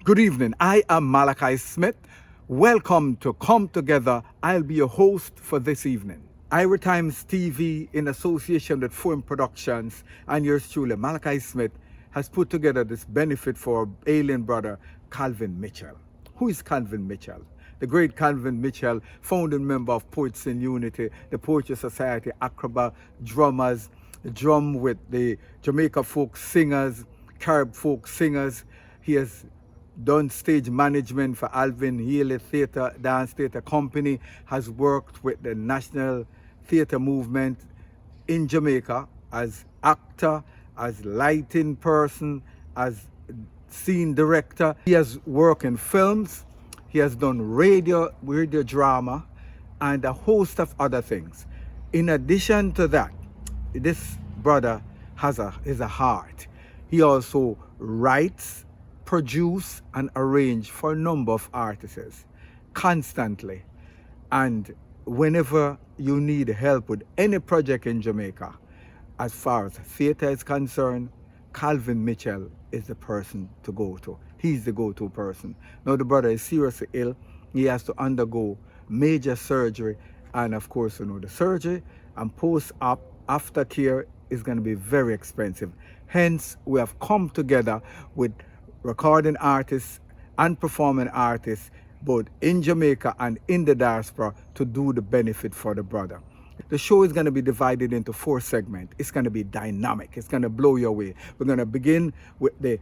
Good evening. I am Malachi Smith. Welcome to Come Together. I'll be your host for this evening. Ira Times TV, in association with Forum Productions and yours truly, Malachi Smith, has put together this benefit for our alien brother, Calvin Mitchell. Who is Calvin Mitchell? The great Calvin Mitchell, founding member of Poets in Unity, the Poetry Society, Acrobat, drummers, drum with the Jamaica folk singers, Carib folk singers. He has done stage management for Alvin Healy Theatre, Dance Theatre Company, has worked with the National Theatre Movement in Jamaica as actor, as lighting person, as scene director. He has worked in films, he has done radio drama, and a host of other things. In addition to that, this brother is a heart. He also writes, produce and arrange for a number of artists constantly. And whenever you need help with any project in Jamaica, as far as theater is concerned, Calvin Mitchell is the person to go to. He's the go-to person. Now the brother is seriously ill. He has to undergo major surgery, and of course, the surgery and post-op aftercare is going to be very expensive. Hence, we have come together with recording artists and performing artists both in Jamaica and in the diaspora to do the benefit for the brother. The show is going to be divided into 4 segments. It's going to be dynamic. It's going to blow you away. We're going to begin with the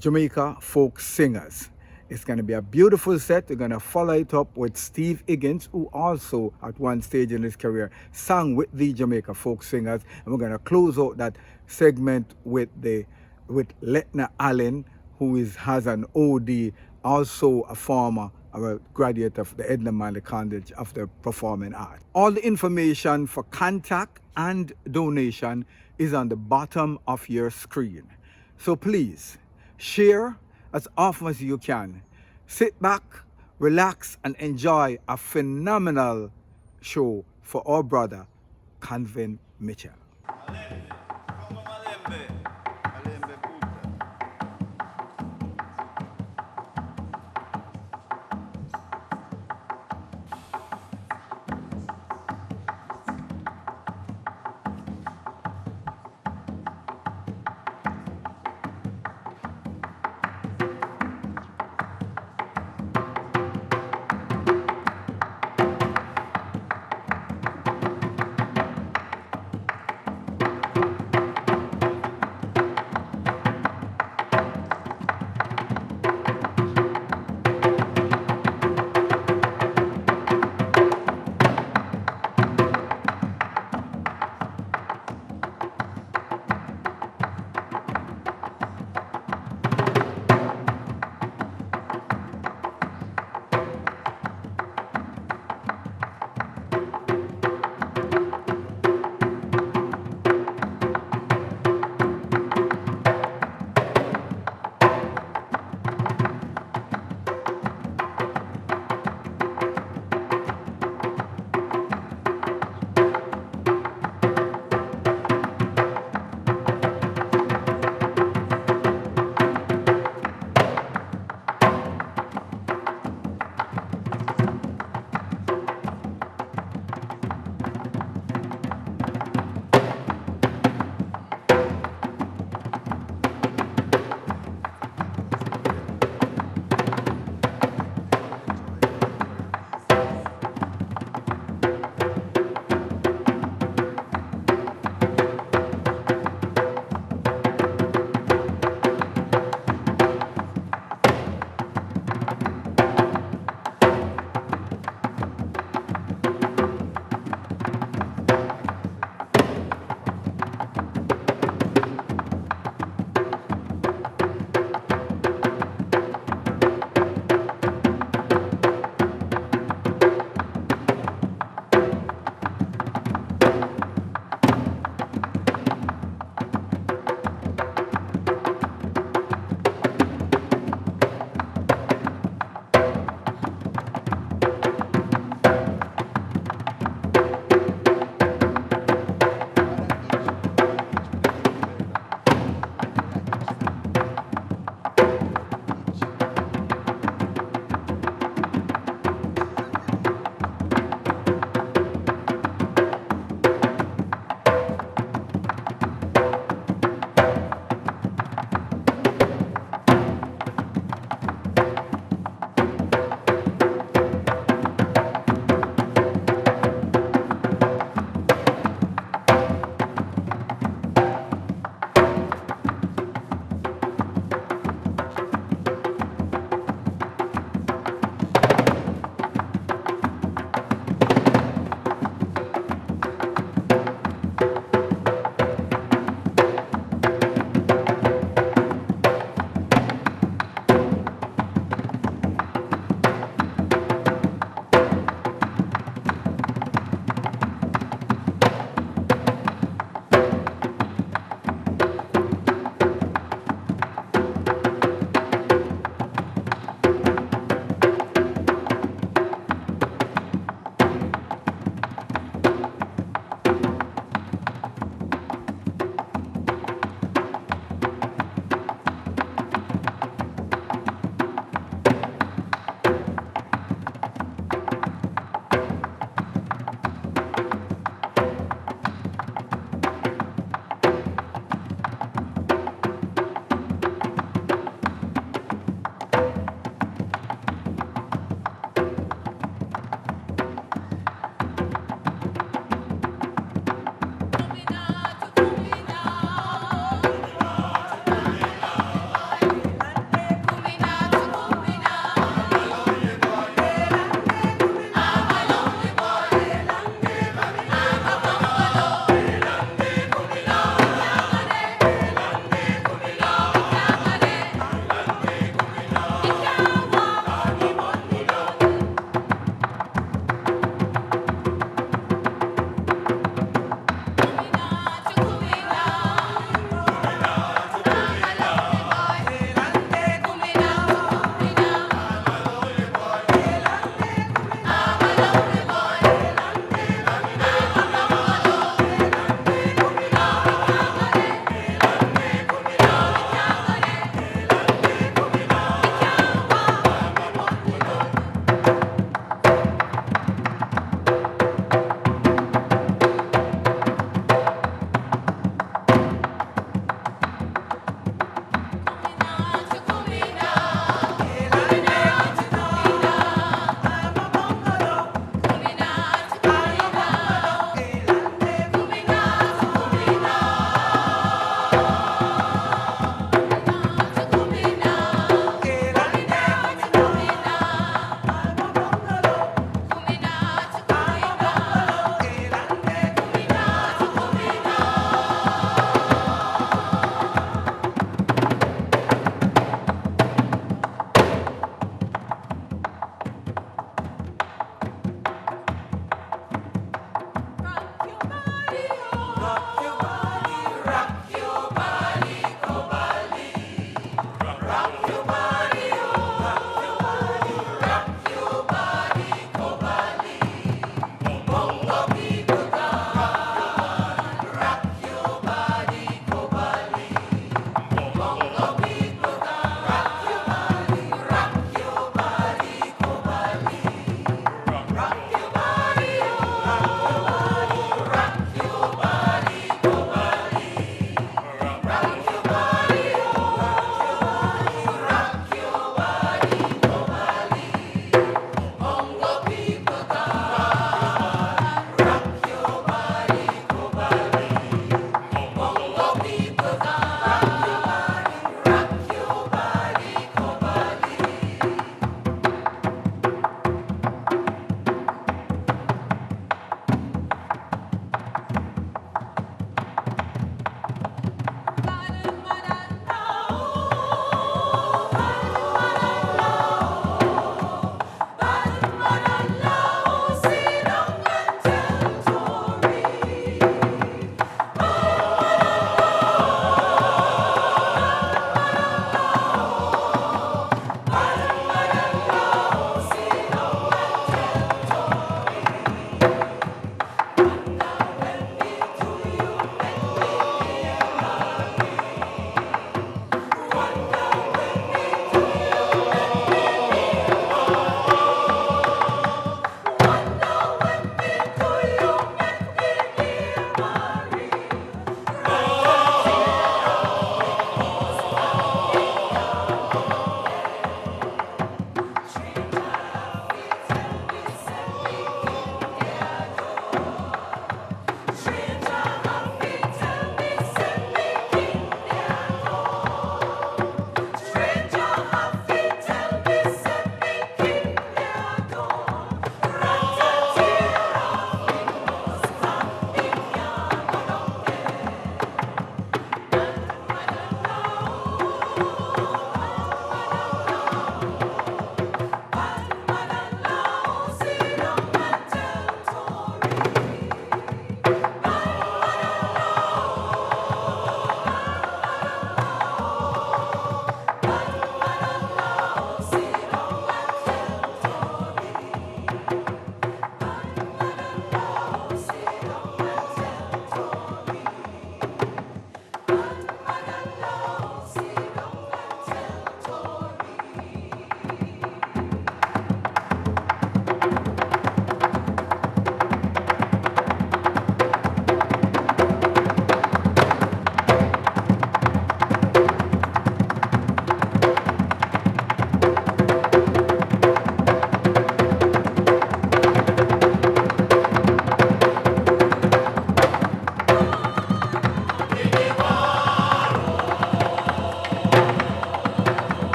Jamaica folk singers. It's going to be a beautiful set. We're going to follow it up with Steve Higgins, who also at one stage in his career sang with the Jamaica folk singers. And we're going to close out that segment with Letna Allen, who has an OD, also a former graduate of the Edna Manley College of the Performing Arts. All the information for contact and donation is on the bottom of your screen. So please, share as often as you can. Sit back, relax, and enjoy a phenomenal show for our brother, Calvin Mitchell.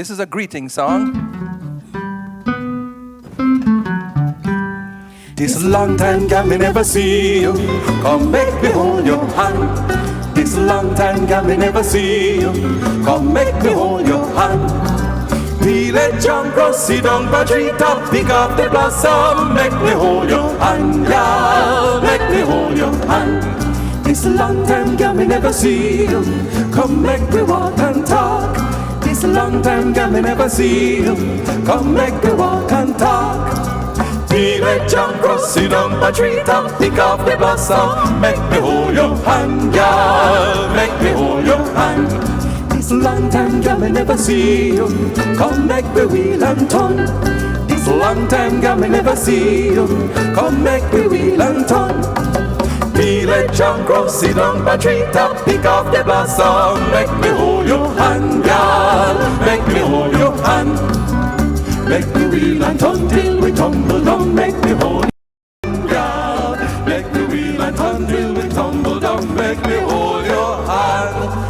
This is a greeting song. This long time, girl, me never see you. Come make me hold your hand. This long time, girl, me never see you. Come make me hold your hand. We let John Cross sit down by tree top, pick up the blossom. Make me hold your hand, girl. Make me hold your hand. This long time, girl, me never see you. Come make me walk and talk. This long time, girl, me never see you. Come make me walk and talk. We let John Cross sit down by tree top, pick up the blossom. Make me hold your hand, girl. Make me hold your hand. This long time, girl, me never see you. Come make me wheel and turn. This long time, girl, me never see you. Come make me wheel and turn. We let John Cross sit down by tree top, pick up the blossom. Make me hold your hand, girl. Make me hold your hand. Make me wheel and turn till we tumble down. Make me hold your hand, girl. Make me wheel and turn till we tumble down. Make me hold your hand.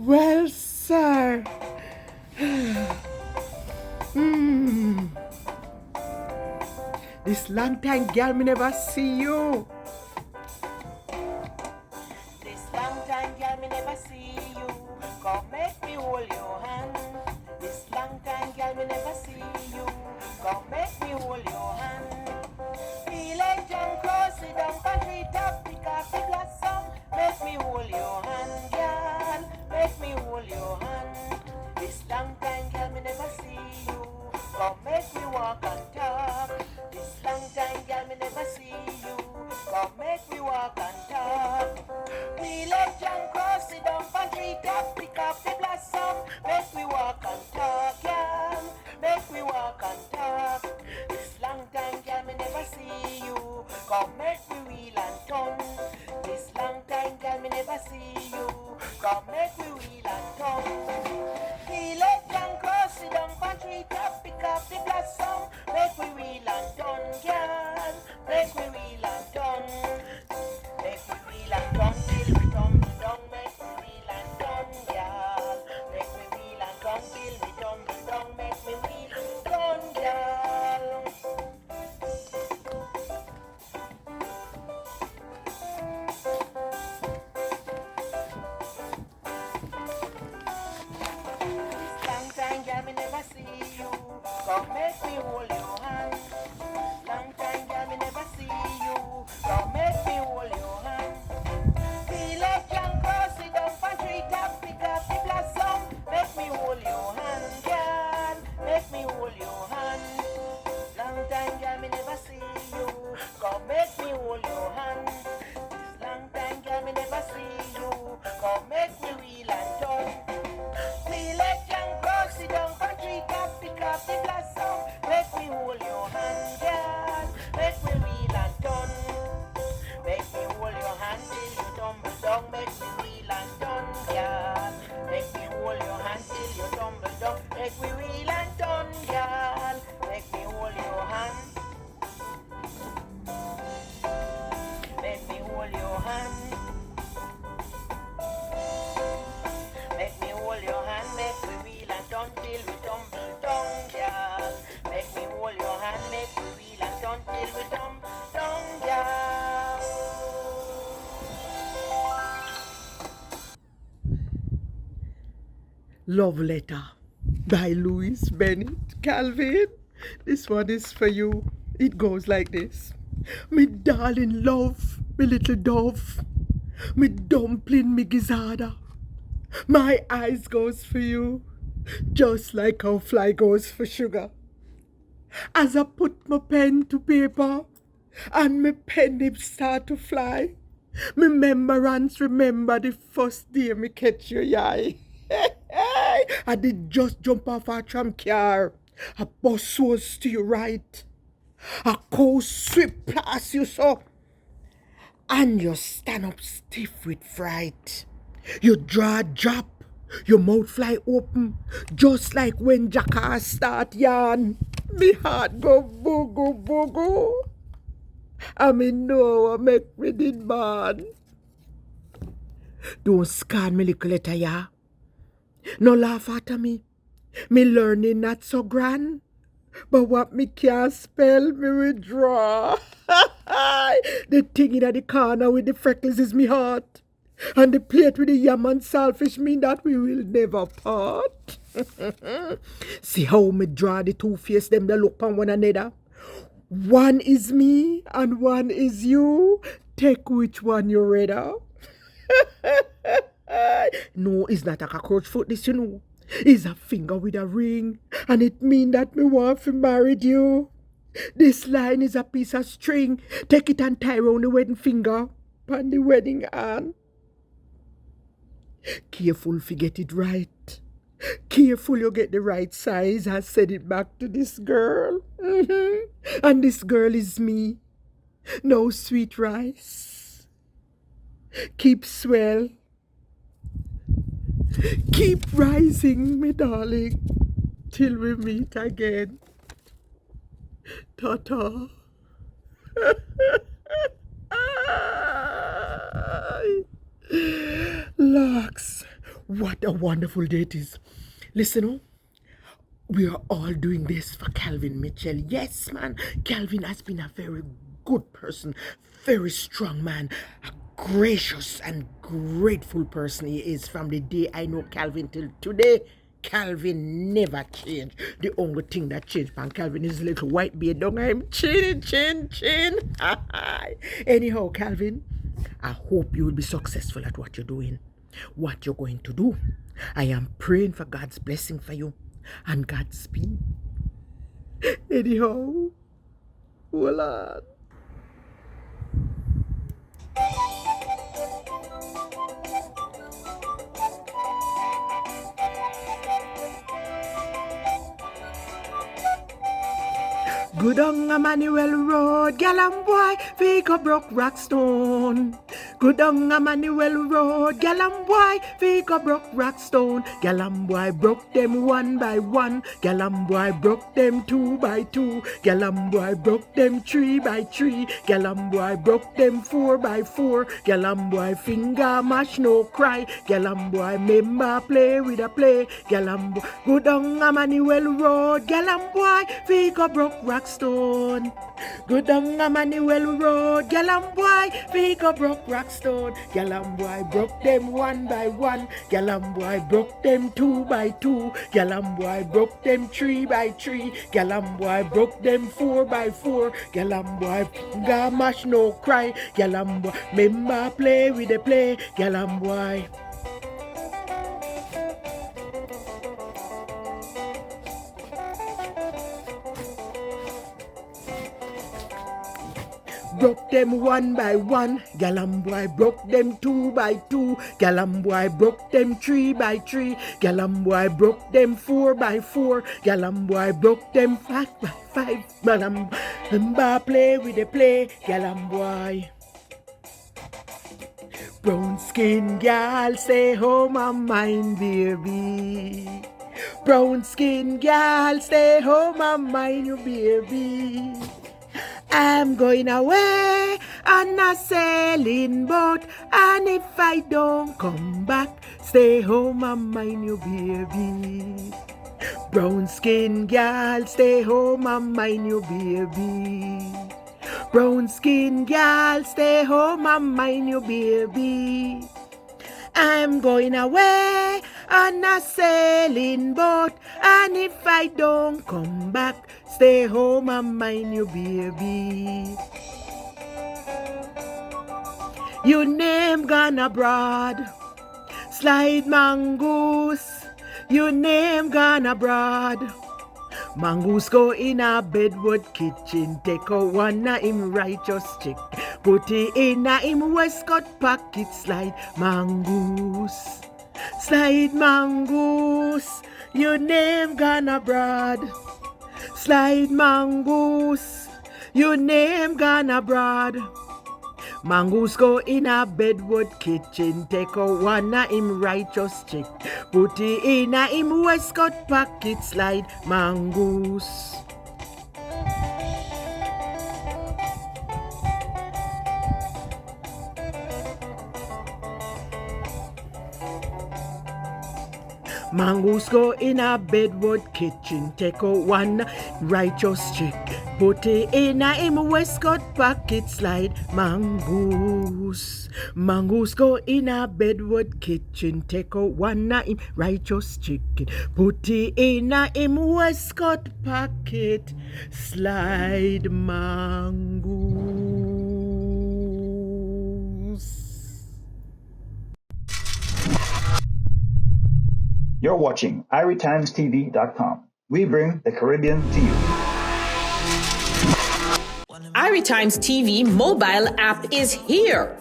Well, sir. This long time, girl, me never see you. This long time, girl, me never see you. Come make me hold your hand. This long time, girl, me never see you. Come make me hold your hand. Feel like John Cross, sit down on tree top, pick up the blossom. Make me hold your hand, girl. Make me hold your hand. This long time, girl, me never see you. Come make me walk and talk. This long time, girl, me never see you. Come make me walk and talk. We let John Cross sit down on tree top, pick up the blossom. Make me walk and talk, girl. Make me walk and talk. This long time, girl, me never see you. Come make me wheel and turn. This long time, girl, me never see you. Come make me wheel and turn. We let John Cross sit down on tree top, pick up the blossom. Make me wheel and turn, girl. Make me wheel and turn. Make me wheel and turn till we tumble down. Make me wheel and turn, girl. Make me wheel and turn till we tumble down. Make me wheel and turn, girl. This long time, girl, me never see you. Come make me hold your hand. Long time, girl, me never see Love Letter by Louis Bennett. Calvin, this one is for you. It goes like this. Me darling love, me little dove, me dumpling, me gizzarda. My eyes goes for you, just like how fly goes for sugar. As I put my pen to paper, and my pen nib start to fly, me memorance remember the first day me catch your eye. I did just jump off a tram car. A bus was to your right. A cow sweep past you so. And you stand up stiff with fright. Your jaw drop. Your mouth fly open. Just like when jackass start yarn. Me heart go boogo boogo. I me know I make me did man. Don't scan me little letter ya. No laugh at me. Me learning not so grand. But what me can't spell, me withdraw. The thing in the corner with the freckles is me heart. And the plate with the yam and saltfish mean that we will never part. See how me draw the two face them that look on one another. One is me and one is you. Take which one you rather. No, it's not a cockroach foot, this you know. It's a finger with a ring, and it mean that me want to marry you. This line is a piece of string. Take it and tie round the wedding finger and the wedding hand. Careful to get it right. Careful you get the right size. I said it back to this girl. And this girl is me. No sweet rice. Keep swell. Keep rising, me darling, till we meet again. Ta-ta. Lux, what a wonderful day it is. Listen, oh, we are all doing this for Calvin Mitchell. Yes, man, Calvin has been a very good person, very strong man, a gracious and grateful person he is from the day I know Calvin till today. Calvin never changed. The only thing that changed from Calvin is a little white beard down him. Chin. Anyhow, Calvin, I hope you will be successful at what you're doing, what you're going to do. I am praying for God's blessing for you and God's speed. Anyhow, hold on. Good on Emmanuel Road, Gallam boy, Vigo broke Rockstone. Good on Emmanuel Road, Gallam boy, Vigo broke Rockstone. Gallam boy broke them one by one. Gallam boy broke them two by two. Gallam boy broke them three by three. Gallam boy broke them four by four. Gallam boy finger mash no cry. Gallam boy member play with a play. Gallam boy good on Emmanuel Road. Gallam boy Vigo broke Rockstone. Good on Emmanuel Road. Gallam boy Vigo broke Rockstone. Gallam boy broke them one by one. Gallam boy broke them two by two. Gallam boy broke them three by three. Gallam boy broke them four by four. Gallam boy finger mash no cry. Gallam boy member play with a play. Gallam boy. Broke them one by one. Gallam boy broke them two by two. Gallam boy broke them three by three. Gallam boy broke them four by four. Gallam boy broke them five by five. Gallam play with the play. Gallam boy. Brown skin gal, stay home and mind baby. Brown skin gal, stay home and mind your baby. I'm going away on a sailing boat, and if I don't come back, stay home and mind your baby. Brown skin gal, stay home and mind your baby. Brown skin gal, stay home and mind your baby. I'm going away on a sailing boat. And if I don't come back, stay home and mind your baby. You name gone abroad, slide mongoose. You name gone abroad. Mongoose go in a bedwood kitchen, take a one a him righteous chick, put it in a him waistcoat pocket, slide mongoose. Slide mongoose, your name gone abroad. Slide mongoose, your name gone abroad. Mongoose go in a bedwood kitchen, take a one a him righteous chick, put it in a him waistcoat pocket, slide mongoose. Mongoose go in a bedwood kitchen, take out one righteous chick, put it in a him waistcoat pocket, slide mongoose. Mongoose go in a bedwood kitchen, take out one a him righteous chicken, put it in a him waistcoat pocket, slide mongoose. You're watching IRITimesTV.com. We bring the Caribbean to you. IRITimes TV mobile app is here.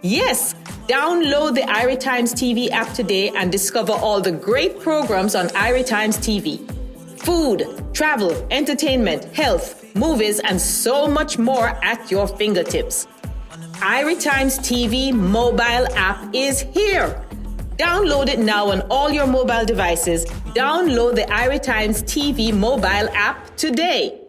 Yes, download the IRITimes TV app today and discover all the great programs on IRITimes TV. Food, travel, entertainment, health, movies, and so much more at your fingertips. IRITimes TV mobile app is here. Download it now on all your mobile devices. Download the IRITimes TV mobile app today.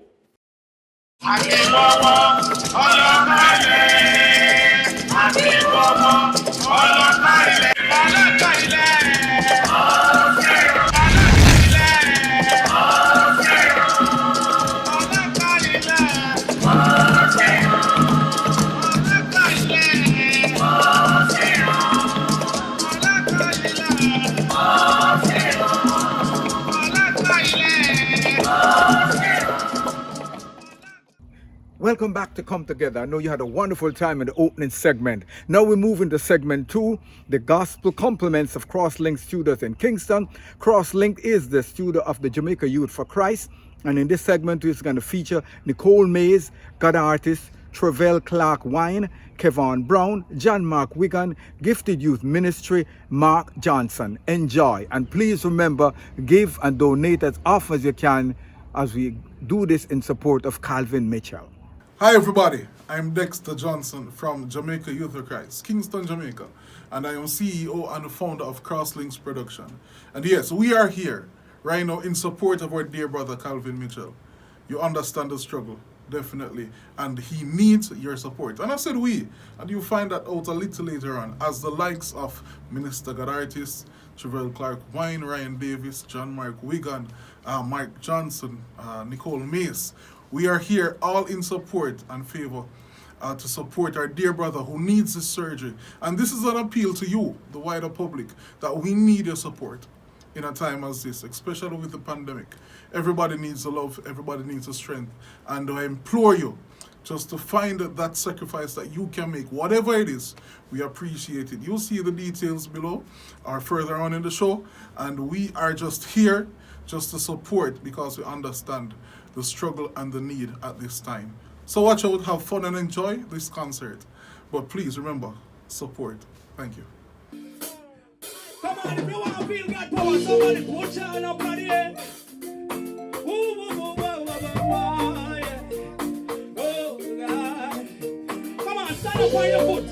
Welcome back to Come Together. I know you had a wonderful time in the opening segment. Now we move into segment 2, the gospel compliments of Crosslink Studios in Kingston. Crosslink is the studio of the Jamaica Youth for Christ. And in this segment, we're going to feature Nicole Mays, God Artist, Travell Clark Wine, Kevon Brown, John Mark Wigan, Gifted Youth Ministry, Mark Johnson. Enjoy. And please remember, give and donate as often as you can as we do this in support of Calvin Mitchell. Hi everybody, I'm Dexter Johnson from Jamaica Youth for Christ, Kingston, Jamaica, and I am CEO and founder of Crosslinks Production. And yes, we are here right now in support of our dear brother Calvin Mitchell. You understand the struggle, definitely, and he needs your support. And I said we, and you'll find that out a little later on, as the likes of Minister God Artist, Travell Clark Wine, Ryan Davis, John Mark Wigan, Mark Johnson, Nicole Mace. We are here all in support and favor to support our dear brother who needs this surgery. And this is an appeal to you, the wider public, that we need your support in a time as this, especially with the pandemic. Everybody needs the love, everybody needs the strength. And I implore you just to find that sacrifice that you can make, whatever it is. We appreciate it. You'll see the details below or further on in the show. And we are just here just to support because we understand the struggle and the need at this time. So watch out, have fun and enjoy this concert. But please remember, support. Thank you. Come on, if you want to feel God power, somebody put your hand up on the air. Ooh, ooh, ooh, ooh, yeah. Oh, God. Come on, stand up on your foot.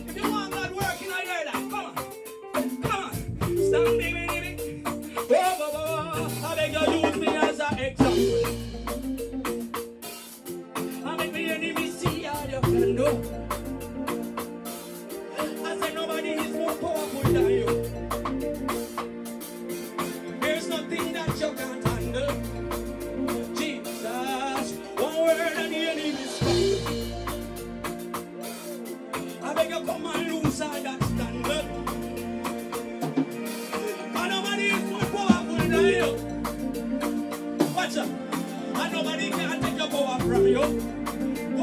If you want God working, I hear that. Come on. Come on. Stand, baby. I beg you, use me as an example. I make the enemy see how you can do. I say nobody is more powerful than you. can't take your power from you.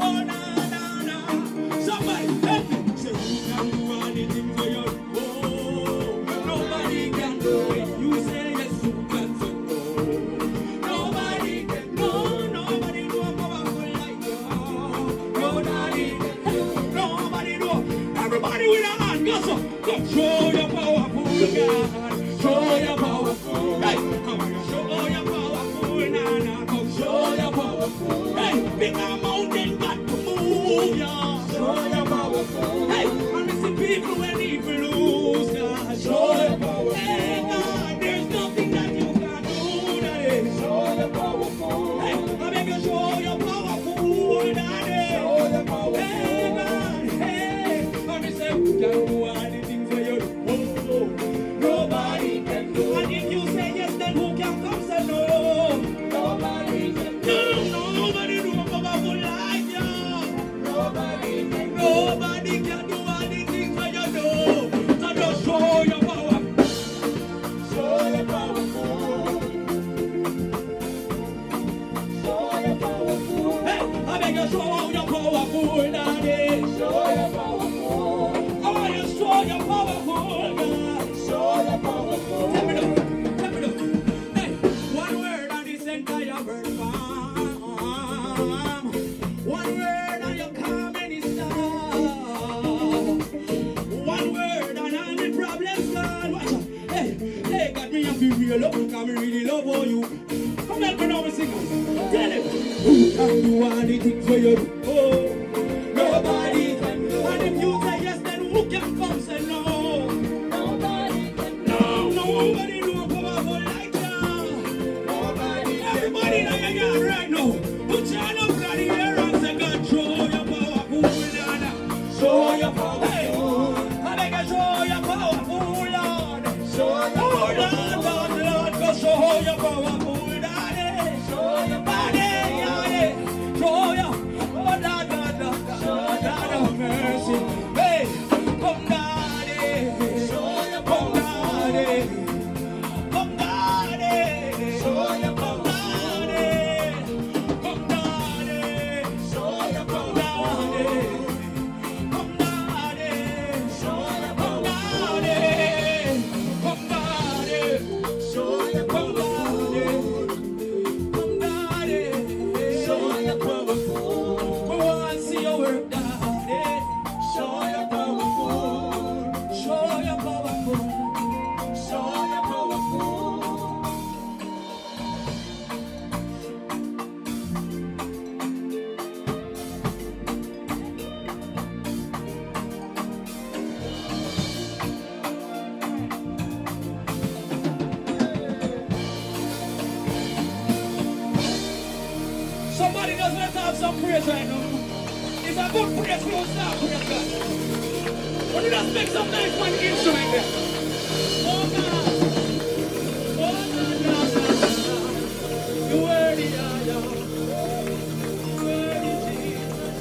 Oh, na, na, na. Somebody help me. Say, who can do anything for you? Oh, nobody can do it. You say yes, you can say no. Nobody can, no, nobody do a powerful like you. Nobody can, nobody do. Everybody with a hand, go so. Go show your powerful God. Show your powerful. Hey, come on, show your powerful. Na na, come show your powerful. Hey, big mountain got to move, yeah. Show your powerful. Hey, and we see people when evil lose, God. Show your powerful. Hey, God, there's nothing that you can do, Daddy. Show your powerful. Hey, I beg you, show your powerful, Daddy. Show your powerful. Hey, God, hey, and we say who can do anything for you? Oh, nobody can do. And if you say yes, then who can come say no? Nobody can do. No, nobody do a powerful like you. Nobody can do. Nobody can do anything for you, no. So just show your power. Show your powerful. Show your powerful. Hey, I beg you, show your powerful, Daddy. Show your powerful. I want you to show your powerful, God. Show your powerful. Tell me no. Tell me no. Hey, one word on this entire bird farm. One word on your calm any storm. One word on all the problems gone. Watch out. Hey, hey, got me happy real love. Got me really love all you. Come help me now, me singers. Tell him. Who can do anything for you? Oh, nobody can do. And if you say yes, then who can come say no? Nobody can do. No, nobody do a powerful like you. Nobody can. Everybody know you got right now. Put your hand up in the air and say, God, show your powerful, Lord. Show your power. Hey, I beg you, show your powerful, Lord. Show your power. Lord, go show your powerful, Daddy. Show your body, Daddy. Show your, oh, Lord, God of mercy. Hey, come, Daddy. Show your power. Come, Daddy. Show your power. Come, Daddy. Show your power. Come, Daddy. Show your power. Come, Daddy. Show your power. Come, Daddy. Show your power. Come, Daddy. Show your power. We want to see your work, Daddy. Show your power. Show your power. Show your power. Somebody just let's have some praise right now. It's a good praise, we don't stop praise God. But you just make some nice one instrument there. Oh God. Oh God. You worthy, yeah. You worthy, Jesus.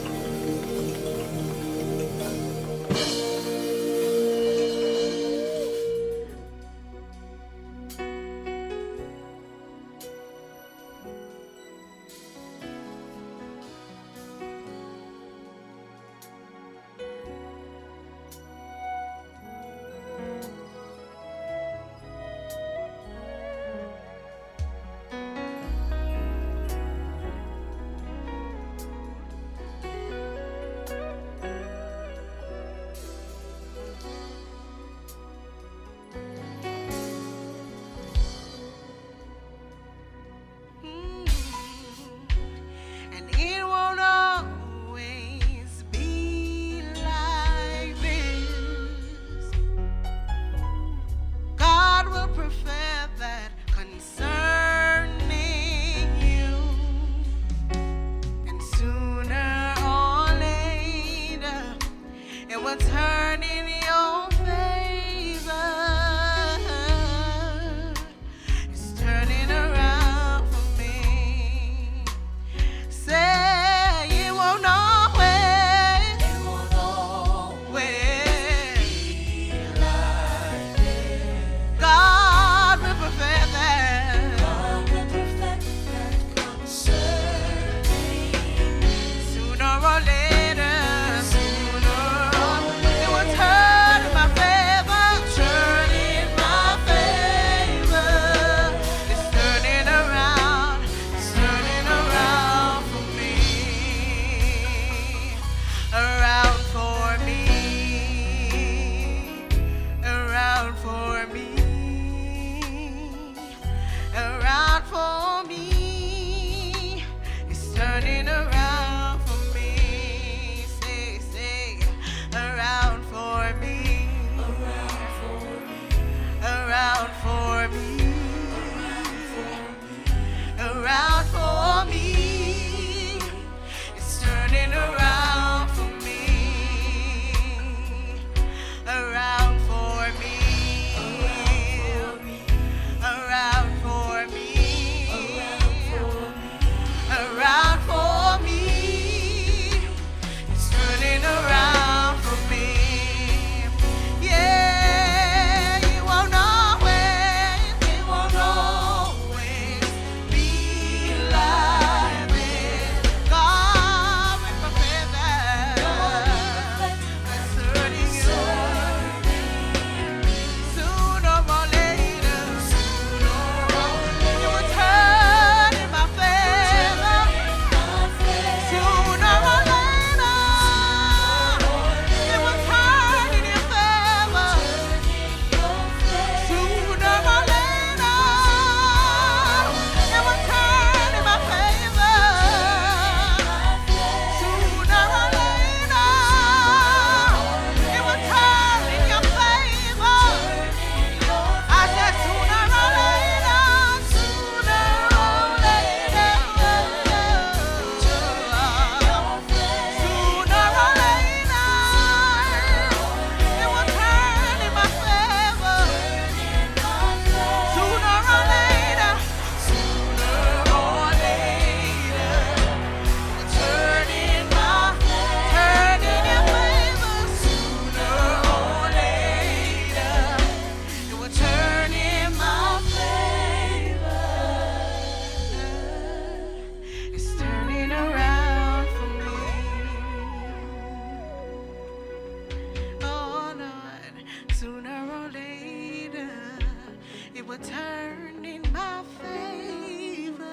will turn in my favor.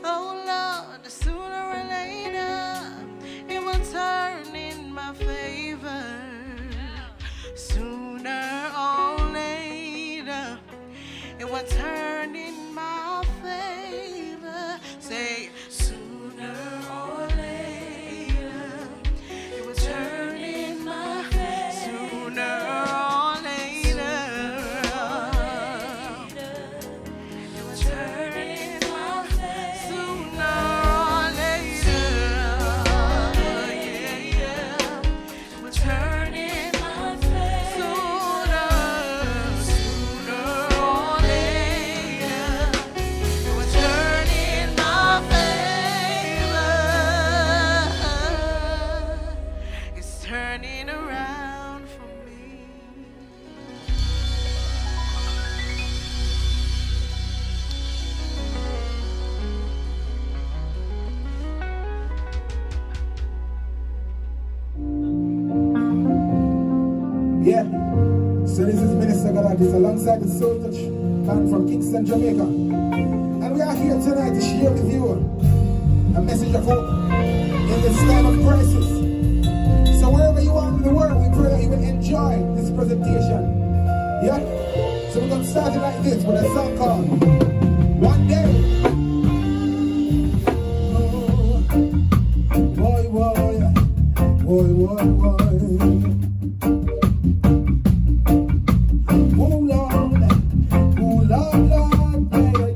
Oh Lord, sooner or later, it will turn in my favor. Sooner or later, it will turn in my favor. Say, sooner or later, it will turn in my favor. Sooner or later, it will turn in my favor. Sooner or later, yeah, it will turn in my favor. Sooner or later, it will turn in my favor. It's turning around for me. Yeah. So this is Minister Galactus alongside the Soul Touch band from Kingston, Jamaica. And we are here tonight to share with you a message of hope in this time of crisis. So wherever you are in the world, we pray that you will enjoy this presentation. Yeah? So we're going to start it like this with a song called One Day. Boy, boy, boy, boy, boy. Oh Lord,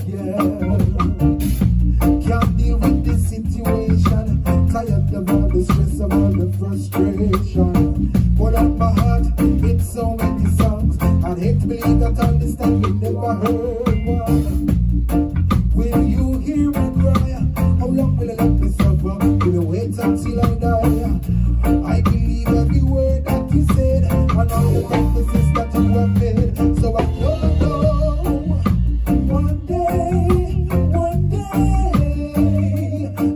yeah. Can't deal with this situation. Tired of all the stress, of all the frustration. Put up my heart in so many songs. I'd hate to believe that all this time we never heard one. Will you hear me cry? How long will I let me suffer? Will you wait until I die? I believe every word that you said and all the promises that you have made. So I know one day,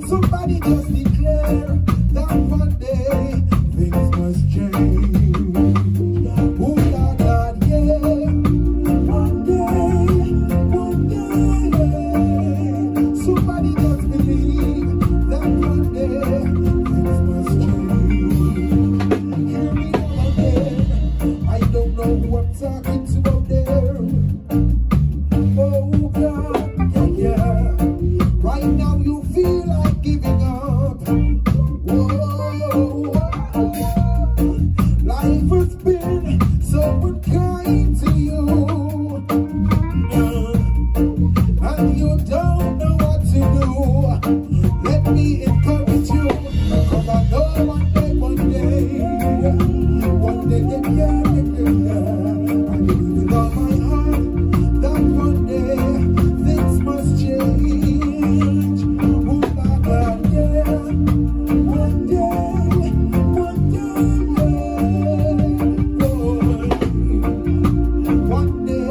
somebody just declare that one day things must change. Oh Lord, Lord, yeah. One day, somebody just believe that one day things must change. Hear me out there. I don't know who I'm talking to out there. Oh God, yeah. Right now you feel like giving up. Whoa. Life has been so unkind to you. And you don't know what to do. Let me encourage you. Cause I know one day, yeah. I believe with all my heart that one day things must change. Oh my God, yeah. One day, yeah. One day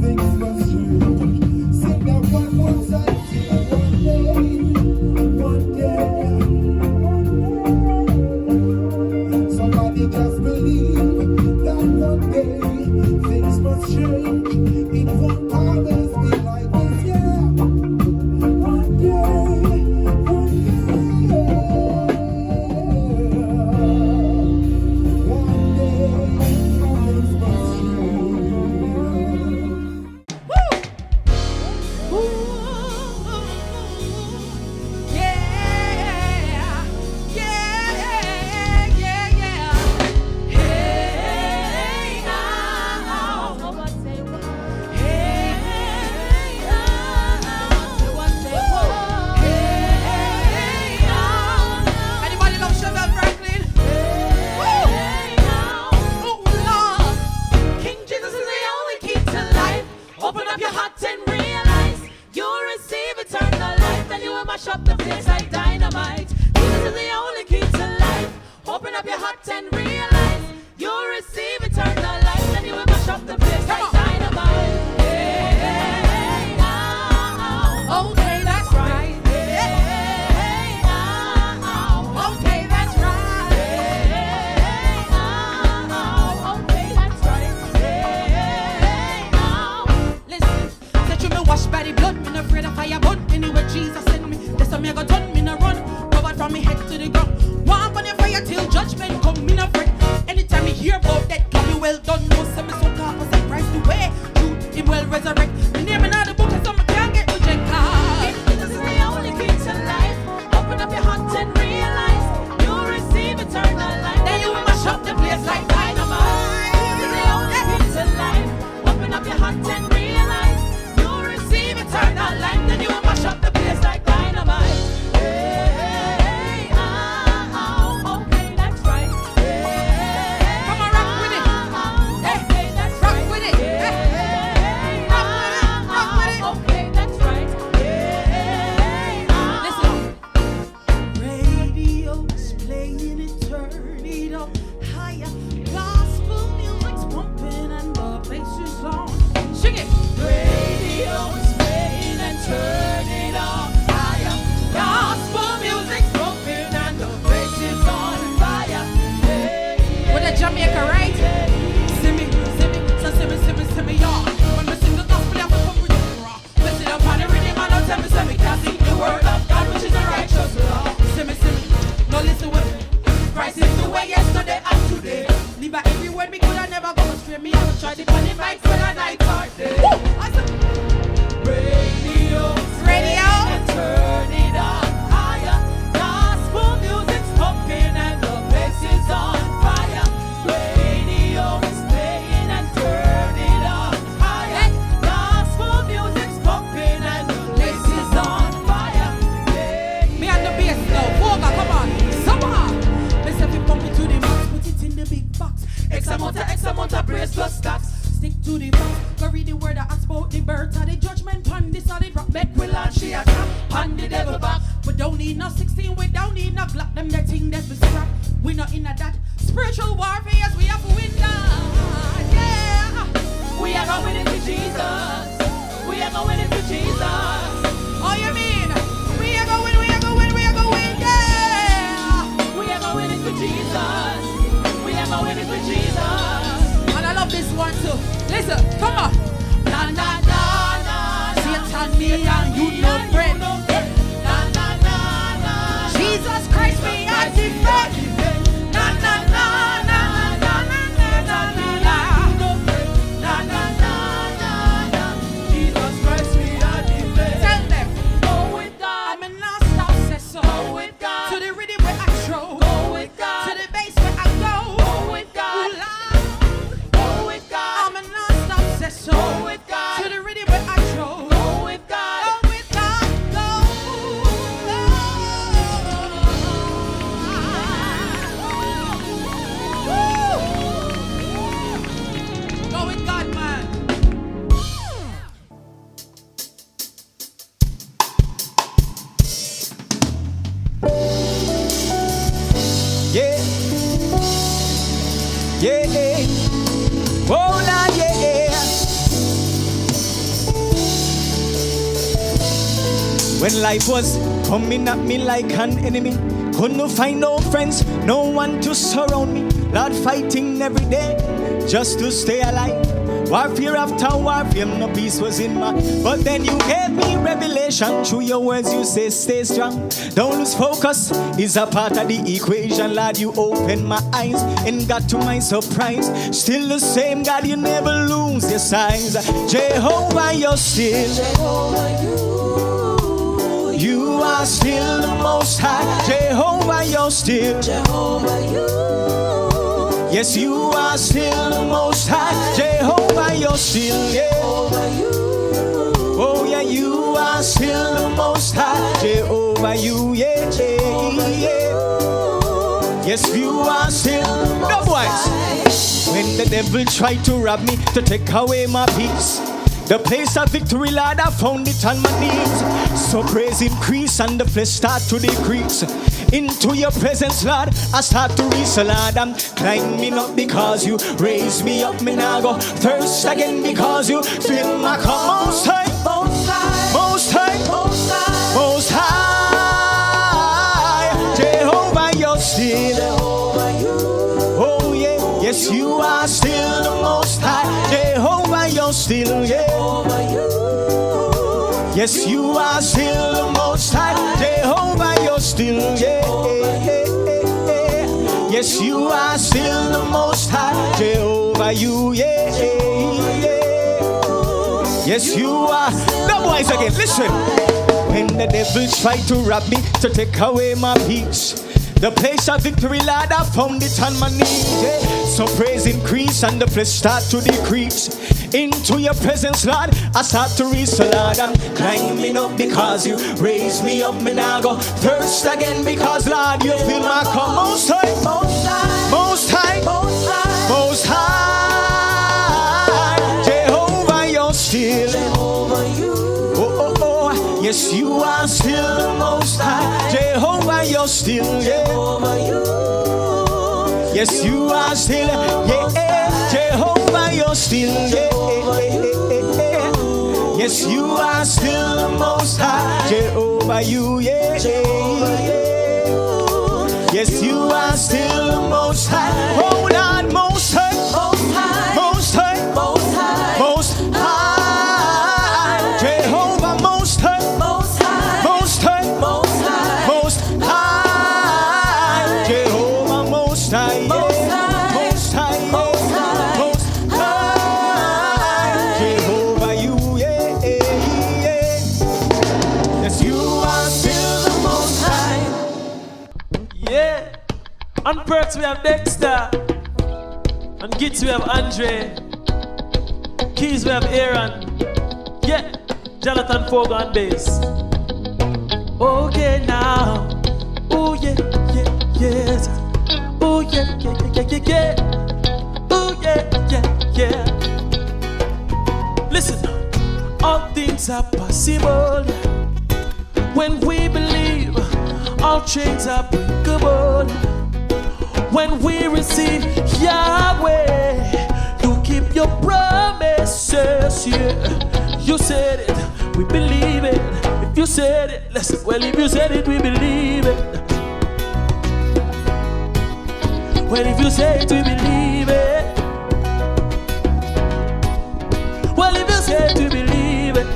things must change. Sing that one more time. One day. Somebody just believe that one day things must change. It won't always be like this, yeah. One day, one day things must Anybody love Chevelle Franklin? Oh Lord, King Jesus is the only key to life. Open up your heart and realize you'll receive eternal life. Then you will mash up the place like dynamite. Jesus is the only key to life. Open up your heart and realize you'll receive eternal life. Then you will mash up the place like dynamite. Okay, that's right. Okay, that's right. Okay, that's right. and the devil back. We don't need no 16, we don't need no Glock. Them that thing that we scrap. We not in a that spiritual warfare, yes, we have to win that. Yeah. We are going in for Jesus. We are going in for Jesus. Oh, you mean? We are going, yeah. We are going in for Jesus. We are going in for Jesus. And I love this one too. Listen, come on. Na na na na. Satan me and you no friend. Na na na na. Jesus Christ me and defend. Na na na na na na na na na na. Jesus Christ me and defend. Tell them. Go with God. I'm in last stop says so. Go with God. To the rhythm where I throw. Go with God. To the bass where I go. Go with God. Go with God. I'm in last stop says so. Go with God. To the rhythm where I throw. Go with God. Go with God. Go. Go with God, man. Yeah. Yeah. Oh, nah, yeah. When life was coming at me like an enemy, couldn't find no friends, no one to surround me. Lord, fighting every day just to stay alive. Warfare after warfare, no peace was in my. But then you gave me revelation. Through your words you say stay strong. Don't lose focus, is a part of the equation. Lord, you open my eyes and got to my surprise. Still the same God, you never lose your signs. Jehovah, you're still. Jehovah, you are still the most high. Jehovah, you're still. Jehovah, you. Yes, you are still the most high. Jehovah, you're still, yeah. Oh, yeah, you are still the most high. Jehovah, you, yeah, yeah. Yes, you are still. No boys. When the devil tried to rob me, to take away my peace, the place of victory, Lord, I found it on my knees. So praise increase and the flesh start to decrease. Into your presence, Lord, I start to reach, Lord. I'm climbing up because you raise me up. Me now go thirst again because you fill my cup. Most high, most high, most high, most high, most high. Jehovah, you're still. Jehovah, you. Oh yeah, yes you are still the most high. Jehovah, you're still, yeah. Jehovah, you. Yes, you are still the most high. Jehovah, you're still, yeah. Yes, you are still the most high. Jehovah, you, yeah. Yes, you are. No boys again, listen. When the devil tried to rob me, to take away my peace, the place of victory, Lord, I found it on my knees. Yeah. So praise increase and the flesh start to decrease. Into your presence, Lord, I start to reach, Lord. I'm climbing up because you raise me up. Me now go thirst again because, Lord, you fill my cup. Most high, most high, most high, most high, most high. Jehovah, you're still. Jehovah, you. Oh, oh, oh. Yes, you are still the most high. Jehovah, you're still. Jehovah, you. Yes, you are still. Yeah, Jehovah, you're still. Yeah. Yes, you are still the most high. Jehovah, you, yeah. Yes, you are still the most high. Hold on, most high, most high, most high, most high, most high. Jehovah, most high, most high, most high, most high, most high. Jehovah, most high, yeah. Most high, most high, most high. Jehovah, you, yeah. Yes, you are still the most high. Yeah. On Perks we have Dexter. On Gits we have Andre. Keys we have Aaron. Yeah. Jonathan Fogo on bass. Okay now. Oh yeah, yeah, yes. Oh yeah, yeah, yeah, yeah, yeah. Oh yeah, yeah, yeah. Listen, all things are possible When we believe, all chains are breakable. When we receive Yahweh, you keep your promises, yeah. You said it, we believe it. If you said it, listen, well, if you said it, we believe it. Well, if you say it, we believe it. Well, if you say it, we believe it.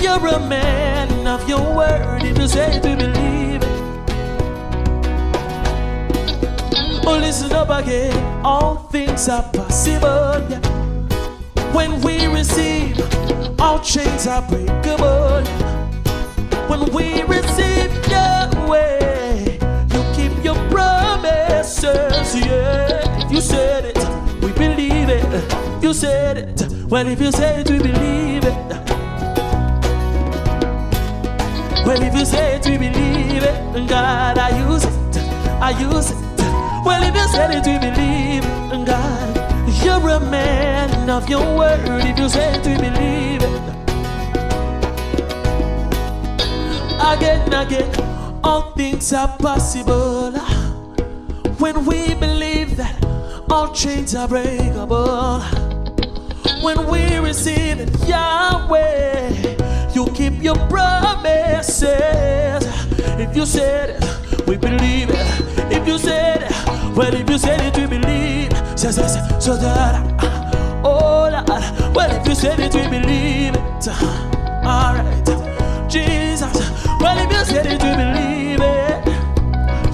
You're a man of your word. If you say it, we believe it. Oh, listen up again. All things are possible, yeah. When we receive, all chains are breakable. When we receive Yahweh, you keep your promises, yeah. If you said it, we believe it. If you said it, well, if you say it, we believe it. Well, if you say it, we believe it. God, I use it, I use it. Well, if you said it, we believe it. God, you're a man of your word. If you say it, we believe it. Again, all things are possible. When we believe that all chains are breakable. When we receive it, Yahweh, you keep your promises. If you said it, we believe it. If you said it, well, if you said it, we believe. So that, oh Lord, well, if you said it, we believe it. Alright, Jesus, well, if you said it, we believe it.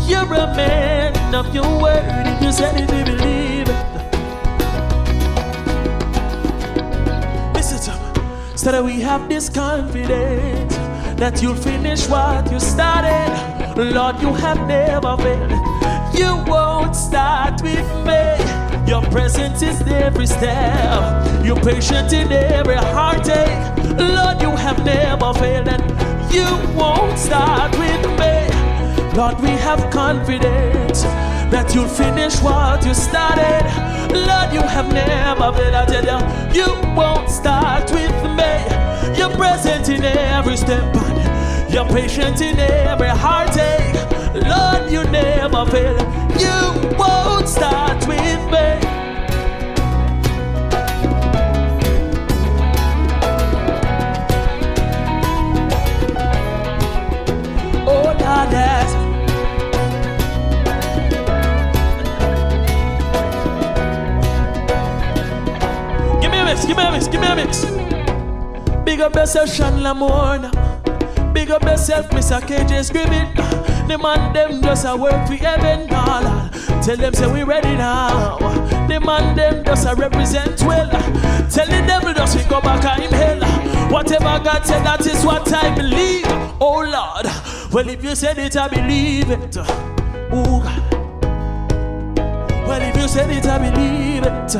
You're a man of your word. If you said it, we believe it. Listen to me. So that we have this confidence that you'll finish what you started. Lord, you have never failed. You won't start with me. Your presence is every step. You're patient in every heartache. Lord, you have never failed, and you won't start with me. Lord, we have confidence that you'll finish what you started. Lord, you have never failed. I tell you, you won't start with me. You're present in every step. You're patient in every heartache. Lord, you never fail. You won't start with me. Oh, Lord, that's give me a mix, give me a mix, give me a mix. Big up yourself, Sean Lamorna. Big up yourself, Mr. KJ Scribbit. The man them just a work for heaven. Tell them say we ready now. The man them just a represent well. Tell the devil just we go back and him hell. Whatever God said, that is what I believe. Oh Lord, well if you said it, I believe it. Oh God. Well if you said it, I believe it.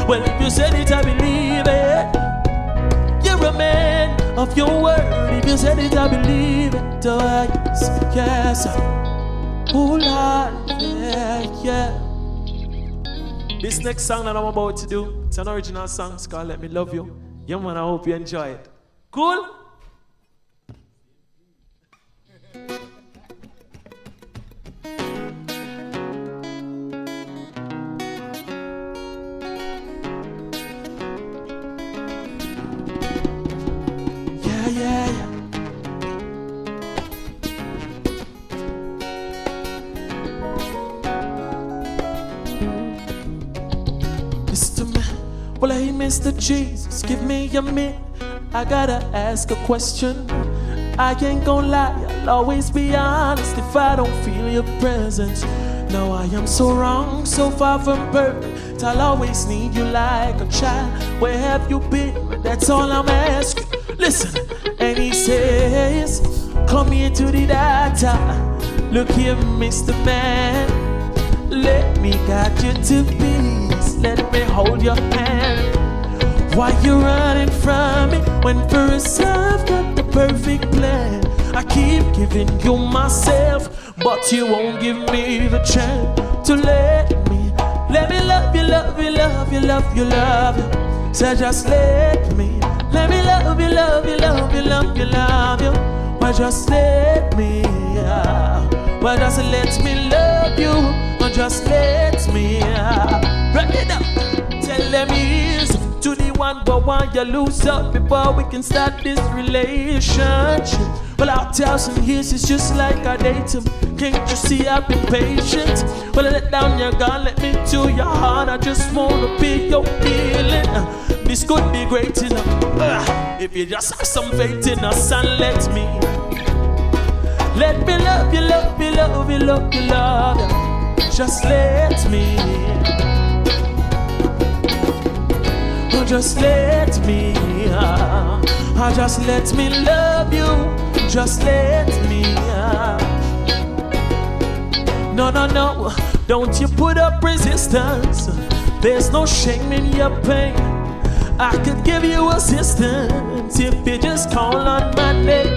Well if you said it, I believe it. You're a man of your word. If you said it, I believe it. Oh, yes, yes. Oh, Lord, yeah, yeah. This next song that I'm about to do, it's an original song. It's called Let Me Love You. Yeah, man, I hope you enjoy it. Cool? Well, hey, Mr. Jesus, give me a minute. I gotta ask a question. I ain't gonna lie, I'll always be honest if I don't feel your presence. No, I am so wrong, so far from perfect. I'll always need you like a child. Where have you been? That's all I'm asking. Listen, and he says, come here to the doctor. Look here, Mr. Man. Let me guide you to peace. Let me hold your hand. Why you running from me when first I've got the perfect plan? I keep giving you myself, but you won't give me the chance to let me love you, love you, love you, love you, love you. So just let me love you, love you, love you, love you, love you. Well, just let me, well, just let me love you. Well, just let me, run it up. Tell them here's to the one, but why you lose up before we can start this relationship. Well, 1,000 years is just like a datum. Can't you see I've been patient? Well, I let down your guard, let me to your heart. I just wanna be your feeling. This could be great enough if you just have some faith in us and let me love you, love you, love you, love you, love you. Just let me. Oh, just let me. Just let me love you. Just let me. No, no, no. Don't you put up resistance. There's no shame in your pain. I could give you assistance if you just call on my name.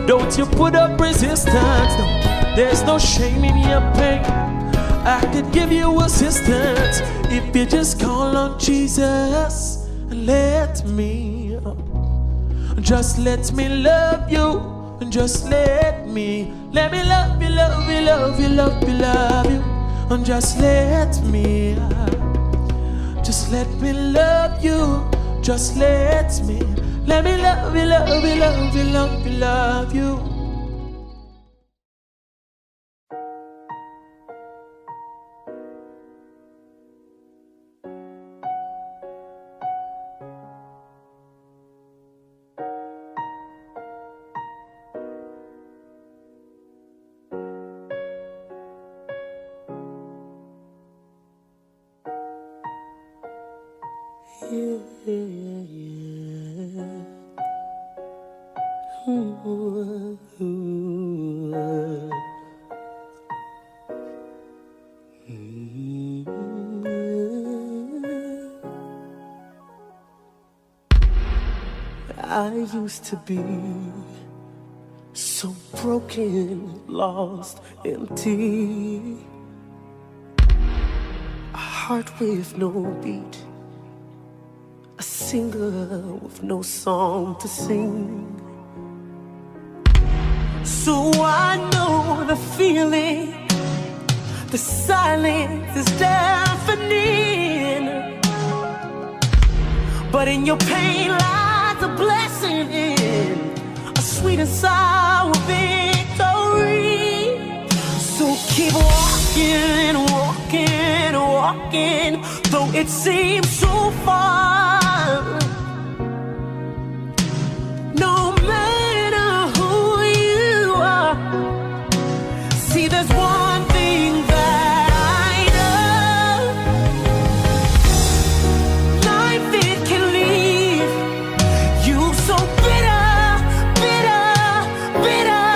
Don't you put up resistance. No, there's no shame in your pain. I could give you assistance if you just call on Jesus and let me. Just let me love you. Just let me love you, love you, love you, love you, love you. And just let me. Just let me love you. Just let me love you, love you, love you, love you, love you, love you. I used to be so broken, lost, empty. A heart with no beat, a singer with no song to sing. So I know the feeling, the silence is deafening. But in your pain lies a blessing in a sweet and sour victory. So keep walking, walking, walking, though it seems so far. No matter who you are, see there's one thing that I know. Life, it can leave you so bitter, bitter, bitter,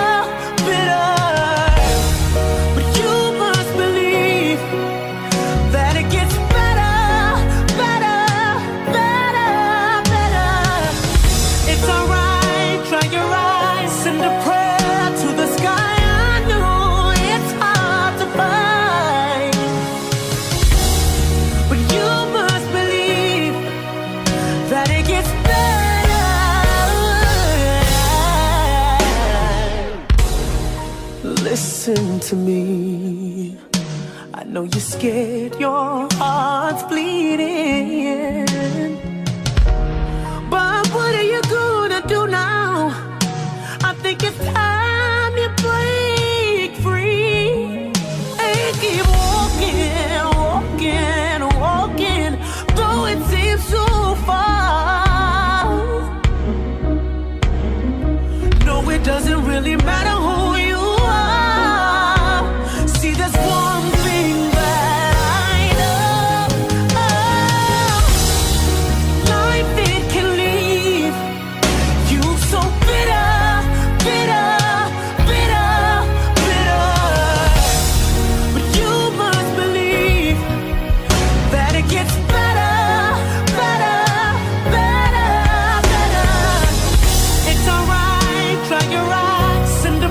bitter. But you must believe that it gets better, better, better, better. It's alright, try your eyes, send a prayer to the sky. I know it's hard to find, but you must believe that it gets better. Listen to me. I know you're scared, your heart's bleeding. But what are you gonna do now? I think it's time you break free and keep walking, walking, walking, though it seems so far. No, it doesn't really matter who you are. See, there's one thing that I know. Life, it can leave you so bitter, bitter, bitter, bitter. But you must believe that it gets better, better, better, better. It's alright, try your eyes, send a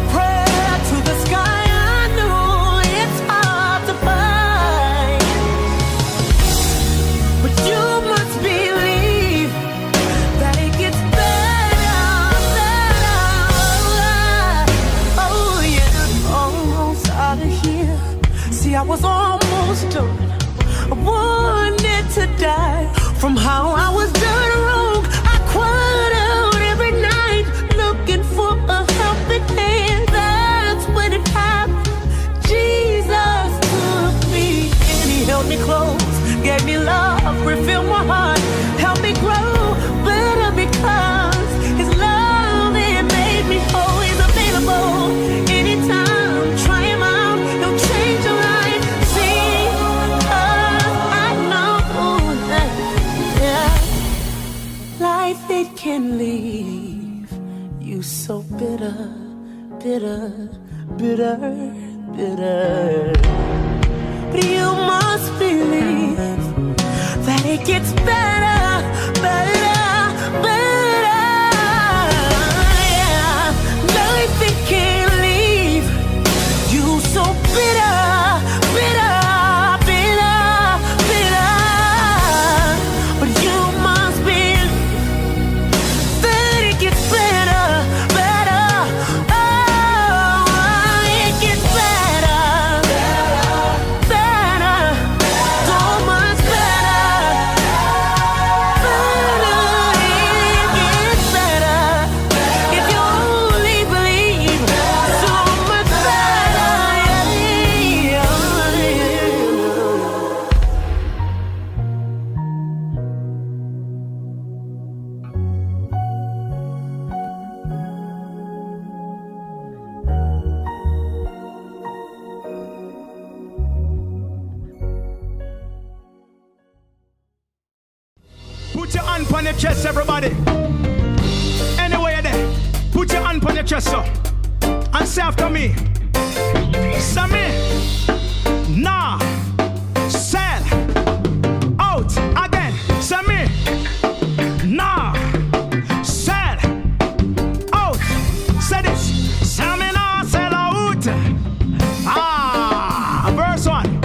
wanted to die from how I was done wrong. I cried out every night looking for a helping hand. That's when it happened. Jesus took me and he held me close, gave me love, refilled my heart, helped me grow better because his love, it made me whole. He's available anytime. Try him out, he'll change your life. See, I know that, yeah, life, it can leave you so bitter, bitter, bitter, bitter. But you must believe that it gets better, better, better. Yeah, life, it can't leave you so bitter, bitter, bitter, bitter. But you must believe that it gets better, better. Oh, it gets better, better, so much better, better. It gets better if you only believe. So much better, yeah. Put your hand on your chest, everybody. Anyway, you're there. Put your hand on your chest, sir. And say after me. Sammy, nah, sell, out, again. Sammy, nah, sell, out. Say this. Sammy, nah, sell, out. Verse 1.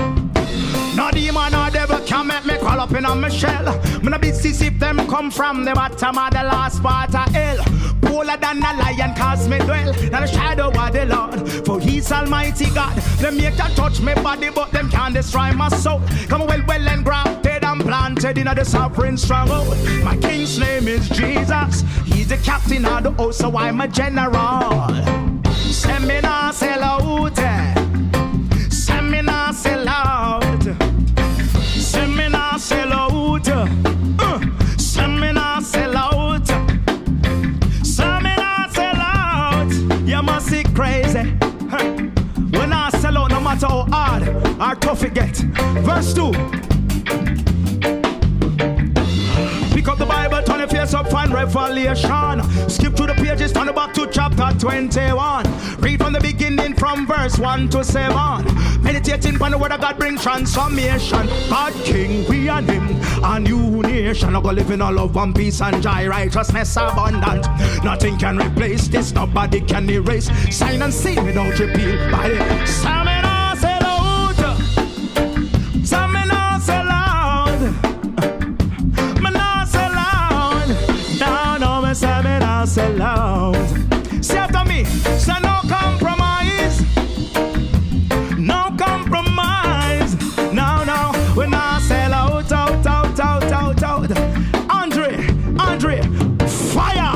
No demon, no devil can make me crawl up in a shell. Me no busy if them come from the bottom of the last part of hell. Polar than a lion cause me dwell in the shadow of the Lord. For he's almighty God. Them make to touch me body but them can't destroy my soul. Come well and grafted and planted in the sovereign stronghold. My king's name is Jesus. He's the captain of the host, so I'm a general. Send me now, sell out. Send me now, sell out. Send me now, sell out. Send me now, sell out. Send me now, sell out. You must see crazy. When I sell out, no matter how hard or tough it get. Verse 2. Pick up the Bible, turn your face up, find Revelation. Skip through the pages, turn it back to chapter 21. Read from the beginning, from verse 1 to 7. Meditating upon the word of God bring transformation. God King, we and him, a new nation. I go live in all love, one peace and joy, righteousness abundant. Nothing can replace this, nobody can erase. Sign and see without repeal. By the Samina sell out. Samina sell out. Mana sell out. Now no me Samina sell out. Say after me, say no compromise. No compromise. No, no, we not sell out, out, out, out, out, out. Andre, fire.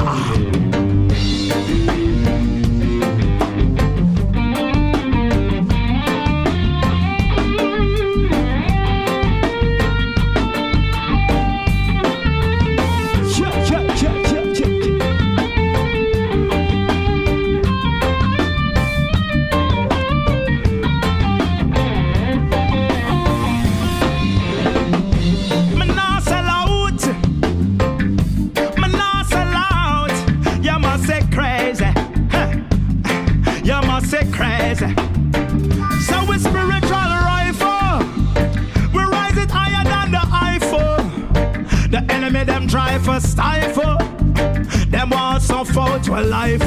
Crazy. So we spiritual rifle, we rise it higher than the Eiffel. The enemy them try for stifle, them also fall to a life.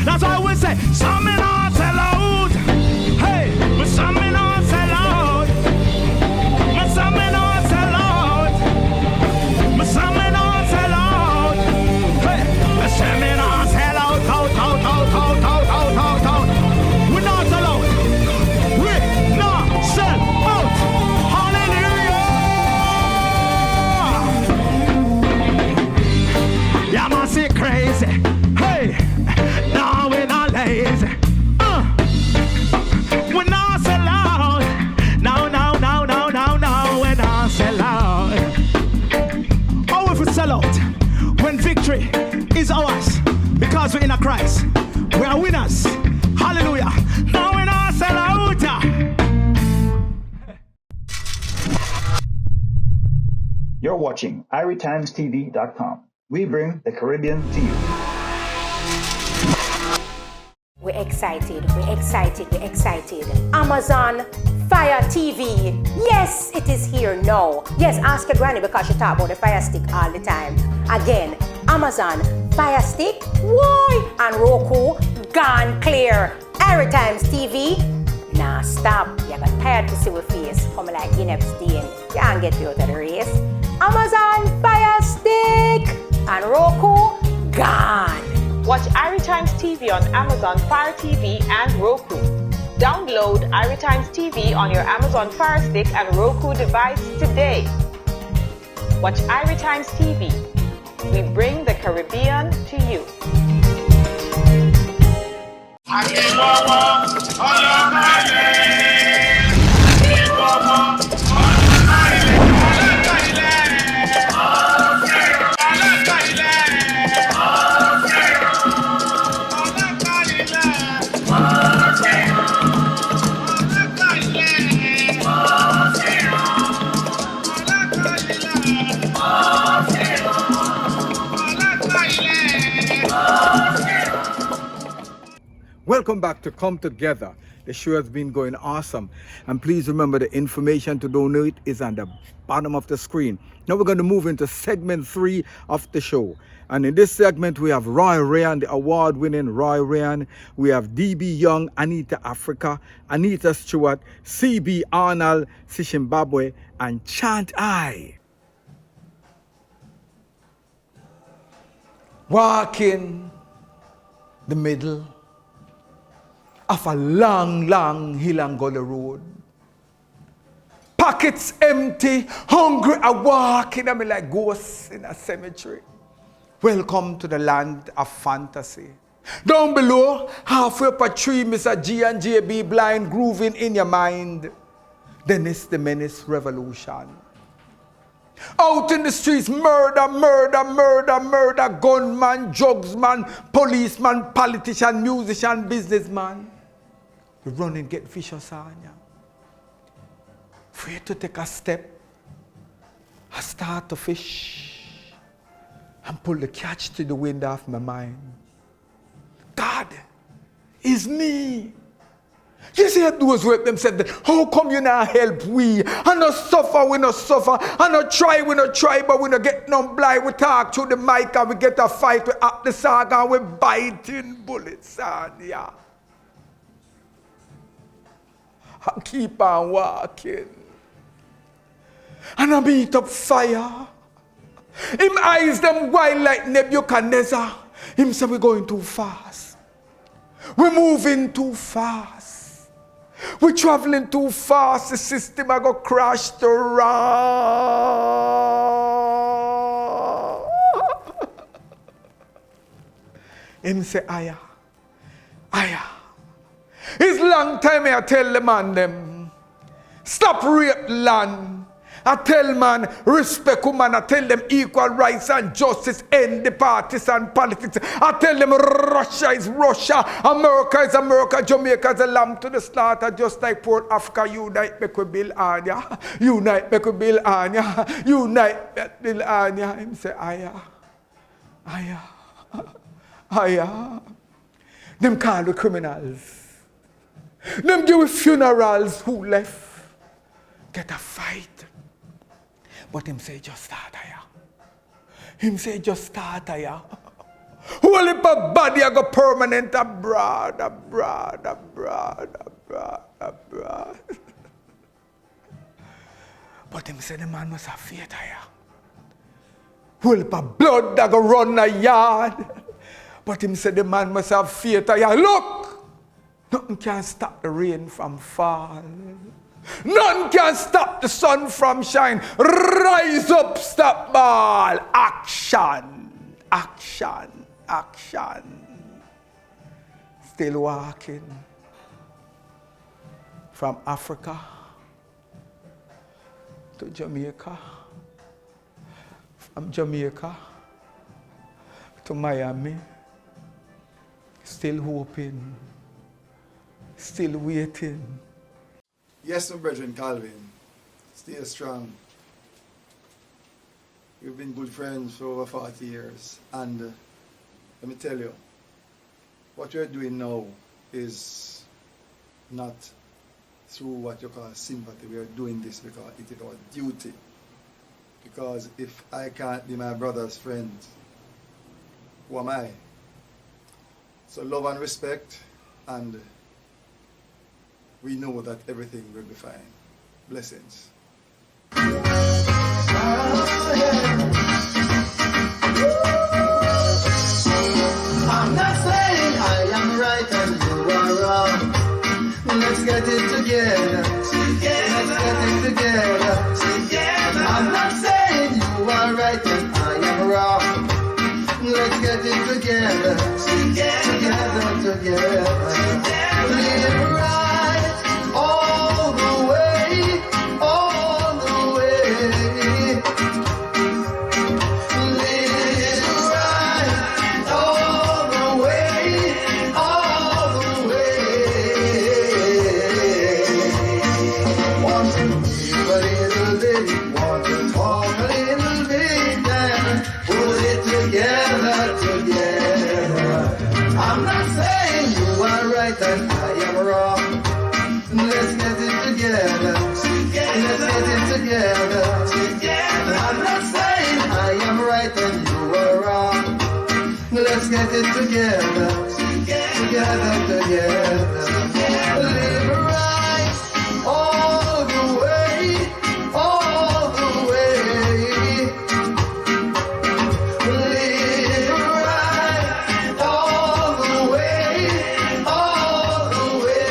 That's why we say, some me not sell out. Hey, but some me not sell out. But some me not sell out. But some me not sell out. Hey, but some me not sell out. Out, out, out, out, out, out, out, out. We're not allowed. We're not sell out. Hallelujah. sell out. When victory is ours, because we're in a Christ, we are winners. Hallelujah. Now we're not sell out. You're watching IRITimesTV.com. We bring the Caribbean to you. We're excited, we're excited, we're excited. Amazon Fire TV. Yes, it is here now. Yes, ask your granny because she talk about the Fire Stick all the time. Again, Amazon Fire Stick, why? And Roku, gone clear. IRITimes TV, nah stop. You got tired to see our face. Come like Guinea Stain. Can't get you out of the race. Amazon Fire Stick and Roku, gone. Watch IRITimes TV on Amazon Fire TV and Roku. Download IRITimes TV on your Amazon Fire Stick and Roku device today. Watch IRITimes TV. We bring the Caribbean to you. Welcome back to Come Together. The show has been going awesome. And please remember the information to donate is on the bottom of the screen. Now we're going to move into segment 3 of the show. And in this segment, we have Roy Ryan, the award-winning Roy Ryan. We have DB Young, Anita Africa, Anita Stewart, CB Arnold, Zimbabwe, and Chant I. Walking the middle of a long, long hill and gully road. Pockets empty, hungry, I walking, I'm like ghosts in a cemetery. Welcome to the land of fantasy. Down below, halfway up a tree, Mr. G and JB blind, grooving in your mind. Dennis the Menace revolution. Out in the streets, murder, murder, murder, murder, gunman, drugsman, policeman, politician, musician, businessman. You run and get vicious on you. Afraid to take a step. I start to fish and pull the catch to the wind off my mind. God is me. You see those work them said, how come you not help we? And not suffer, we not suffer. And not try, we not try, but we not get no blind. We talk through the mic and we get a fight. We up the saga and we biting bullets on ya. I keep on walking. And I meet up fire. Him eyes them wild like Nebuchadnezzar. Him say we're going too fast. We're moving too fast. We're traveling too fast. The system I got crashed around. Him say, aya, aya. It's long time I tell the man them, stop rape land. I tell man, respect woman. I tell them equal rights and justice, end the partisan politics. I tell them Russia is Russia, America is America, Jamaica is a lamb to the slaughter, just like Port Africa. Unite, make we build Anya. Unite, make we build Anya. Unite, make we build Anya. Him say, aya, aya, aya. Them call the criminals. Them give funerals who left. Get a fight. But him say just start here. Him say just start here. Whole heap of body I go permanent abroad, abroad, abroad, abroad, abroad. But him say the man must have faith here. Whole heap of blood that go run a yard. But him say the man must have faith here. Look! Nothing can stop the rain from fall. None can stop the sun from shine. Rise up, stop ball. Action, action, action. Still walking from Africa to Jamaica, from Jamaica to Miami, still hoping, still waiting. Yes, my brethren Calvin, stay strong. We've been good friends for over 40 years, and let me tell you, what we're doing now is not through what you call sympathy. We are doing this because it is our duty. Because if I can't be my brother's friend, who am I? So love and respect, and we know that everything will be fine. Blessings. I'm not saying I am right and you are wrong. Let's get it together. Let's get it together. I'm not saying you are right and I am wrong. Let's get it together. Together. Live right all the way, all the way. Live right all the way, all the way. Want to live a little bit, want to talk a little bit, and put it together. I'm not saying you are right and I am wrong. Let's get it together. Let's get it together. I'm not saying I am right and you are wrong. Let's get it together. Together. Live right all the way, all the way. Live right all the way, all the way.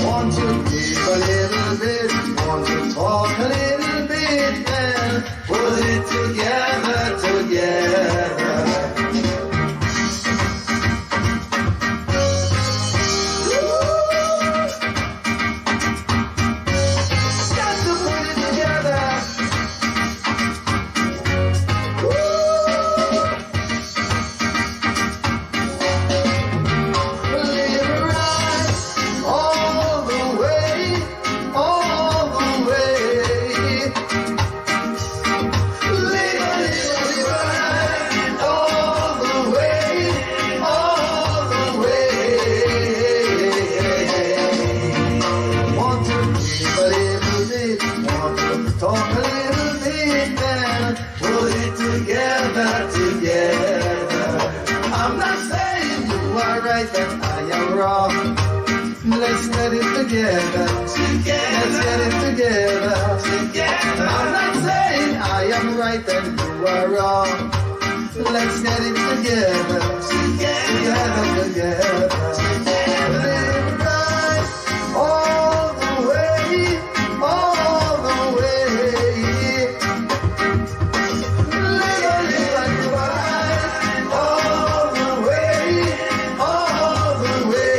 Want to live a little bit, want to talk a little bit, and put it together. Got to put it together. Live right all the way, all the way. Live right all the way, all the way. Want to live a little bit, want to talk a little bit, and put it together. I'm not saying you are right and I am wrong. Let's get it together. Let's get it together. I'm not saying I am right and you are wrong. Let's get it together. Together. Live right all the way, all the way. Live right all the way, all the way.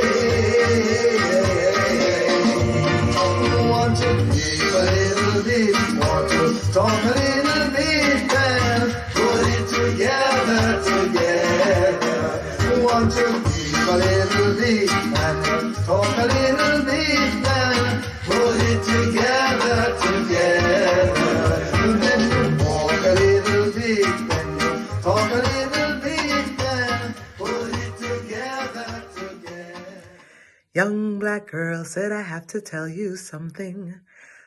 Want to live a little bit, want to talk a little bit, and put it together. Want to live a little bit, and talk a little bit, and put it together. Then you walk a little bit, then you talk a little bit, and put it together. Young black girl said, I have to tell you something.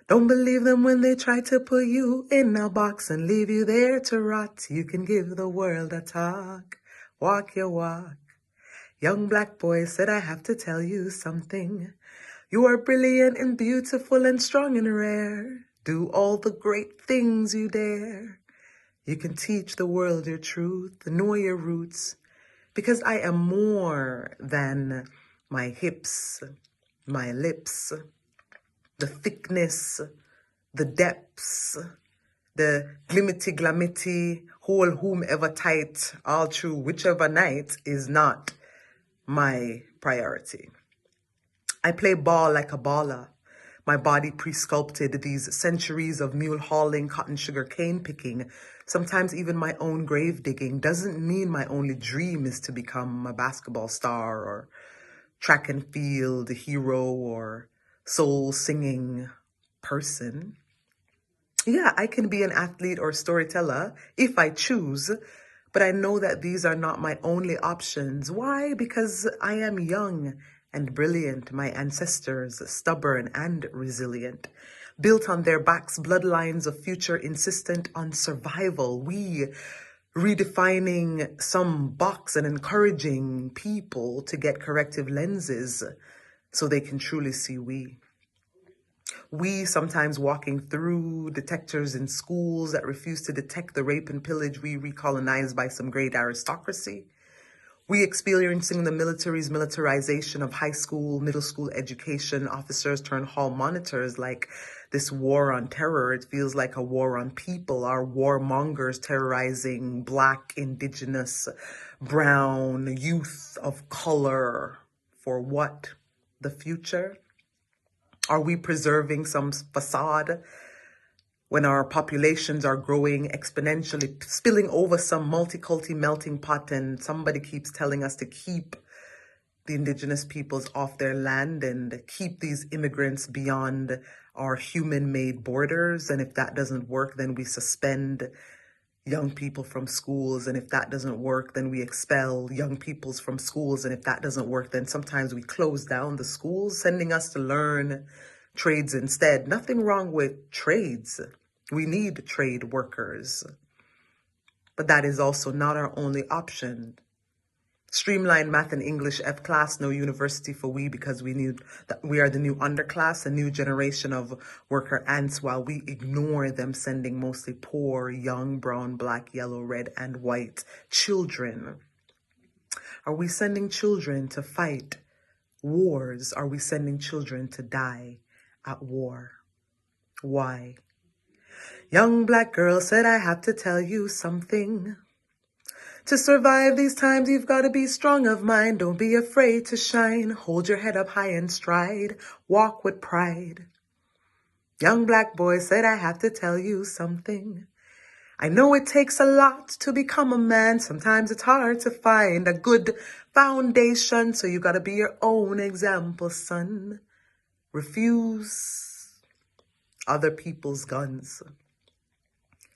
Don't believe them when they try to put you in a box and leave you there to rot. You can give the world a talk, walk your walk. Young black boy said, I have to tell you something. You are brilliant and beautiful and strong and rare. Do all the great things you dare. You can teach the world your truth, know your roots, because I am more than my hips, my lips, the thickness, the depths, the glimity glamity, whole whomever tight, all true, whichever night is not my priority. I play ball like a baller. My body pre-sculpted these centuries of mule hauling, cotton sugar cane picking, sometimes even my own grave digging, doesn't mean my only dream is to become a basketball star or track and field hero or soul singing person. Yeah, I can be an athlete or storyteller if I choose, but I know that these are not my only options. Why? Because I am young and brilliant, my ancestors stubborn and resilient. Built on their backs, bloodlines of future insistent on survival. We redefining some box and encouraging people to get corrective lenses so they can truly see we. We sometimes walking through detectors in schools that refuse to detect the rape and pillage we recolonized by some great aristocracy. We experiencing the military's militarization of high school, middle school education, officers turn hall monitors like this war on terror. It feels like a war on people. Our warmongers terrorizing Black, Indigenous, brown, youth of color. For what? The future? Are we preserving some facade when our populations are growing exponentially, spilling over some multi-culti melting pot, and somebody keeps telling us to keep the indigenous peoples off their land and keep these immigrants beyond our human-made borders? And if that doesn't work, then we suspend young people from schools. And if that doesn't work, then we expel young peoples from schools. And if that doesn't work, then sometimes we close down the schools, sending us to learn trades instead. Nothing wrong with trades. We need trade workers. But that is also not our only option. Streamline math and English F class, no university for we, because we knew that we are the new underclass, a new generation of worker ants, while we ignore them sending mostly poor, young, brown, Black, yellow, red, and white children. Are we sending children to fight wars? Are we sending children to die at war? Why? Young Black girl said, I have to tell you something. To survive these times, you've got to be strong of mind. Don't be afraid to shine. Hold your head up high and stride. Walk with pride. Young Black boy said, I have to tell you something. I know it takes a lot to become a man. Sometimes it's hard to find a good foundation. So you got to be your own example, son. Refuse other people's guns.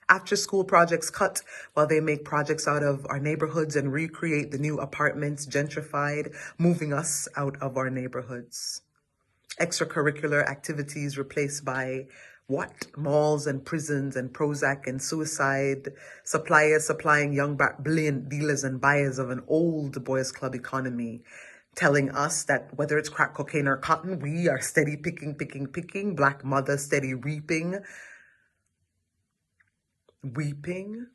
After school projects cut while they make projects out of our neighborhoods and recreate the new apartments gentrified, moving us out of our neighborhoods. Extracurricular activities replaced by what? Malls and prisons and Prozac and suicide. Suppliers supplying young Black brilliant dealers and buyers of an old boys club economy, telling us that whether it's crack cocaine or cotton, we are steady picking, Black mother steady reaping. Weeping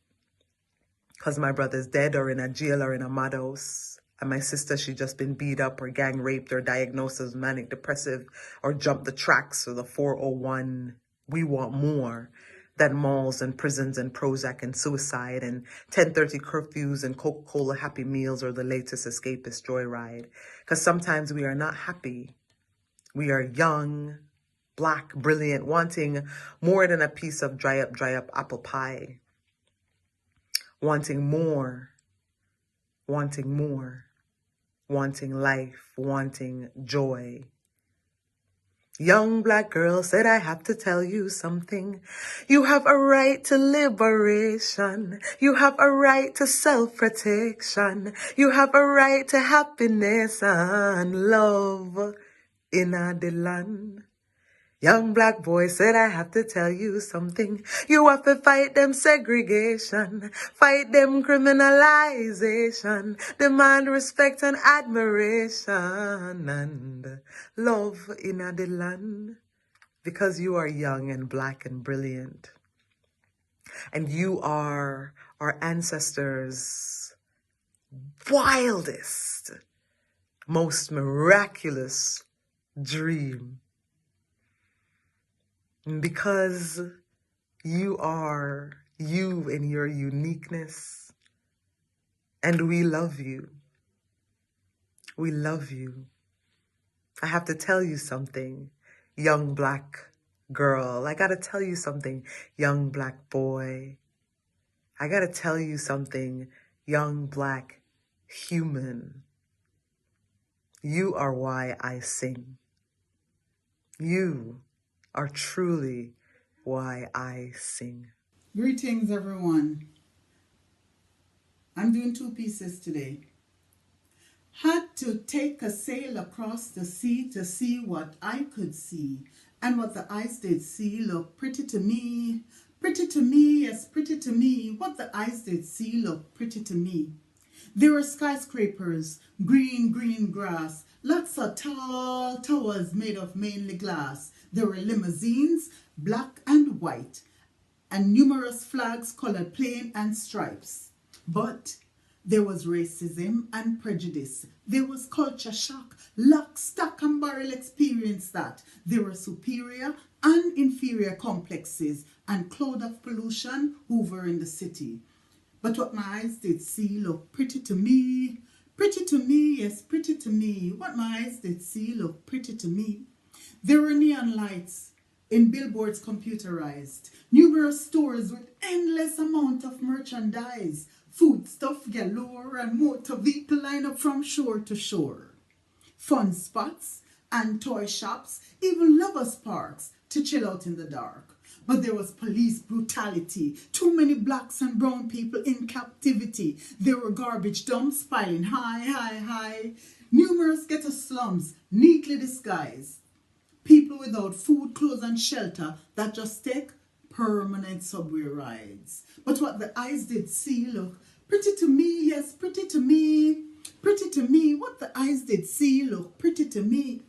because my brother's dead or in a jail or in a madhouse, and my sister, she just been beat up or gang raped or diagnosed as manic depressive or jumped the tracks or the 401. We want more than malls and prisons and Prozac and suicide and 10:30 curfews and Coca-Cola Happy Meals or the latest escapist joyride. Because sometimes we are not happy. We are young, Black, brilliant, wanting more than a piece of dry up apple pie. Wanting more, wanting life, wanting joy. Young Black girl said, I have to tell you something. You have a right to liberation. You have a right to self-protection. You have a right to happiness and love in the land. Young Black boy said, I have to tell you something. You have to fight them segregation, fight them criminalization, demand respect and admiration and love in the land. Because you are young and Black and brilliant. And you are our ancestors' wildest, most miraculous dream. Because you are you in your uniqueness. And we love you. We love you. I have to tell you something. young black girl. I gotta tell you something, young black boy. I gotta tell you something, young black human. You are why I sing. You are truly why I sing. Greetings, everyone. I'm doing 2 pieces today. Had to take a sail across the sea to see what I could see, and what the eyes did see looked pretty to me. Pretty to me, yes, pretty to me. What the eyes did see looked pretty to me. There were skyscrapers, green, green grass, lots of tall towers made of mainly glass. There were limousines, black and white, and numerous flags colored plain and stripes. But there was racism and prejudice. There was culture shock, lock, stock and barrel experience that. There were superior and inferior complexes and cloud of pollution over in the city. But what my eyes did see looked pretty to me. Pretty to me, yes, pretty to me. What my eyes did see looked pretty to me. There were neon lights in billboards computerized. Numerous stores with endless amount of merchandise. Foodstuff galore and motor vehicle line up from shore to shore. Fun spots and toy shops, even lovers parks to chill out in the dark. But there was police brutality, too many blacks and brown people in captivity. There were garbage dumps piling high, high, high. Numerous ghetto slums, neatly disguised. People without food, clothes and shelter that just take permanent subway rides. But what the eyes did see look pretty to me, yes, pretty to me. Pretty to me, what the eyes did see look pretty to me.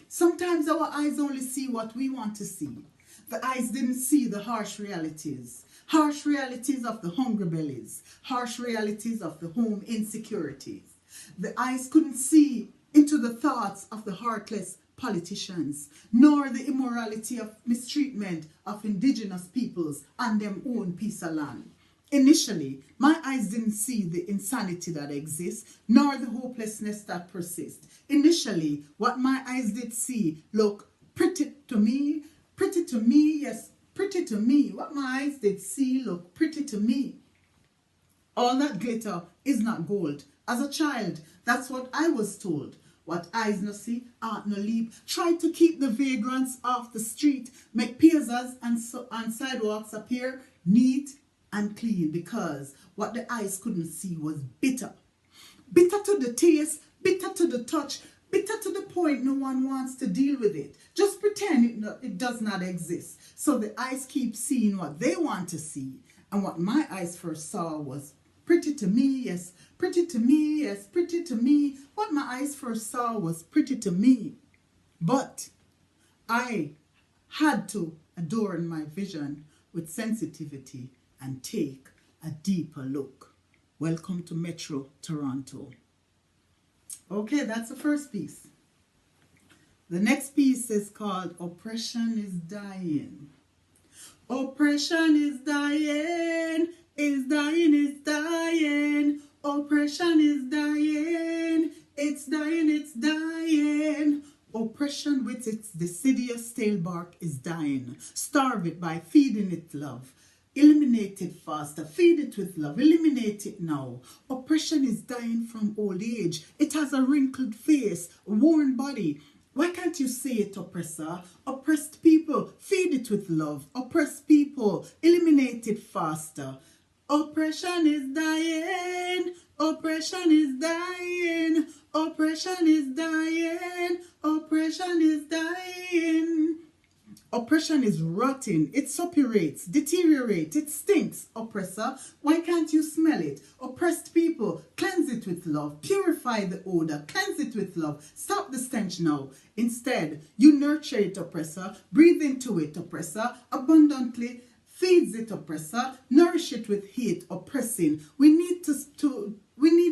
Sometimes our eyes only see what we want to see. The eyes didn't see the harsh realities of the hungry bellies, harsh realities of the home insecurities. The eyes couldn't see into the thoughts of the heartless politicians, nor the immorality of mistreatment of indigenous peoples and their own piece of land. Initially, my eyes didn't see the insanity that exists, nor the hopelessness that persists. Initially, what my eyes did see looked pretty to me, yes, pretty to me. What my eyes did see looked pretty to me. All that glitter is not gold. As a child, that's what I was told. What eyes no see, heart no leap. Try to keep the vagrants off the street. Make piazzas and sidewalks appear neat and clean, because what the eyes couldn't see was bitter. Bitter to the taste, bitter to the touch, bitter to the point no one wants to deal with it. Just pretend it does not exist. So the eyes keep seeing what they want to see. And what my eyes first saw was pretty to me, yes, pretty to me, yes, pretty to me. What my eyes first saw was pretty to me. But I had to adorn my vision with sensitivity and take a deeper look. Welcome to Metro Toronto. Okay, that's the first piece. The next piece is called Oppression is Dying. Oppression is dying, is dying, is dying. Oppression is dying, it's dying, it's dying. Oppression with its deciduous stale bark is dying. Starve it by feeding it love. Eliminate it faster, feed it with love, eliminate it now. Oppression is dying from old age. It has a wrinkled face, a worn body. Why can't you say it, oppressor? Oppressed people, feed it with love. Oppressed people, eliminate it faster. Oppression is dying, oppression is dying, oppression is dying, oppression is dying. Oppression is rotting, it suppurates, deteriorates, it stinks, oppressor. Why can't you smell it? Oppressed people, cleanse it with love, purify the odor, cleanse it with love, stop the stench now. Instead, you nurture it, oppressor, breathe into it, oppressor, abundantly feeds it, oppressor, nourish it with hate, oppressing. We need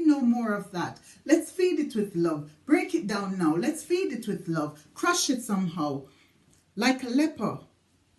no more of that. Let's feed it with love, break it down now, let's feed it with love, crush it somehow. Like a leper,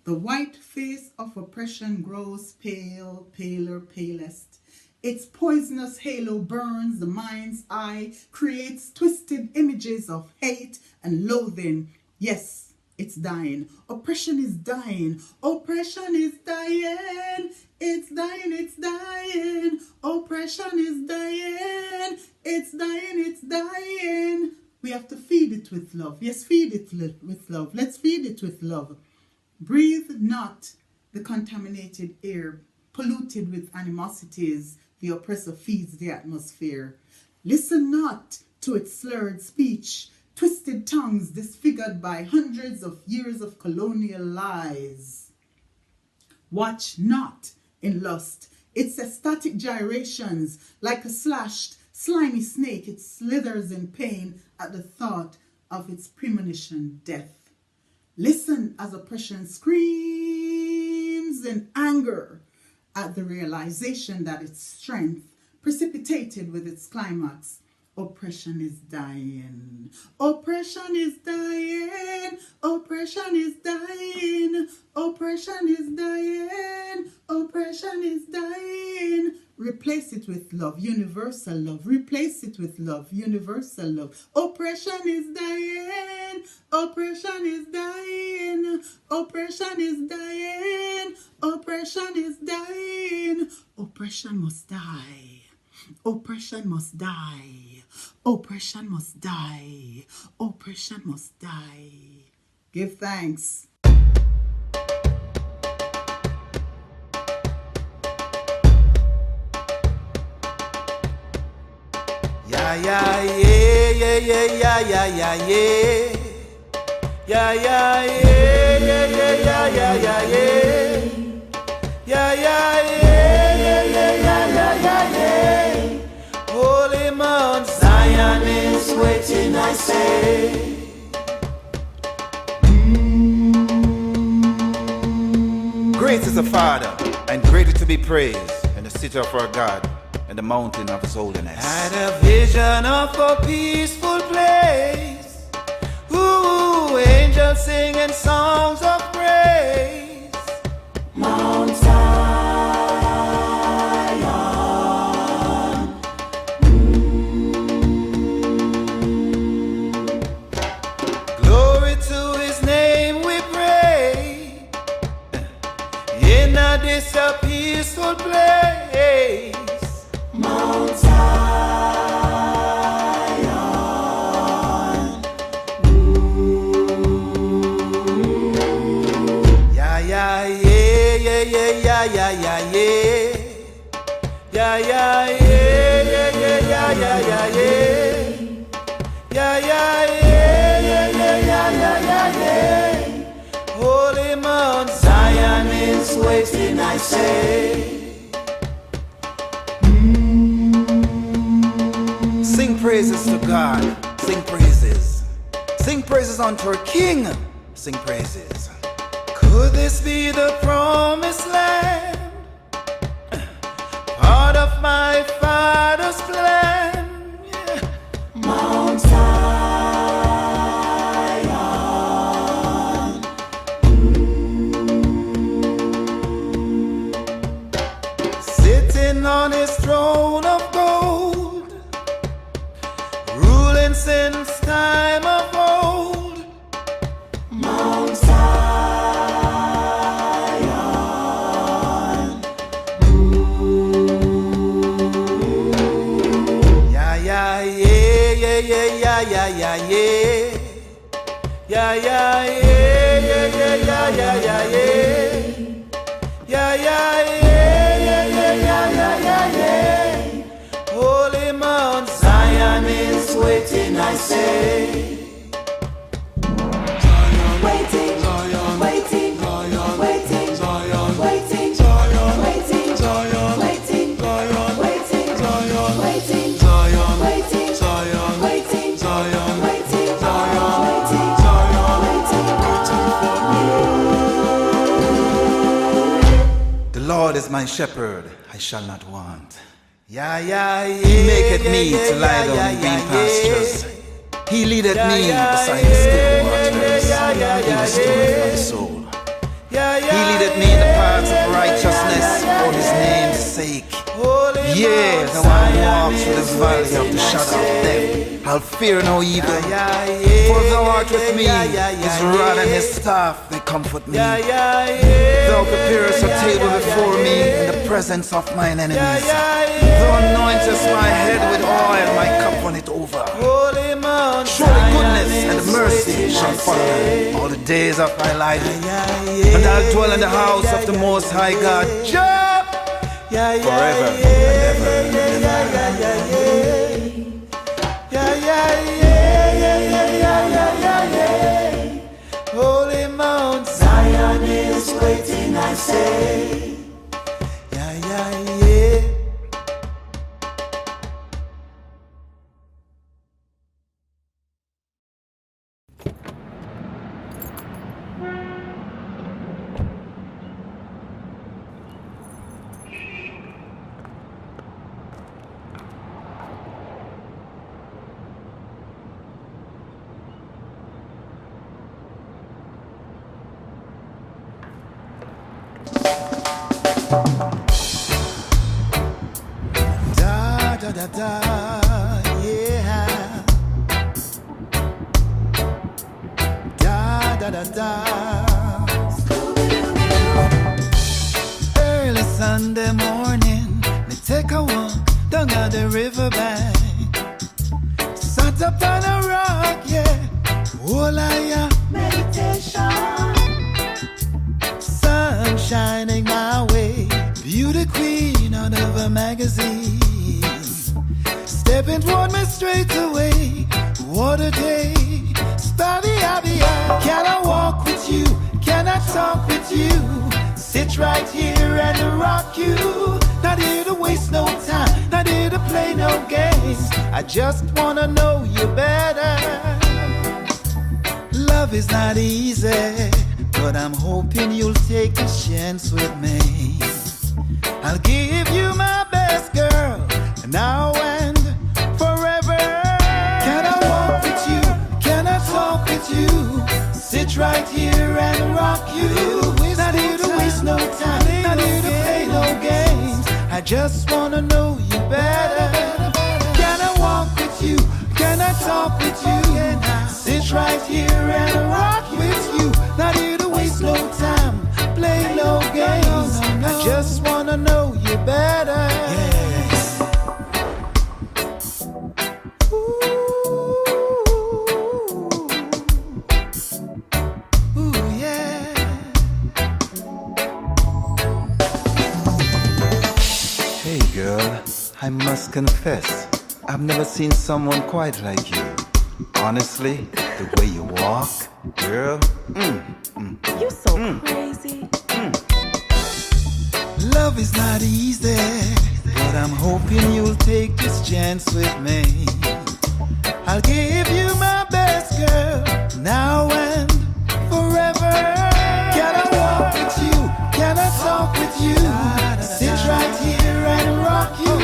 the white face of oppression grows pale, paler, palest. Its poisonous halo burns the mind's eye, creates twisted images of hate and loathing. Yes, it's dying. Oppression is dying. Oppression is dying. It's dying, it's dying. Oppression is dying. It's dying, it's dying. We have to feed it with love. Yes, feed it with love. Let's feed it with love. Breathe not the contaminated air, polluted with animosities. The oppressor feeds the atmosphere. Listen not to its slurred speech, twisted tongues disfigured by hundreds of years of colonial lies. Watch not in lust its ecstatic gyrations. Like a slashed, slimy snake, it slithers in pain at the thought of its premonition death. Listen as oppression screams in anger at the realization that its strength precipitated with its climax. Oppression is dying. Oppression is dying. Oppression is dying. Oppression is dying. Oppression is dying. Replace it with love, universal love. Replace it with love, universal love. Oppression is dying. Oppression is dying. Oppression is dying. Oppression is dying. Oppression must die. Oppression must die. Oppression must die. Oppression must die. Give thanks. Yeah, yeah, yeah, yeah, yeah, yeah, yeah, yeah, yeah. Yeah, yeah, yeah, yeah, yeah, yeah, yeah, yeah, yeah. Yeah, yeah, yeah, yeah, yeah, yeah, yeah, yeah, yeah. Holy Mount Zion is waiting, I say. Great is the Father, and greatly to be praised, in the city of our God, and the mountain of his holiness. Had a vision of a peaceful place. Ooh, angels singing songs of praise. Mount Zion. Glory to his name we pray. In this peaceful place. Mount Zion. Yeah, yeah, yeah, yeah, yeah, yeah, yeah, yeah, yeah. Yeah, yeah, yeah, yeah, yeah, yeah, yeah, yeah, yeah. Yeah, yeah, yeah, yeah, yeah, yeah, yeah, yeah, yeah. Holy Mount Zion is waiting, I say. Sing praises to God, sing praises. Sing praises unto our King, sing praises. Could this be the promised land? Part of my Father's plan? Yeah. Mount Zion. Sitting on his throne of gold, ruling since time of old. Mount Zion. Yeah, yeah, yeah, yeah, yeah, yeah, yeah, yeah, yeah. Yeah, yeah, yeah, yeah, yeah, yeah, yeah, yeah, yeah. Yeah, yeah, yeah, yeah, yeah, yeah, yeah, yeah, yeah. Holy Mount Zion is waiting, I say. Waiting, waiting, waiting, waiting, waiting, waiting, waiting, waiting, waiting, The Lord is my shepherd, I shall not want. Yeah, yeah, yeah. He maketh me to lie down in green pastures. He leadeth me beside the still waters. He restoreth my soul. He leadeth me in the paths of righteousness for his name's sake. Yes, I want to walk through the valley of the shadow of death. I'll fear no evil. For thou art with me, his rod and his staff, they comfort me. Thou preparest a table before me in the presence of mine enemies. Thou anointest my head with oil, my cup runneth over. Surely goodness and mercy shall follow me all the days of my life. And I'll dwell in the house of the Most High God forever and ever. Holy Mount Zion is waiting, I say. Yeah, yeah, yeah. Da da da da, yeah. Da da da da. Early Sunday morning, me take a walk down at the riverbank. Sat up on a rock, yeah. Oh, meditation. Sun shining my way. Beauty queen out of a magazine. Stepping toward me straight away. What a day. Can I walk with you? Can I talk with you? Sit right here and rock you. Not here to waste no time. Not here to play no games. I just wanna know you better. Love is not easy, but I'm hoping you'll take a chance with me. I'll give you my best, girl, now and forever. Can I walk with you? Can I talk with you? Sit right here and rock you. Not here to waste no time, not here to play no games. I just wanna know you better. Can I walk with you? Can I talk with you? Sit right here and rock with you. Not here to waste no time, play no games. I just wanna know you better. Ooh, yeah. Hey girl, I must confess, I've never seen someone quite like you. Honestly, the way you walk, girl, You're so crazy. Love is not easy, but I'm hoping you'll take this chance with me. I'll give you my best, girl, now and forever. Can I walk with you? Can I talk with you? Sit right here and rock you.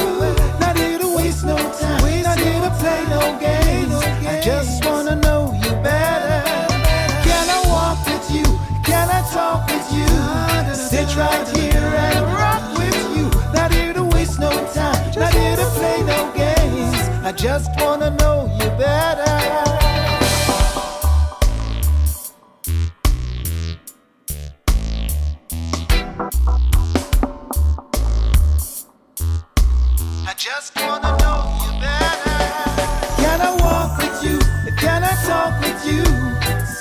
Not here to waste no time, not here to play no games. I just wanna know you better. Can I walk with you? Can I talk with you? Sit right here and rock with you. Not here to waste no time, not here to play no games. I just wanna know you better. I just wanna know you better. Can I walk with you? Can I talk with you?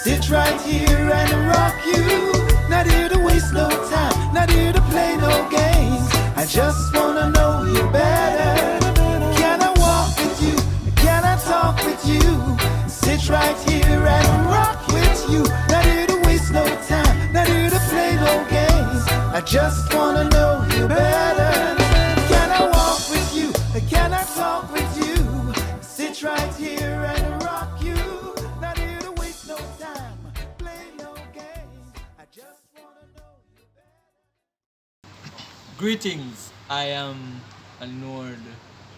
Sit right here and rock you. Not here to waste no time, not here to play no games. I just wanna know you better. Can I walk with you? Can I talk with you? Sit right here and rock with you. Not here to waste no time, not here to play no games. I just wanna know you better. Can I walk with you? Can I talk with you? Sit right here and rock you. Not here to waste no time, play no games. I just wanna know you better. Greetings, I am Anord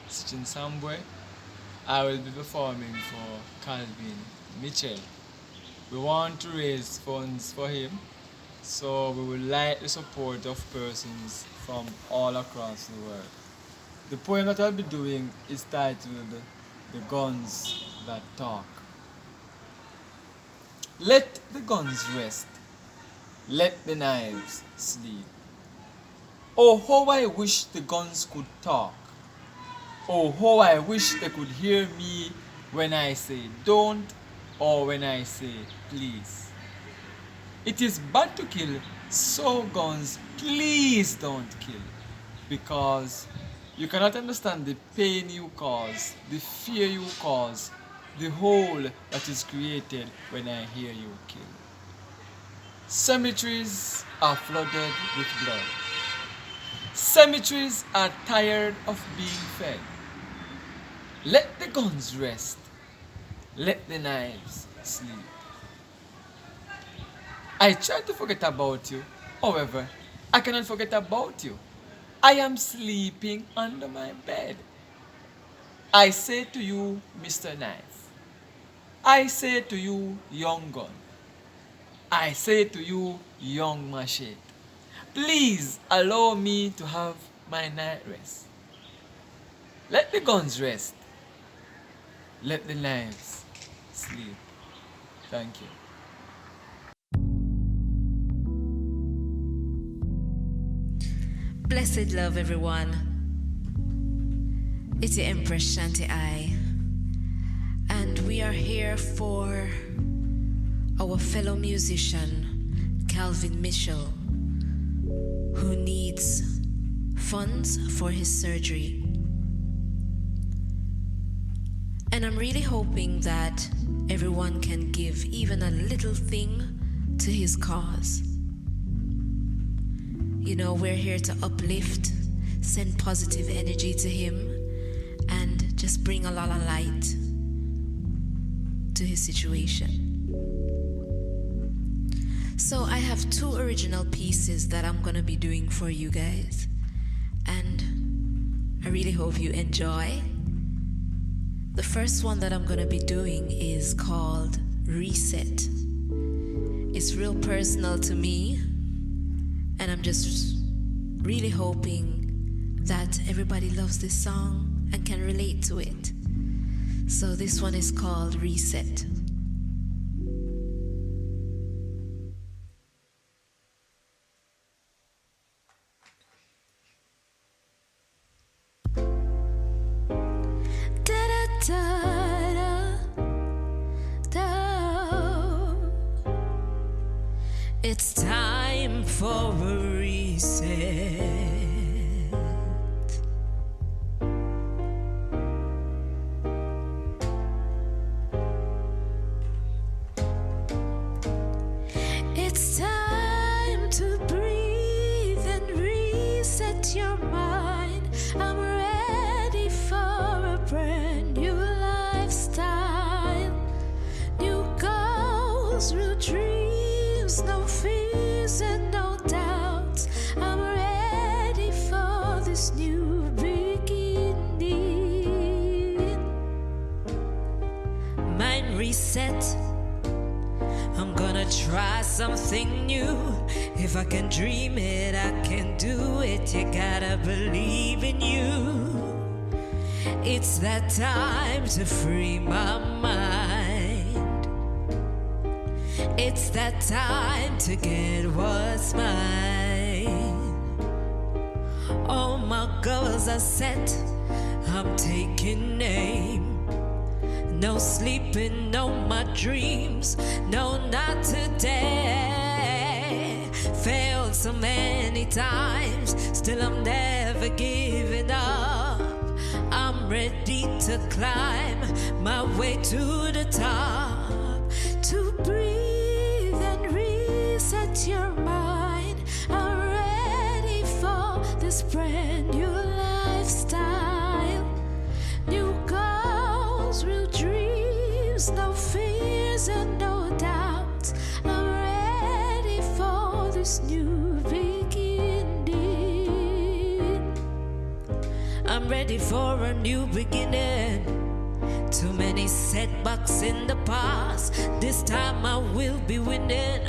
Chinsambwe. I will be performing for Calvin Mitchell. We want to raise funds for him, so we would like the support of persons from all across the world. The poem that I'll be doing is titled The Guns That Talk. Let the guns rest. Let the knives sleep. Oh, how I wish the guns could talk. Oh, how I wish they could hear me when I say don't or when I say please. It is bad to kill, so guns, please don't kill. Because you cannot understand the pain you cause, the fear you cause, the hole that is created when I hear you kill. Cemeteries are flooded with blood. Cemeteries are tired of being fed. Let the guns rest. Let the knives sleep. I try to forget about you. However, I cannot forget about you. I am sleeping under my bed. I say to you, Mr. Knife. I say to you, young gun. I say to you, young machete. Please allow me to have my night rest. Let the guns rest. Let the knives sleep. Thank you. Blessed love, everyone. It's the Empress Shanti I, and we are here for our fellow musician, Calvin Mitchell, who needs funds for his surgery. And I'm really hoping that everyone can give even a little thing to his cause. You know, we're here to uplift, send positive energy to him, and just bring a lot of light to his situation. So I have 2 original pieces that I'm gonna be doing for you guys, and I really hope you enjoy. The first one that I'm gonna be doing is called Reset. It's real personal to me, and I'm just really hoping that everybody loves this song and can relate to it. So this one is called Reset. It's time for a reset. It's time to breathe and reset your mind. I'm ready for a brand new lifestyle. New goals, new dreams, no fears and no doubts. I'm ready for this new beginning. Mind reset. I'm gonna try something new. If I can dream it, I can do it. You gotta believe in you. It's that time to free my mind. It's that time to get what's mine. All my goals are set. I'm taking aim. No sleeping, no my dreams. No, not today. Failed so many times. Still I'm never giving up. I'm ready to climb my way to the top. To breathe and reset your mind. I'm ready for this brand new lifestyle. New goals, real dreams, no fears and no doubts. I'm ready for this new beginning. I'm ready for a new beginning. Too many setbacks in the past. This time I will be winning.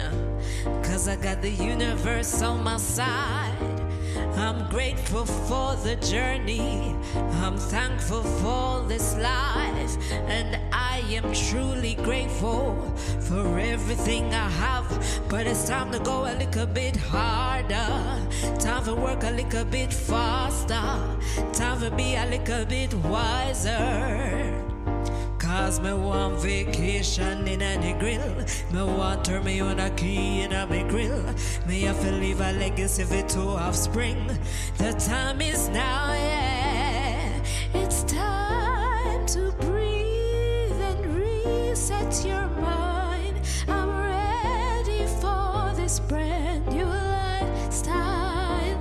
'Cause I got the universe on my side. I'm grateful for the journey. I'm thankful for this life. And I am truly grateful for everything I have. But it's time to go a little bit harder. Time to work a little bit faster. Time to be a little bit wiser. Cause me want vacation in any grill. Me want turn me on a key in a me grill. Me have to leave a legacy for two offspring. The time is now, yeah. It's time to breathe and reset your mind. I'm ready for this brand new lifestyle.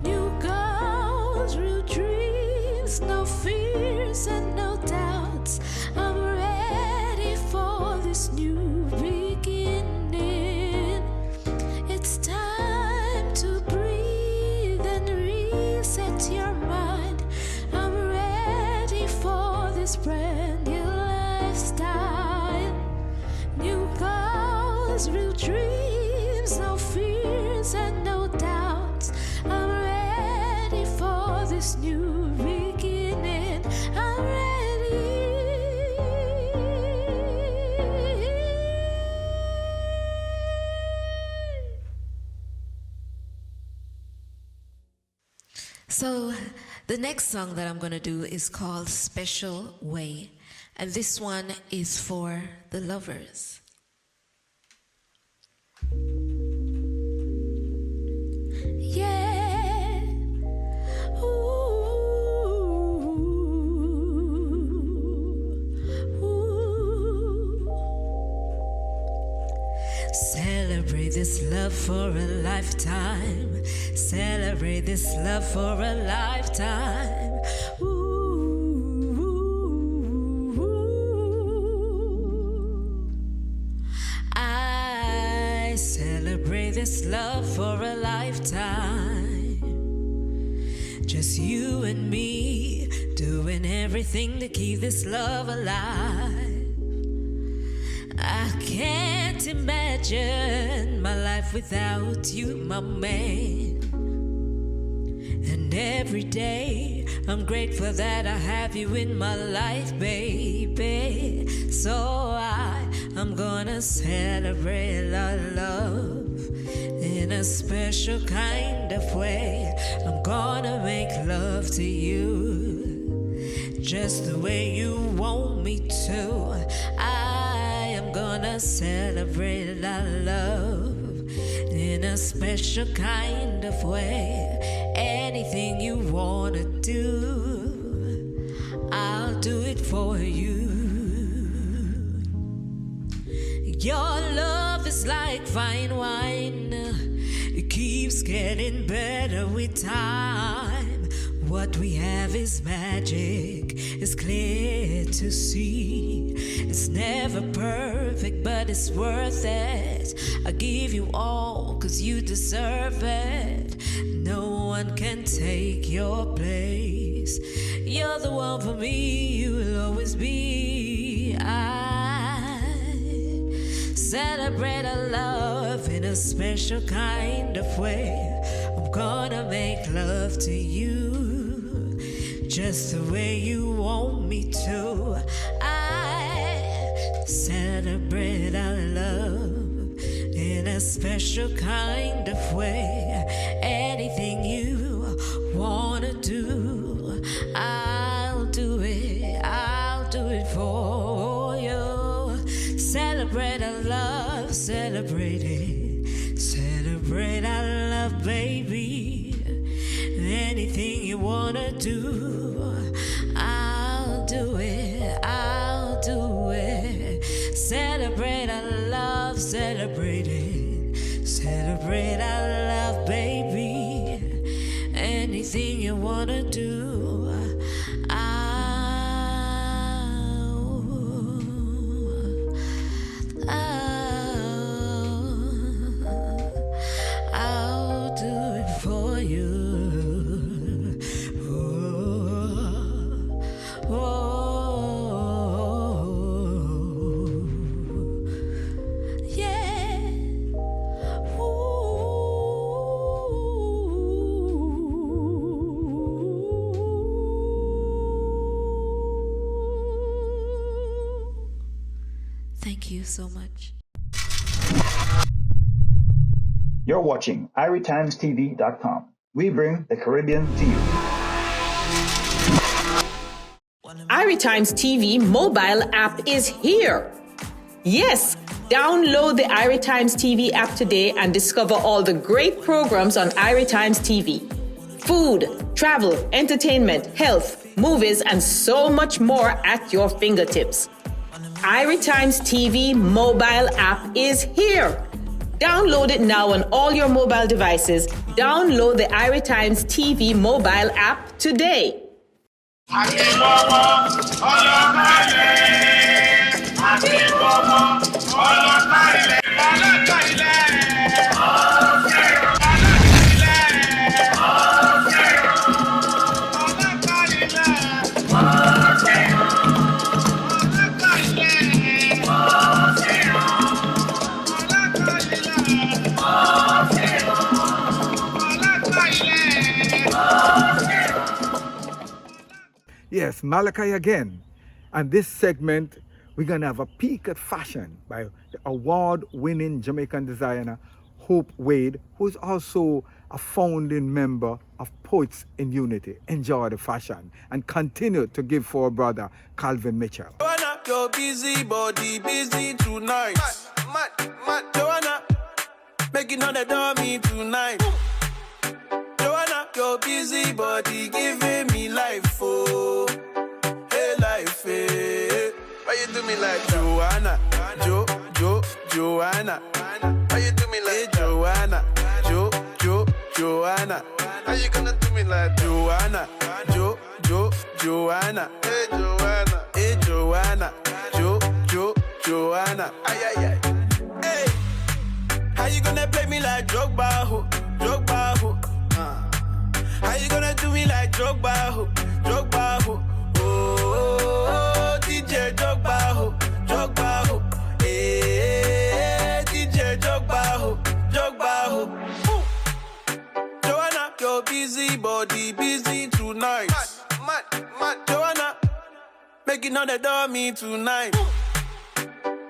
New goals, real dreams, no fears and no doubts. I'm ready for this new beginning. It's time to breathe and reset your mind. I'm ready for this brand new lifestyle. New goals, real dreams, no fears and no doubts. I'm ready for this new beginning. I'm ready. So, the next song that I'm going to do is called Special Way. And this one is for the lovers. Yeah. Celebrate this love for a lifetime. Celebrate this love for a lifetime. I celebrate this love for a lifetime. Just you and me doing everything to keep this love alive. I can't imagine my life without you, my man. And every day I'm grateful that I have you in my life, baby. So I'm gonna celebrate our love in a special kind of way. I'm gonna make love to you just the way you want me to. I'm gonna celebrate our love in a special kind of way. Anything you wanna do, I'll do it for you. Your love is like fine wine, it keeps getting better with time. What we have is magic, it's clear to see. It's never perfect, but it's worth it. I give you all, cause you deserve it. No one can take your place. You're the one for me, you will always be. I celebrate our love in a special kind of way. I'm gonna make love to you just the way you want me to. I celebrate our love in a special kind of way. Anything you wanna do, I'll do it. I'll do it for you. Celebrate our love, celebrate it. Celebrate our love, baby. Anything you wanna do, I'll do it. I'll do it. Celebrate our love, celebrate it. Celebrate our love, baby. Anything you wanna do, I'll do it for you. Yeah. so much. You're watching IRITimesTV.com. We bring the Caribbean to you. IRITimes TV mobile app is here. Yes, download the IRITimes TV app today and discover all the great programs on IRITimes TV. Food, travel, entertainment, health, movies, and so much more at your fingertips. IRITimes TV mobile app is here. Download it now on all your mobile devices. Download the IRITimes TV mobile app today. Yes, Malachi again. And this segment, we're going to have a peek at fashion by the award-winning Jamaican designer, Hope Wade, who is also a founding member of Poets in Unity. Enjoy the fashion and continue to give for our brother, Calvin Mitchell. Joanna, your busy body busy tonight. Mad. Joanna, making all the dummy tonight. Joanna, your busy body giving me life, oh. Hey, life, hey. Why you do me like Joanna? Joanna. Why you do me like Joanna? Joanna. How you gonna do me like Joanna? Joanna. Hey, Joanna. Hey, Joanna. Joanna. Ay. Hey, how you gonna play me like Drogba, ho? How you gonna do me like Drogba, ho? Oh, DJ Drogba, ho. Hey, DJ Drogba, ho. Ooh. Joanna, your busy body busy tonight. Mad. Joanna, making all the dummy tonight.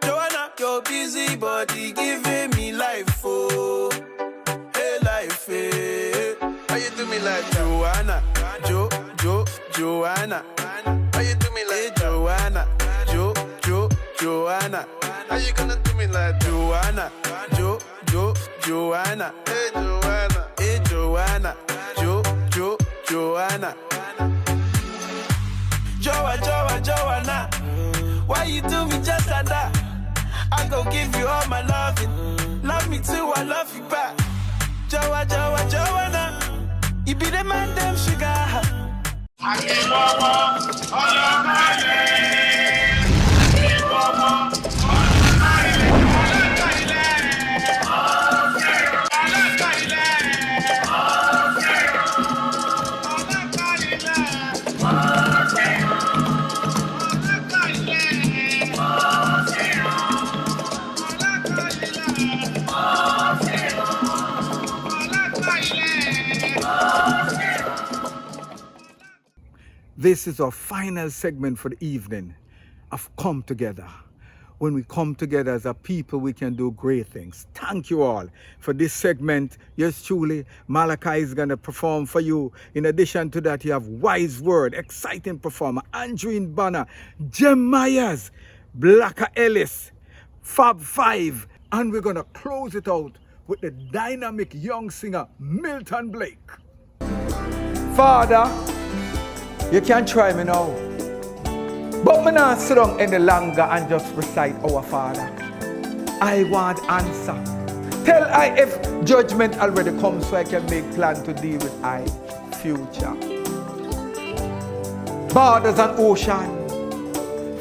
Joanna, your busy body giving me life, oh. Hey, life, hey. How you do me like Joanna? Joanna. How you do me like Joanna? Joanna. How you gonna do me like Joanna? Joanna. Hey, Joanna. Hey, Joanna. Joanna. Joanna. Why you do me just like that? I go give you all my loving. Love me too, I love you back. Joanna. You be the man, damn sugar. I can't go all of my name. I can't go all of my name. This is our final segment for the evening of Come Together. When we come together as a people, we can do great things. Thank you all for this segment. Yes, truly, Malachi is going to perform for you. In addition to that, you have Wise Word, exciting performer, Andreen Banner, Jem Myers, Blacka Ellis, Fab Five, and we're going to close it out with the dynamic young singer, Milton Blake. Father, you can try me now, but me not sit down any longer and just recite our Father. I want answer. Tell I if judgment already comes so I can make plan to deal with I future. Borders and ocean,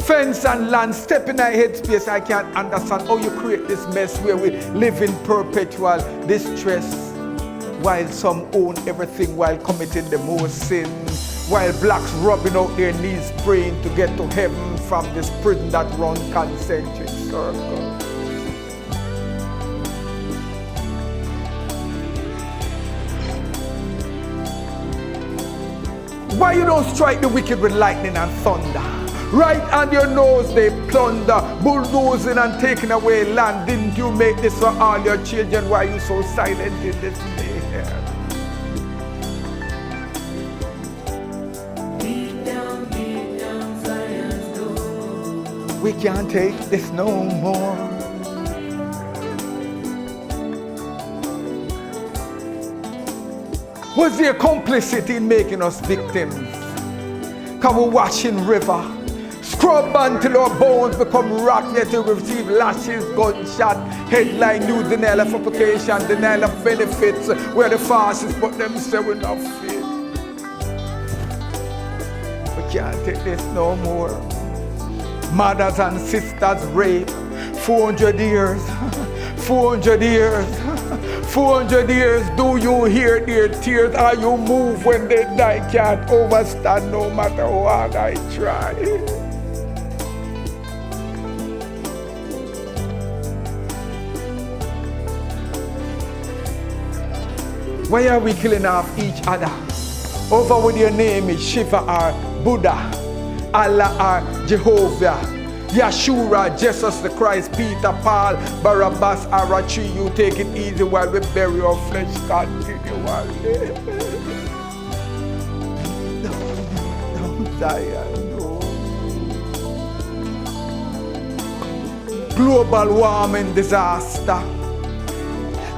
fence and land, step in my headspace. I can't understand how you create this mess where we live in perpetual distress, while some own everything while committing the most sin. While blacks rubbing out their knees praying to get to heaven from this prison that runs concentric circles. Why you don't strike the wicked with lightning and thunder? Right on your nose they plunder, bulldozing and taking away land. Didn't you make this for all your children? Why are you so silent in this mayhem? We can't take this no more. Was there complicity in making us victims? Cause we're washing river, scrub until our bones become rock, yet we receive lashes, gunshot, headline news, denial of application, denial of benefits. We're the fastest, but them say we're not fit. We can't take this no more. Mothers and sisters rape, 400 years, 400 years, 400 years. Do you hear their tears? Are you move when they die? Can't overstand no matter what I try. Why are we killing off each other? Over with your name is Shiva or Buddha, Allah or Jehovah, Yeshua, Jesus the Christ, Peter, Paul, Barabbas, or a tree. You take it easy while we bury our flesh continually. Don't die, no. Global warming disaster.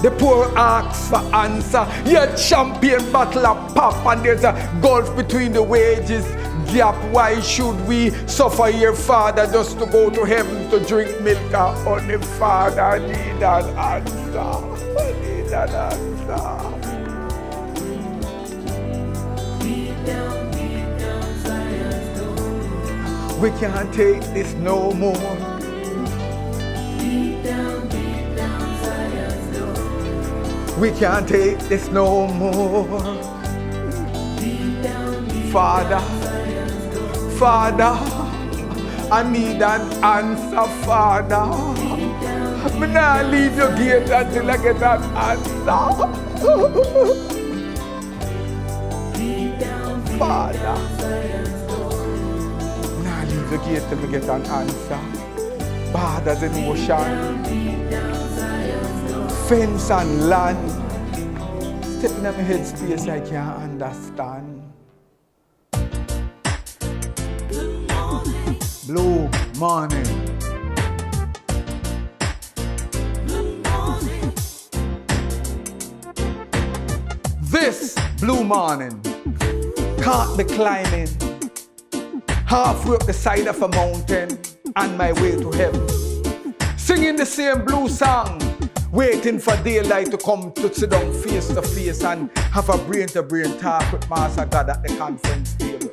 The poor asks for answer, yet champagne bottle of pop, and there's a gulf between the wages gap. Why should we suffer here, Father, just to go to heaven to drink milk and honey? Father, I need an answer. I need an answer. We can't take this no more. We can't take this no more. Father, Father, I need an answer, Father. Me nah leave your gate until I get an answer. Father, me nah leave the gate till I get an answer. Borders in ocean, fence and land. Stepping in my headspace I can't understand. Blue morning. This blue morning can't be climbing halfway up the side of a mountain on my way to heaven, singing the same blue song, waiting for daylight to come to sit down face to face and have a brain-to-brain talk with Master God at the conference table.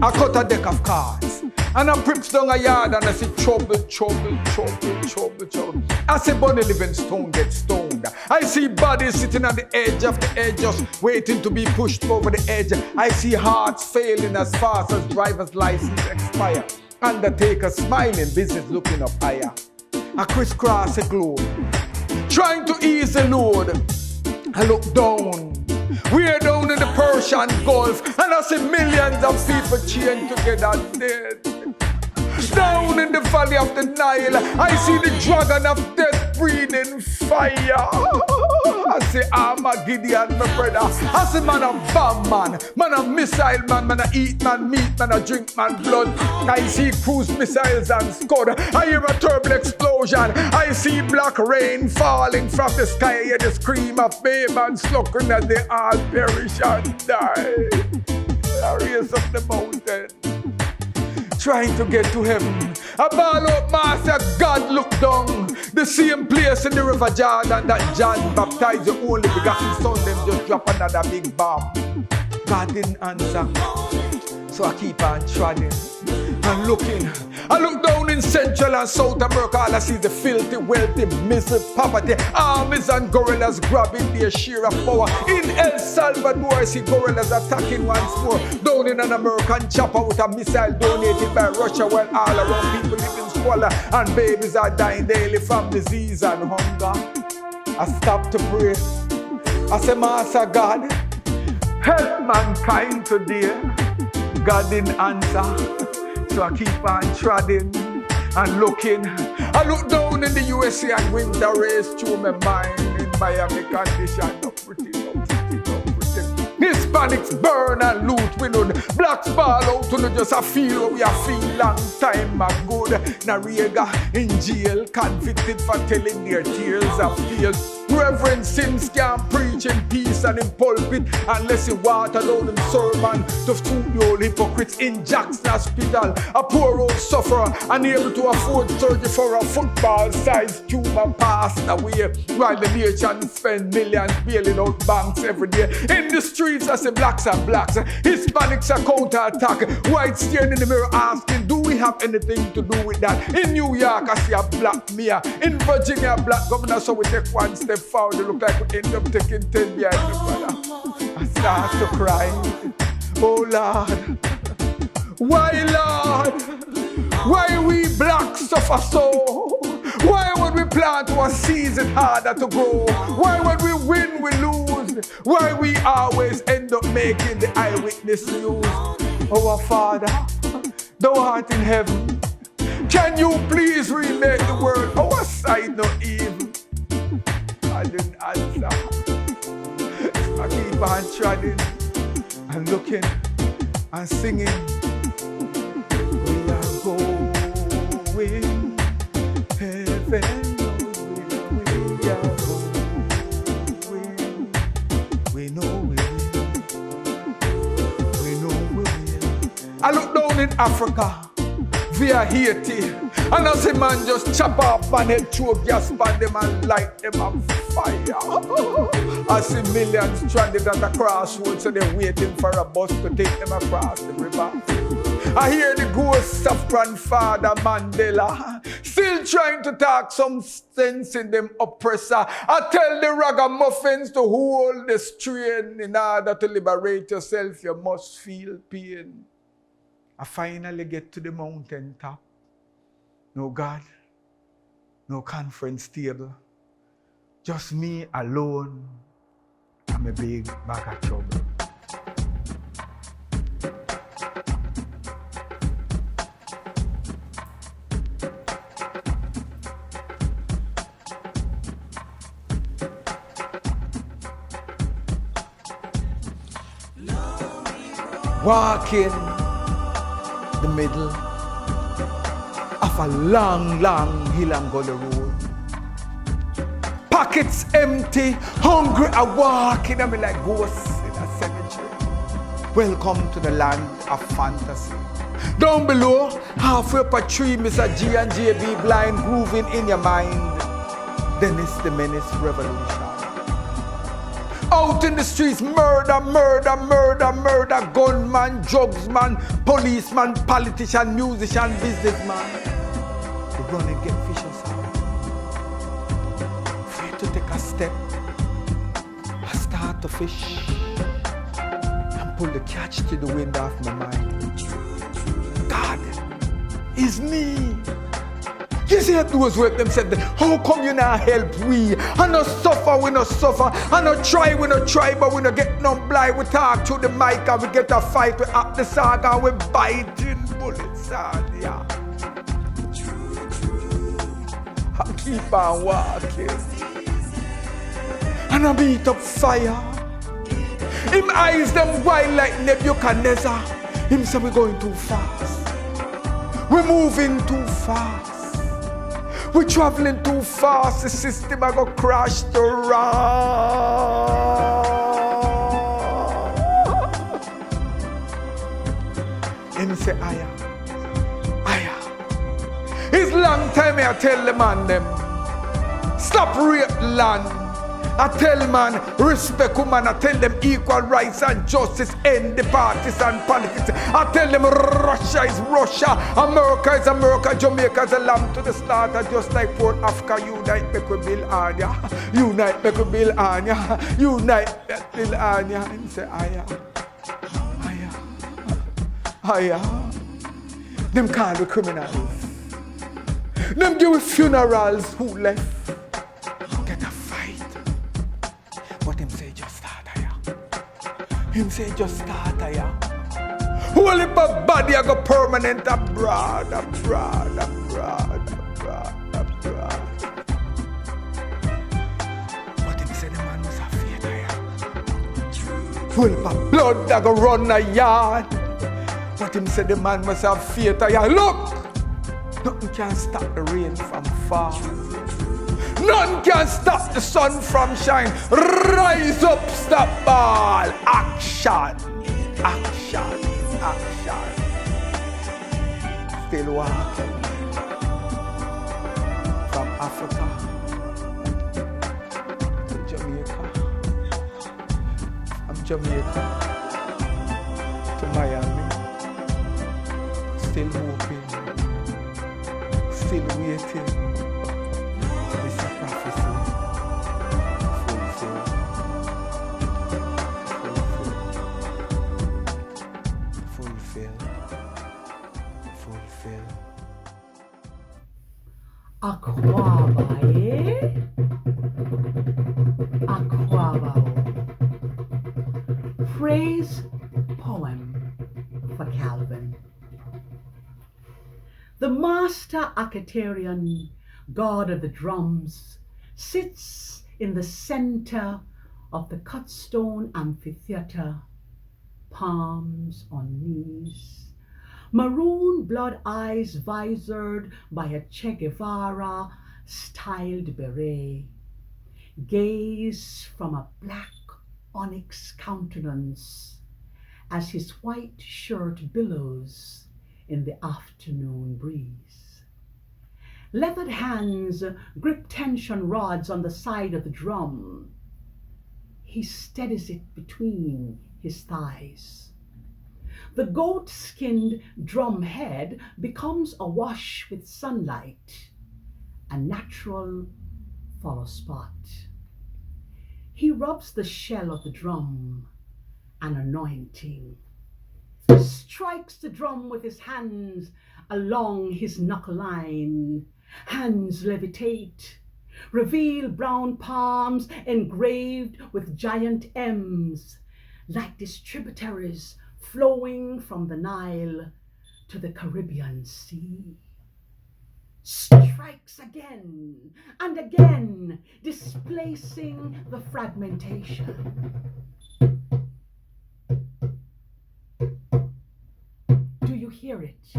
I cut a deck of cards and I prips down a yard and I see trouble. I see Bunny Livingstone get stoned. I see bodies sitting on the edge of the edge, just waiting to be pushed over the edge. I see hearts failing as fast as driver's license expire. Undertaker smiling, business looking up higher. I crisscross a globe, trying to ease the load. I look down. We're down in the Persian Gulf, and I see millions of people chained together dead. Down in the valley of the Nile, I see the dragon of death breathing fire. I see Armageddon, my brother. I see man a bomb man, man a missile man, man a eat man meat, man a drink man blood. I see cruise missiles and scud. I hear a terrible explosion. I see black rain falling from the sky. I hear the scream of babe and slugging as they all perish and die. I raise up the mountain, trying to get to heaven. A ball up, Master God look down. The same place in the River Jordan that John baptized the only begotten son. Them just drop another big bomb. God didn't answer, so I keep on trotting and looking. I look down in Central and South America. All I see the filthy, wealthy, misery, poverty, armies and gorillas grabbing their share of power. In El Salvador, I see gorillas attacking once more. Down in an American chopper with a missile donated by Russia, while all around people live in squalor and babies are dying daily from disease and hunger. I stop to pray. I say, Master God, help mankind today. God didn't answer. So I keep on treading and looking. I look down in the USA and winter race through my mind. In Miami condition, no pretty, no pretty, no pretty. Hispanics burn and loot, we know the blacks ball out to know just a feel what we a feel long time ago. Noriega in jail, convicted for telling their tears of tears. Reverend Sims can't preach in peace and in pulpit unless he water down them sermon to suit the old hypocrites in Jackson Hospital. A poor old sufferer unable to afford surgery for a football-sized tumor passed away while the nation spend millions bailing out banks every day. In the streets I say blacks are blacks, Hispanics are counter-attack, whites staring in the mirror asking, do we have anything to do with that? In New York I see a black mayor, in Virginia a black governor, so we take one step forward, it look like we end up taking 10 behind the brother. I start to cry. Oh Lord, why Lord? Why we blacks suffer so? Why would we plant our seeds it harder to grow? Why would we win, we lose? Why we always end up making the eyewitness news? Our Father, thou art in heaven, can you please remake the world our side not evil? I didn't answer. I keep on treading and looking and singing. We are going heaven. We are going. We know we will. We know we will. I look down in Africa via Haiti, and I see man just chop off man head, throw gas pan them and light them on fire. I see millions stranded at the crossroads, so they're waiting for a bus to take them across the river. I hear the ghosts of grandfather Mandela still trying to talk some sense in them oppressor. I tell the ragamuffins to hold the strain. In order to liberate yourself, you must feel pain. I finally get to the mountain top. No God, no conference table, just me alone. I'm a big bag of trouble. Walking the middle of a long, long hill and gully road. Pockets empty, hungry, I walking, I'm like ghosts in a cemetery. Welcome to the land of fantasy. Down below, halfway up a tree, Mr. G and JB blind grooving in your mind. Dennis the Menace Revolution. Out in the streets, murder, murder, murder, murder, gunman, drugsman, policeman, politician, musician, businessman. They run and get vicious out. Afraid to take a step. I start to fish and pull the catch to the wind off my mind. God is me. You see that those work them said, how come you not help we? I no suffer, we no suffer. I no try, we no try, but we no get no blind. We talk through the mic and we get a fight. We up the saga and we biting bullets on ya. I keep on walking. And I beat up fire. Him eyes them wild like Nebuchadnezzar. Him say we going too fast. We moving too fast. We traveling too fast, the system I go crash to run. Him say, aya. It's long time I tell the man them, stop rape land. I tell man, respect woman. I tell them equal rights and justice, end the parties and politics. I tell them Russia is Russia, America is America, Jamaica is a lamb to the slaughter, just like Port Africa. Unite, make we build Anya. Unite, make we build Anya. Unite, make we build Anya. And say, aya. Them call the criminals. Them give funerals who left. Him say just start here. Whole whole heap of body I go permanent abroad. But him say the man was a faith, whole heap of blood I go run a yard. But him say the man must have faith. Look, nothing can stop the rain from fall. None can stop the sun from shine. Rise up, stop ball. Action. Still walking from Africa to Jamaica. From Jamaica to Miami. Still hoping, still waiting for this prophecy to fulfill. Aquaba, eh? Aquaba. Praise poem for Calvin. The master Acatarian, god of the drums, sits in the center of the cut-stone amphitheater, palms on knees, maroon blood eyes visored by a Che Guevara styled beret, gaze from a black onyx countenance as his white shirt billows in the afternoon breeze. Leathered hands grip tension rods on the side of the drum. He steadies it between his thighs. The goat-skinned drum head becomes awash with sunlight, a natural follow spot. He rubs the shell of the drum, an anointing. Strikes the drum with his hands along his knuckle line. Hands levitate, reveal brown palms engraved with giant M's, like distributaries flowing from the Nile to the Caribbean Sea. Strikes again and again, displacing the fragmentation. Do you hear it?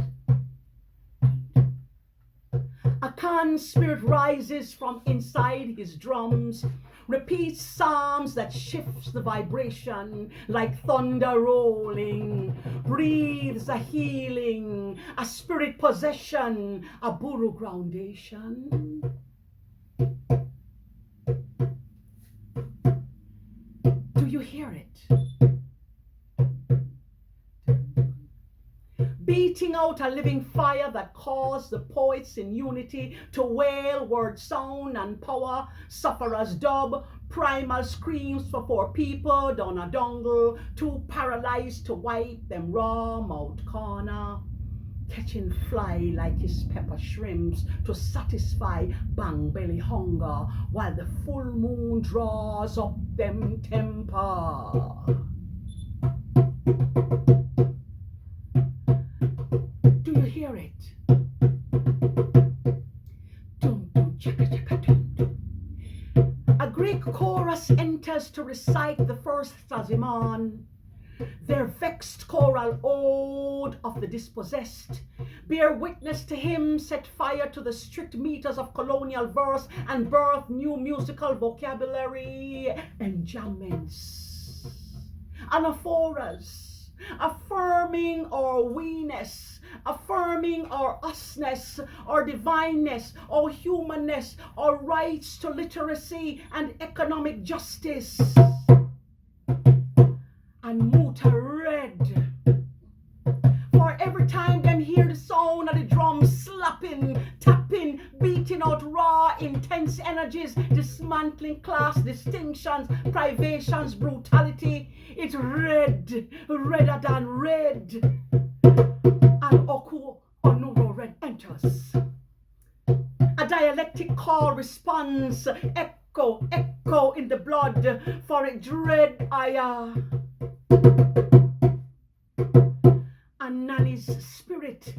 A Khan spirit rises from inside his drums, repeats psalms that shifts the vibration like thunder rolling, breathes a healing, a spirit possession, a Buru groundation. Do you hear it? Beating out a living fire that caused the poets in unity to wail word sound and power, sufferers dub, primal screams for poor people down a dongle, too paralyzed to wipe them raw mouth corner, catching fly like his pepper shrimps to satisfy bang belly hunger, while the full moon draws up them temper. Do you hear it? Dum dum chaka chaka dum dum. A Greek chorus enters to recite the first Taziman. Their vexed choral ode of the dispossessed bear witness to him, set fire to the strict meters of colonial verse and birth new musical vocabulary enjambments, anaphoras, affirming our we-ness, affirming our usness, our divineness, our humanness, our rights to literacy and economic justice. And Muta red. For every time them hear the sound of the drum slapping, tapping, beating out raw, intense energies, dismantling class distinctions, privations, brutality, it's red, redder than red. And Oku Onuro red enters. A dialectic call responds, echo, echo in the blood, for it dread Aya. And Malachi's spirit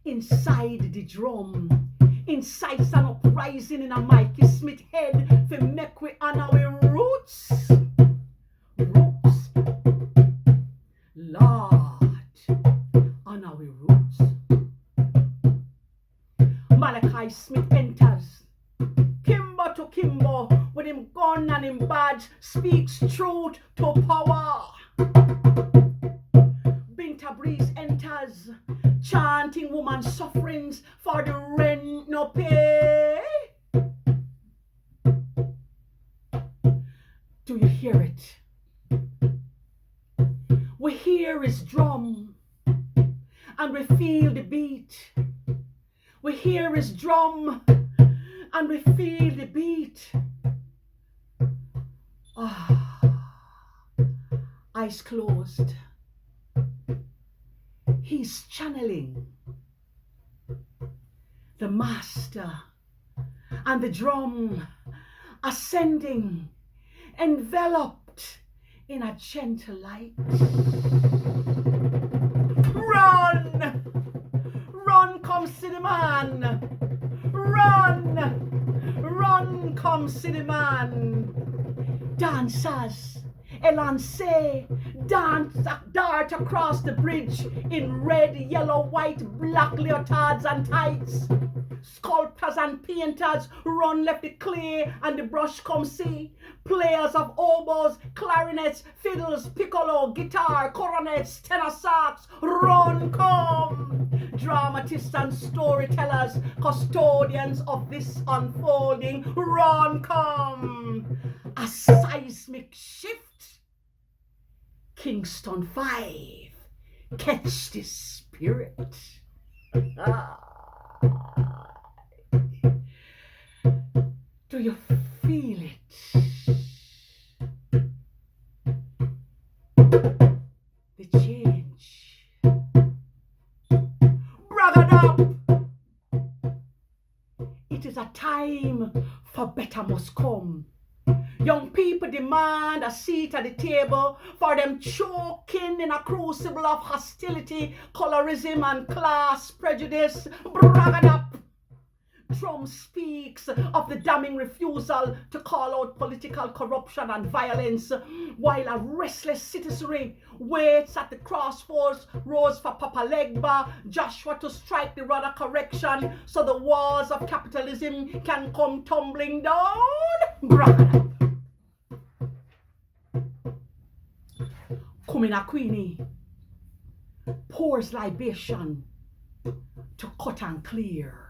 inside the drum. Incites an uprising in a Mikey Smith head for make we on our roots. Roots. Lord, on our roots. Malachi Smith enters. Kimbo to Kimbo, with him gun and him badge, speaks truth to power. Binta Breeze enters, chanting woman's sufferings for the rent no pay. Do you hear it? We hear his drum and we feel the beat. We hear his drum and we feel the beat. Eyes closed. He's channeling the master and the drum ascending, enveloped in a gentle light. Run! Run, come see the man! Run! Run, come see the man! Dancers, Elancé, dart across the bridge in red, yellow, white, black leotards and tights. Sculptors and painters run left the clay and the brush come see. Players of oboes, clarinets, fiddles, piccolo, guitar, coronets, tenor sax, run come. Dramatists and storytellers, custodians of this unfolding, run come. A seismic shift. Kingston 5, catch this spirit. Do you feel it? The change. Brag it up. It is a time for better must come. Young people demand a seat at the table for them choking in a crucible of hostility, colorism and class prejudice. Brag it up. Trump speaks of the damning refusal to call out political corruption and violence, while a restless citizenry waits at the crossroads for Papa Legba, Joshua to strike the rod of correction so the walls of capitalism can come tumbling down. Brag it up. Kumina Queenie pours libation to cut and clear.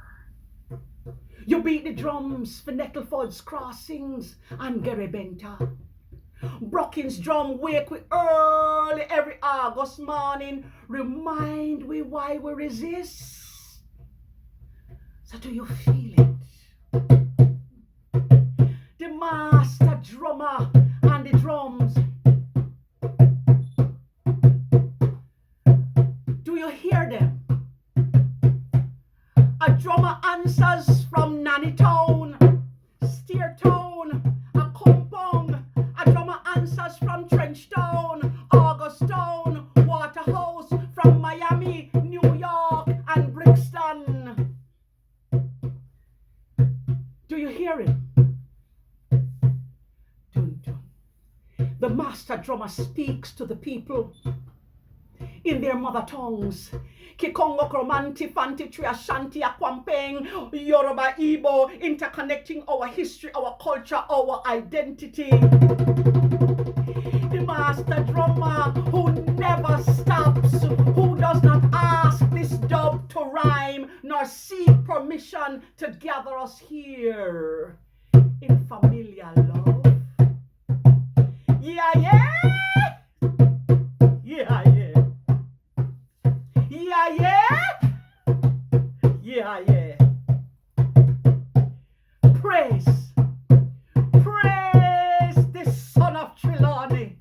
You beat the drums for Nettleford's crossings and Geribenta. Brookings drum wake we early every August morning. Remind we why we resist. So do you feel it? The master drummer and the drums. Do you hear them? A drummer answers from Nanny Town, Steer Town, a Kompong. A drummer answers from Trench Town, August Town, Waterhouse, from Miami, New York, and Brixton. Do you hear him? Dun, dun. The master drummer speaks to the people in their mother tongues. Kikongo, Kromanti, Fanti, Tri, Ashanti, Akwampeng, Yoruba, Igbo, interconnecting our history, our culture, our identity. The master drummer who never stops, who does not ask this dub to rhyme, nor seek permission to gather us here in familiar love. Yeah, yeah! Yeah, yeah! Yeah, yeah! Yeah, yeah! Praise! Praise the son of Trelawney,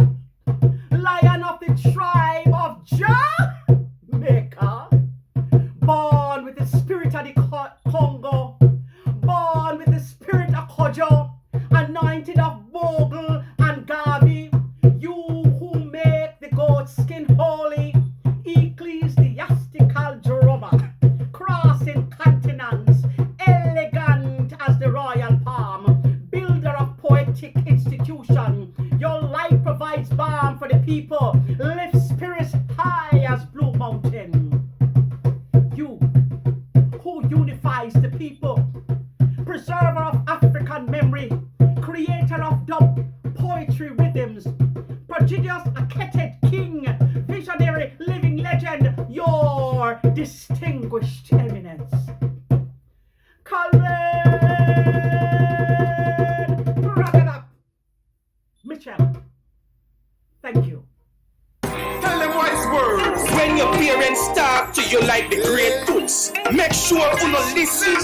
lion of the tribe of Jamaica, born with the spirit of the Congo, born with the spirit of Kojo, anointed of Bogle and Gavi, you who make the goat skin holy, ecclesiastic mountain. You who unifies the people, preserver of African memory, creator of dub poetry rhythms, prodigious ascetic king, visionary living legend, your distinguished eminence. Calvin Raggadap Mitchell, thank you. Tell them wise words. When your parents talk to you like the great tools, make sure you no listen,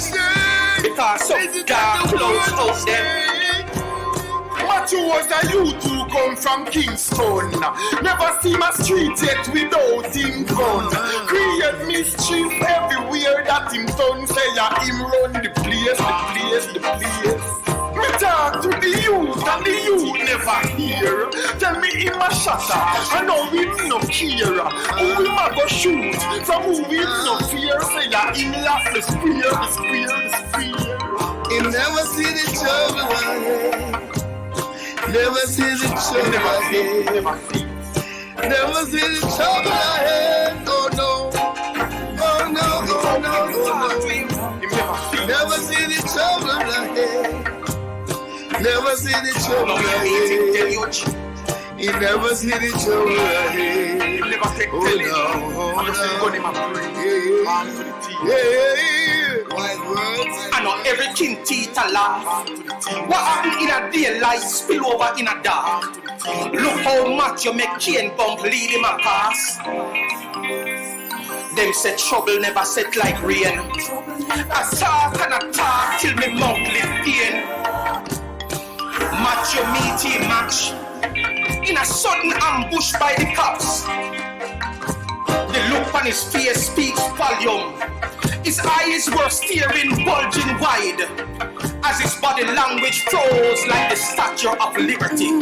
because some dark clouds out there. Matthew was a youth who come from Kingston. Never see my street yet without him gun. Create mischief everywhere that him done. Say him run the place. Me talk to the youth and the youth never hear. Tell me him a shatter, I know we no care. Who him a go shoot, from who we no fear. Say him lost the spear. He never see the trouble ahead. Never see the trouble ahead. Never see the trouble ahead. Oh no. Never see the trouble ahead. Never see the trouble ahead. He never see the trouble ahead. I know everything teeth a laugh. What happened in a daylight spill over in a dark. Look how much you make Cain bump lead him a pass. Them say trouble never set like rain. I talk till me mouth live pain. Match your meaty match in a sudden ambush by the cops. The look on his face speaks volume. His eyes were staring, bulging wide, as his body language froze like the Statue of Liberty.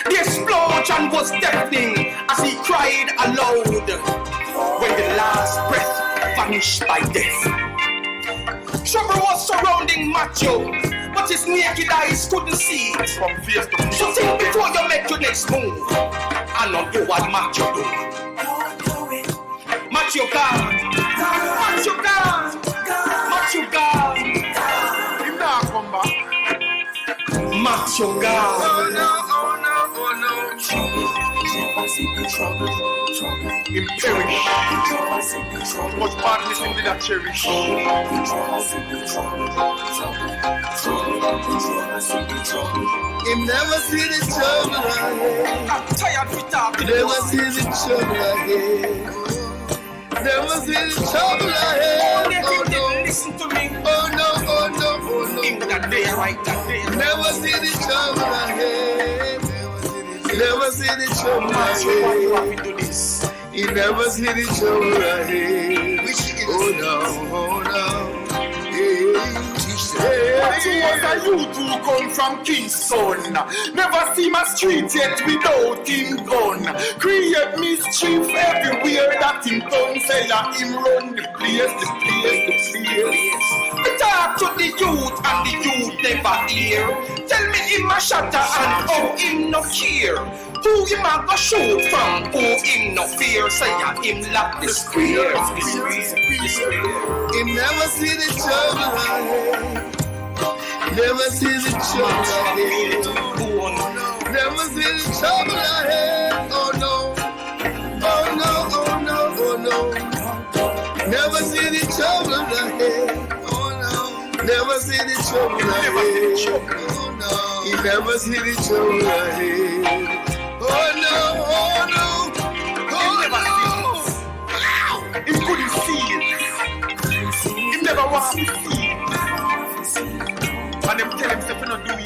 The explosion was deafening as he cried aloud when the last breath vanished by death. Trouble was surrounding Matthew, but his naked eyes couldn't see it. So think before you make your next move, and not do what Matthew do. Matthew God. Matthew God. Matthew God. Him not come back. Matthew God. Oh no. Him perish. Much badness him did a cherish. Him never see the trouble ahead. I'm tired with talking. Never see the trouble ahead. Never see the trouble ahead. Oh no. Listen to me. Oh no. In that day, right that day. Never see the trouble ahead. Never see the trouble ahead. He never see the trouble ahead. Oh no. Matthew was a youth who come from Kingston. Never see my street yet without him gun. Create mischief everywhere that him done. Say him run the place. Talk to the youth and the youth never hear. Tell me him a shatter and how him no care. Who him a go shoot from, who him no fear. Say him lock the square. He never see the trouble ahead. Never see the trouble ahead. Never see the trouble ahead. Oh no. Never see the trouble ahead. Oh no. Never see the trouble ahead. Oh no. He never see the trouble ahead. Oh no. He couldn't see it. He never wanted to see it. And them tell himself not do it.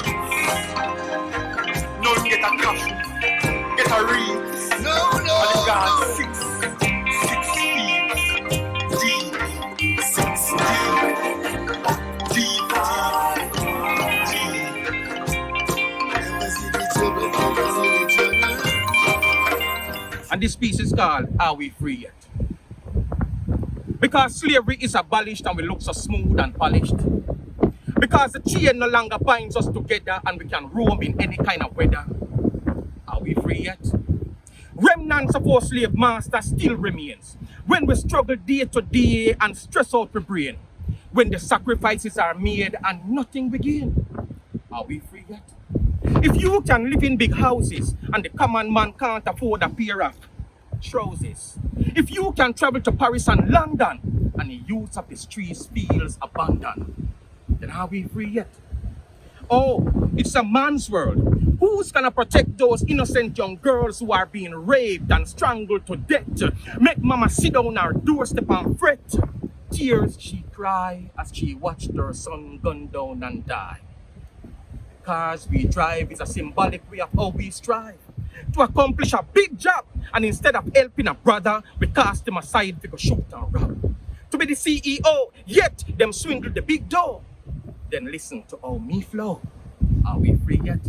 None get a cash, get a ring. No. And he got 6 feet deep. 6 deep. And this piece is called Are We Free Yet? Because slavery is abolished and we look so smooth and polished. Because the chain no longer binds us together and we can roam in any kind of weather. Are we free yet? Remnants of our slave master still remains. When we struggle day to day and stress out the brain. When the sacrifices are made and nothing we gain. Are we free yet? If you can live in big houses and the common man can't afford a pair of trousers. If you can travel to Paris and London and the youth of the streets feels abandoned, then are we free yet? Oh, it's a man's world. Who's gonna protect those innocent young girls who are being raped and strangled to death? Make mama sit down her doorstep and fret. Tears she cry as she watched her son gunned down and die. The cars we drive is a symbolic way of how we strive to accomplish a big job, and instead of helping a brother, we cast him aside to go shoot and rob. To be the CEO, yet them swindle the big door. Then listen to how me flow. Are we free yet?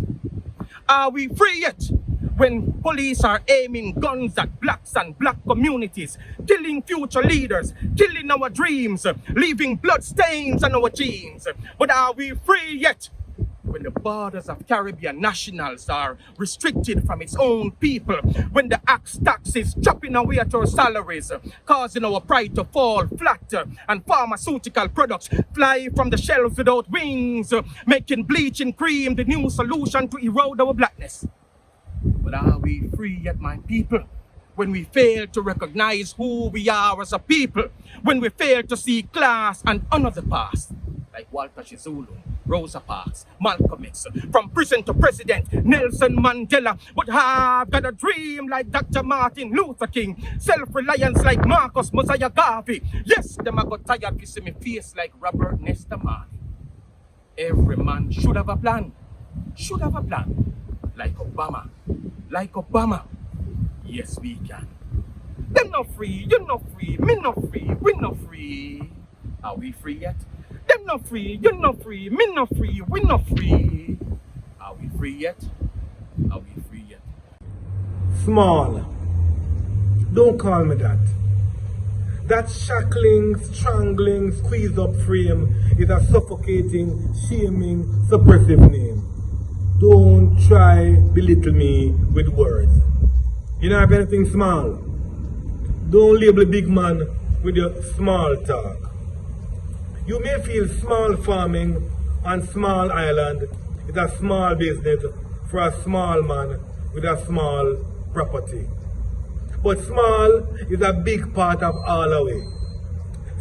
Are we free yet? When police are aiming guns at blacks and black communities, killing future leaders, killing our dreams, leaving blood stains on our jeans. But are we free yet? When the borders of Caribbean nationals are restricted from its own people, when the axe tax is chopping away at our salaries, causing our pride to fall flat, and pharmaceutical products fly from the shelves without wings, making bleaching cream the new solution to erode our blackness. But are we free yet, my people? When we fail to recognize who we are as a people, when we fail to see class and honor the past, like Walter Chizulu, Rosa Parks, Malcolm X, from prison to president, Nelson Mandela. But I've got a dream like Dr. Martin Luther King, self-reliance like Marcus Mosiah Garvey. Yes, them I got tired to see me face like Robert Nesta Marley. Every man should have a plan, like Obama, Yes, we can. Them not free, you're not free, me not free, we not free. Are we free yet? Them not free, you're not free, me not free, we not free. Are we free yet? Are we free yet? Small. Don't call me that. That shackling, strangling, squeeze up frame is a suffocating, shaming, suppressive name. Don't try belittle me with words. You don't have anything small. Don't label a big man with your small talk. You may feel small farming on small island is a small business for a small man with a small property. But small is a big part of all our way.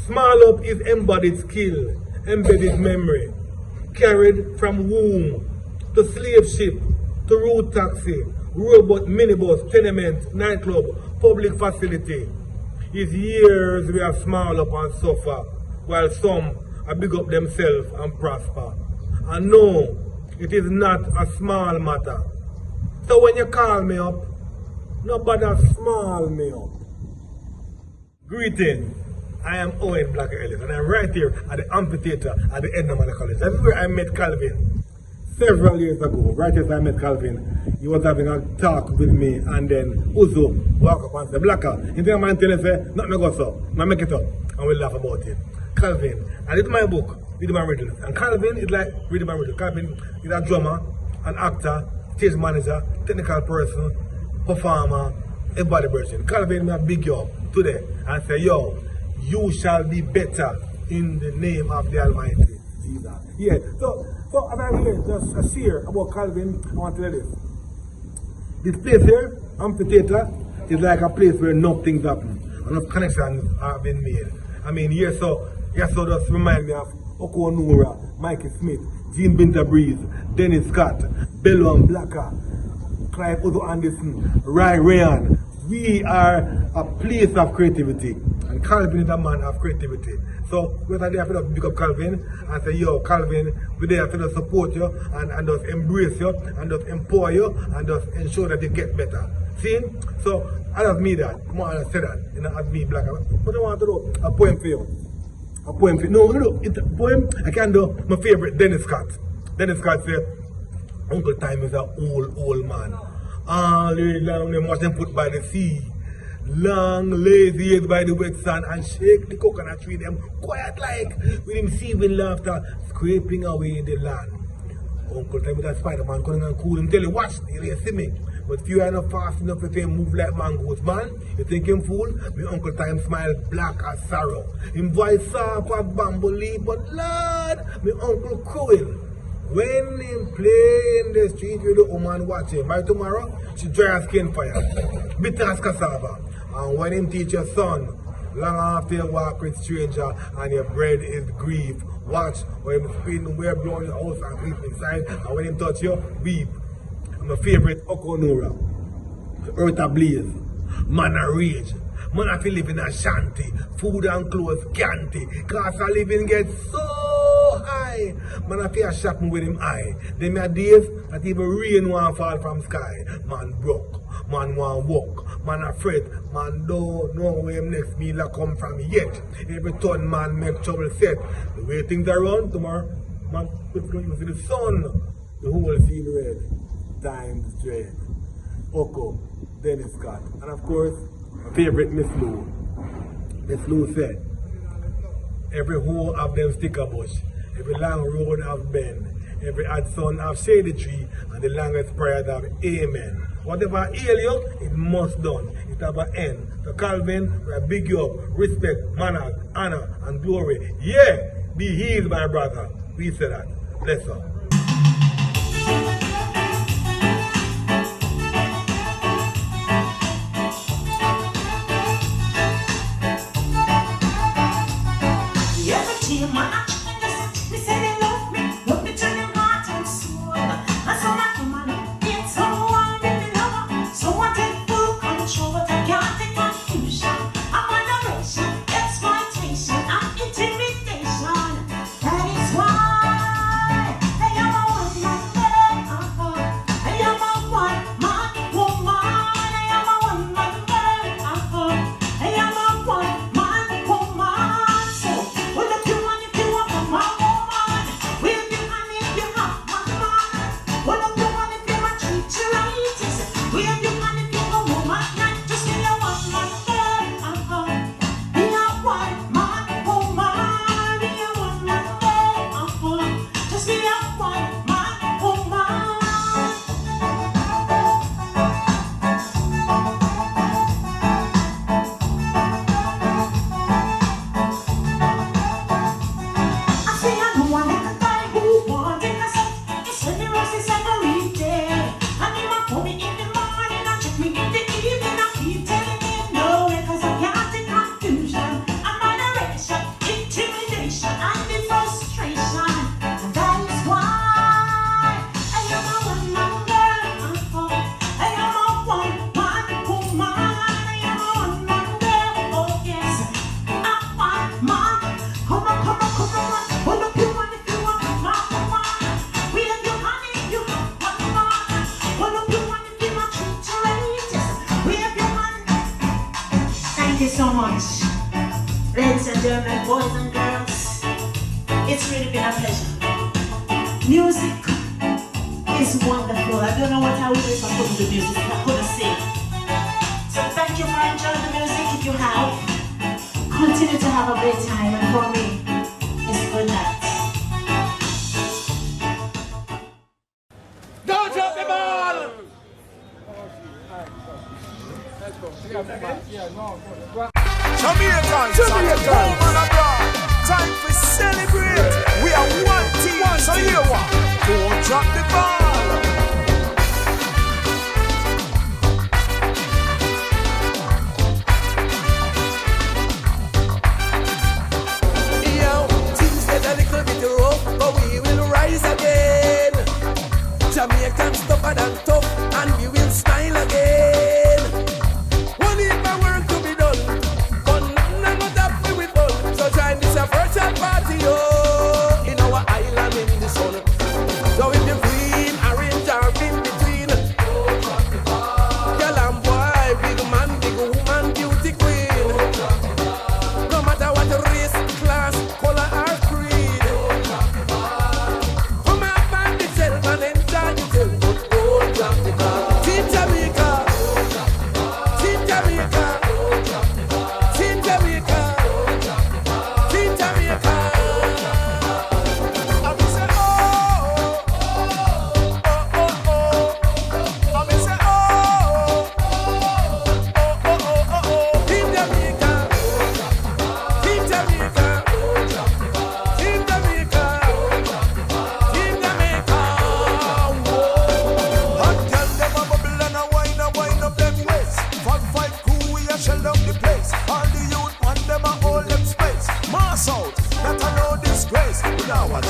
Small up is embodied skill, embedded memory, carried from womb to slave ship, to road taxi, robot, minibus, tenement, nightclub, public facility. It's years we are small up and suffer, while some are big up themselves and prosper. And no, it is not a small matter. So when you call me up, nobody small me up. Greetings, I am Owen Black Ellis, and I'm right here at the amphitheater at the end of my college. That's where I met Calvin several years ago. Right as I met Calvin, he was having a talk with me, and then Uzo walk up and say, Blacka, you think I'm telling you, say, not me go so, I make it up, and we laugh about it. Calvin, I read my book, Read My Riddles, and Calvin is like Read My Riddles. Calvin is a drummer, an actor, stage manager, technical person, performer, everybody person. Calvin, I big you up today and say, yo, you shall be better in the name of the Almighty. Yeah, so as I'm here just share about Calvin, I want to tell you this. This place here, amphitheater, is like a place where nothing's happening. Enough connections have been made. I mean, here so just remind me of Oko Onura, Mikey Smith, Gene Binter Breeze, Dennis Scott, Bello and Blacker, Clive Uzo Anderson, Ray Rayan. We are a place of creativity, and Calvin is a man of creativity. So we're there to pick up Calvin and say, yo, Calvin, we're there to support you and just embrace you and just empower you and just ensure that you get better. See? So I just mean that. Come on, I say that. You know, as me, Black. But I want to do a poem for you. A poem for you. No, it's a poem I can do. My favorite, Dennis Scott. Dennis Scott said, Uncle Time is an old man. All day long, they watch them put by the sea. Long, lazy years by the wet sun, and shake the coconut tree, them quiet like, with him seething laughter, scraping away the land. Uncle Time with that Spider-Man coming and cool him, tell you, watch, you see me. But if you are not fast enough to say move like mangoes, man, you think him fool? My Uncle Time smile black as sorrow. Him voice soft as bamboo leaf, but Lord, my Uncle cruel. When him play in the street with the woman watching, by tomorrow, she dry her skin fire, bitter as cassava. And when him teach your son, long after you walk with stranger and your bread is grief, watch when him spin where blow in the house and sleep inside, and when him touch you, weep. My favorite Okonura, Earth ablaze, man a rage. Man have to live in a shanty, food and clothes scanty, cost of living gets so high. Man have to shopping with him eye. Them are days that even rain won't fall from sky. Man broke, man want walk, man afraid, man don't know where him next meal come from yet. Every ton man make trouble set. The way things are run tomorrow, man, it's going to see the sun, the whole scene red. Time straight. Oko, Dennis Scott, and of course, my favorite Miss Lou. Miss Lou said, every hole have them sticker bush, every long road have bend, every odd sun have shady tree, and the longest prayer have amen. Whatever ail you, it must done. It have an end. So Calvin, we big you up, respect, manners, honor, and glory. Yeah, be healed, my brother. We say that. Bless up. Party, oh, in our island in the sun. So if you're free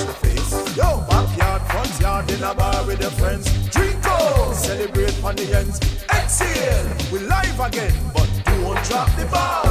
wash the face. Yo, backyard, front yard, in a bar with your friends. Drink up, celebrate on the ends. Exhale, we live again, but don't drop the ball.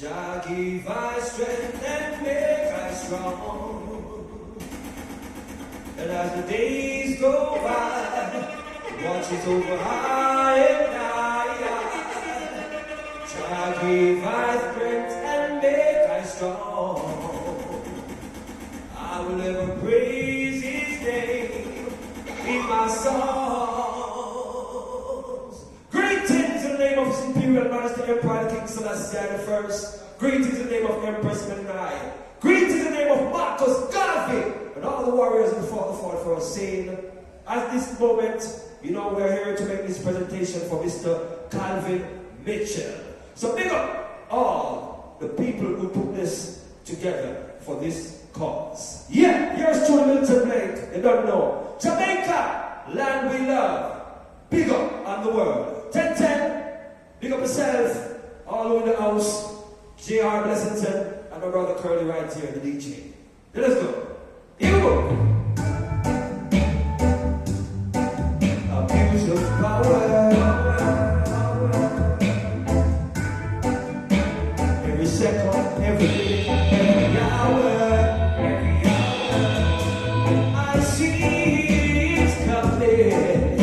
Jah give I strength and make I strong. And as the days go by, He watches over I and I. Jah give I strength and make I strong. I will ever praise His name in my songs. Greetings in the name of His Imperial Majesty Emperor King Selassie I the First. Greetings in the name of Empress Menai. Greetings in the name of Marcus Garvey and all the warriors who fought for us, saying, at this moment, you know, we're here to make this presentation for Mr. Calvin Mitchell. So big up all the people who put this together for this cause. Yeah, here's Tony Milton Blake. You don't know. Jamaica, land we love. Big up on the world. 10-10, big up yourself, all over the house. J.R. Blessington and my brother Curly right here, the DJ. Let's go. Here we go. Abuse of power. Every second, every minute, every hour. I see it's coming.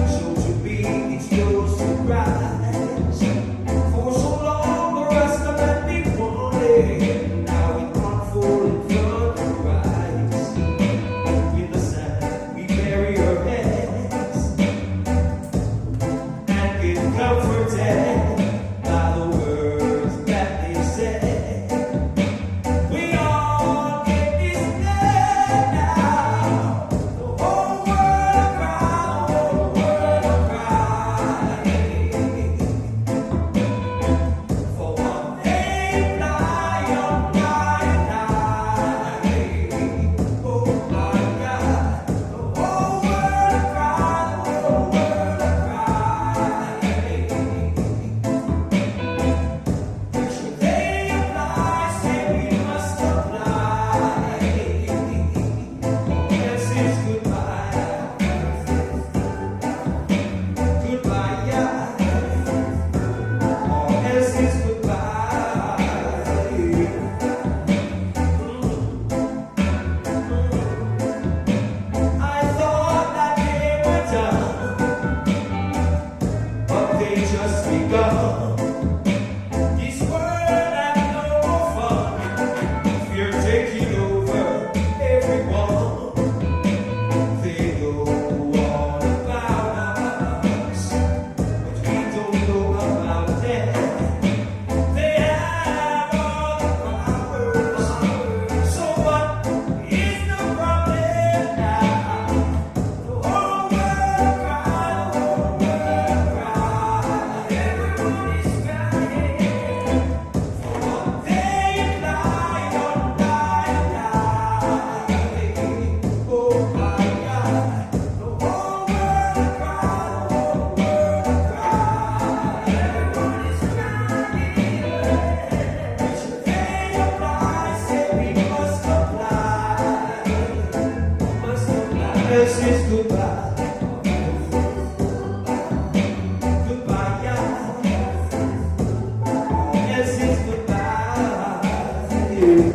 So to me, it's no surprise. For so long, the rest of them been wanting. Now it unfold in front of our eyes. In the sand, we bury our heads and get comforted by the words that they say. We all get this dead now. The whole world around, the whole world crying. just begun. This world has no fun. Fear taking over everyone. They know all about us, but we don't know about them. They have all the powers. So what is the problem now? The whole world cry, the whole world cry. Everyone is crying for what they lie on, lie. Oh my God, the whole world cry, the whole world cry. Everyone is crying. We should pay a price, say we must apply. Must apply. This is goodbye. Goodbye, yeah. This is goodbye. Yeah.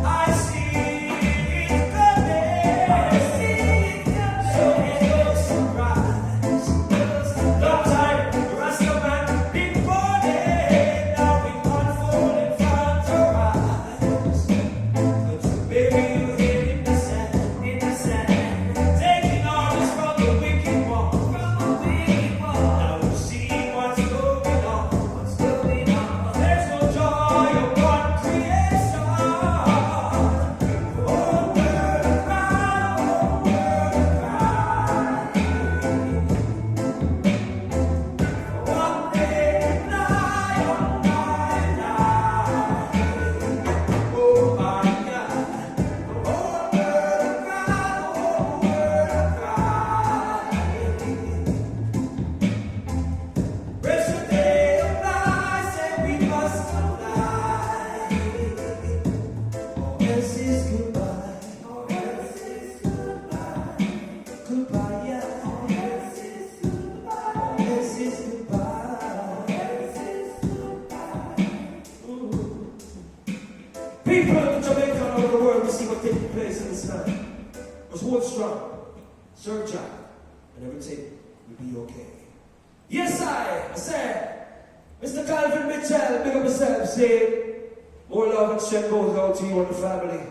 I see it coming. I see it coming. So it's no surprise. Long time, the rest of man been born. Now we unfold in front of our eyes. But baby, you hid in the sand, taking orders from the wicked one, Now you see what's going on, There's no joy upon creation. People in Jamaica and all over the world will see what's taking place in this land. Just hold strong, serve Jah, and everything will be okay. Yes, I said, Mr. Calvin Mitchell, big up yourself, say, more love and strength goes out to you and the family,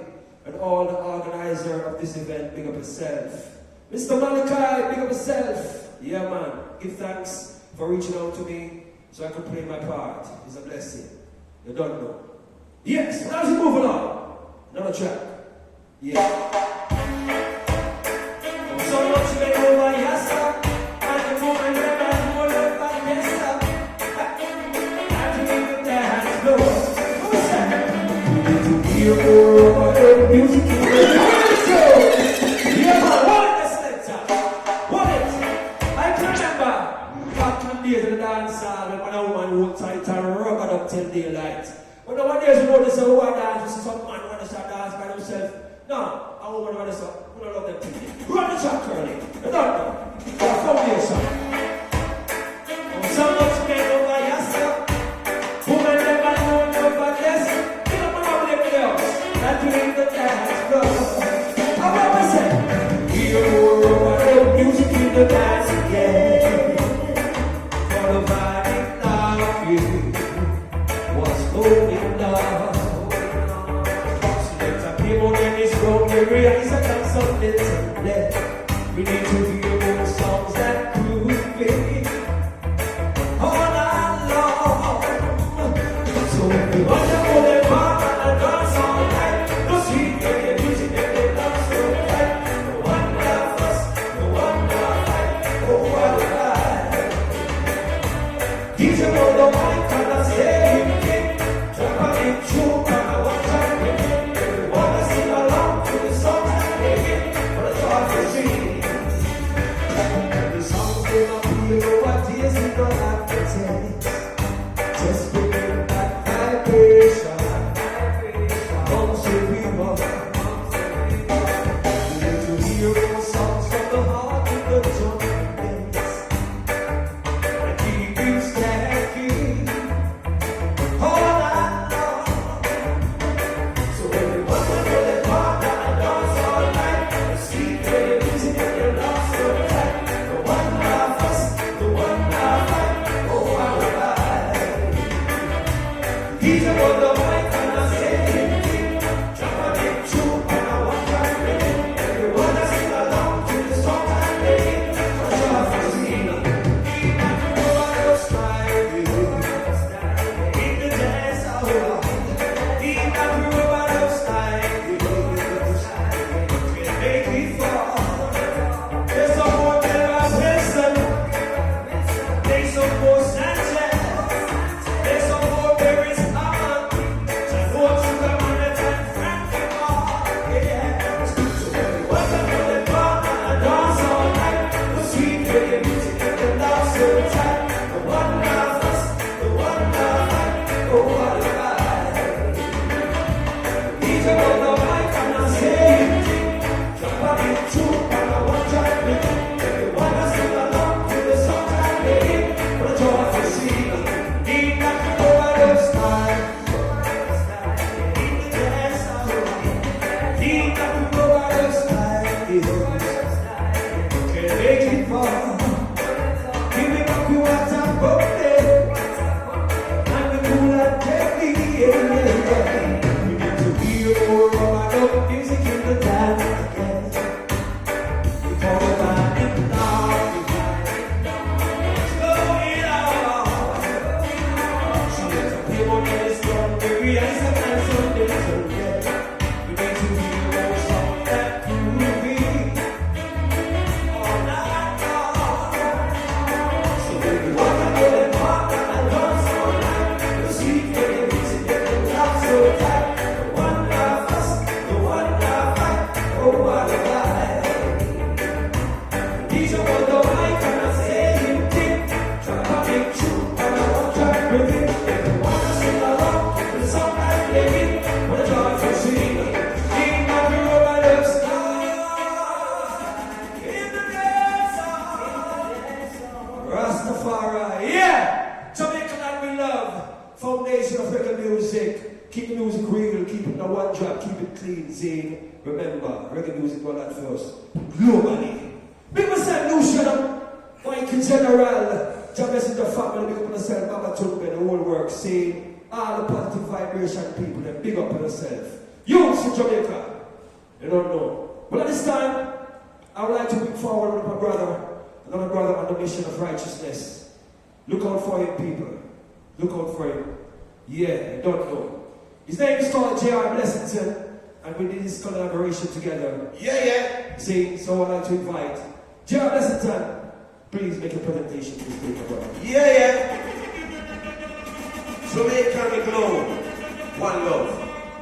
and all the organizer of this event, big up yourself. Mr. Malachi, big up yourself. Yeah, man, give thanks for reaching out to me so I could play my part. It's a blessing. You don't know. Yes, now we move along. Another track. Yeah. So much you may know my yassa, and the woman that I know love my yassa. I can make the dance floor. Who's that? To hear more of the music in the show. Yeah, man, what is this selector? What is it? I can remember back in the days of the dance hall when a woman hold tight and rub it up till daylight. When no one days you notice a woman dance, you see some man want to start dance by themselves. No, a woman want to say, we don't love them people. Run the track, Curly. You don't know. You're a foundation. So much men over yourself. Women never know over this. You don't know everything else. That you need the dance floor. How about I say? We are more over the music in the dance again. For the vibe now, you. Going down. Select a people in this room, we realize that something someday. We need to hear more songs that groove me all night long. So if you want to go there, walk and dance all night, no sweet reggae music that they love so right. No one love us, no one love fight, oh what a ride. These are all the mic and I say you can. True, I want to wanna sing along to the song. music on that first. Globally. Big myself, new shut up. Mike General. Jabez in the family, big up yourself, Mama Tumbe, the whole work, saying all the positive vibration people, then big up yourself. Youths in Jamaica, you don't know. But at this time, I would like to bring forward another brother on the mission of righteousness. Look out for him, people. Look out for him. Yeah, you don't know. His name is called J.R. Blessington, and we did this collaboration together. Yeah. See, so I'd like to invite J.R. Blessington. Please make a presentation to this paper, brother. Yeah. Jamaica we glow. One love,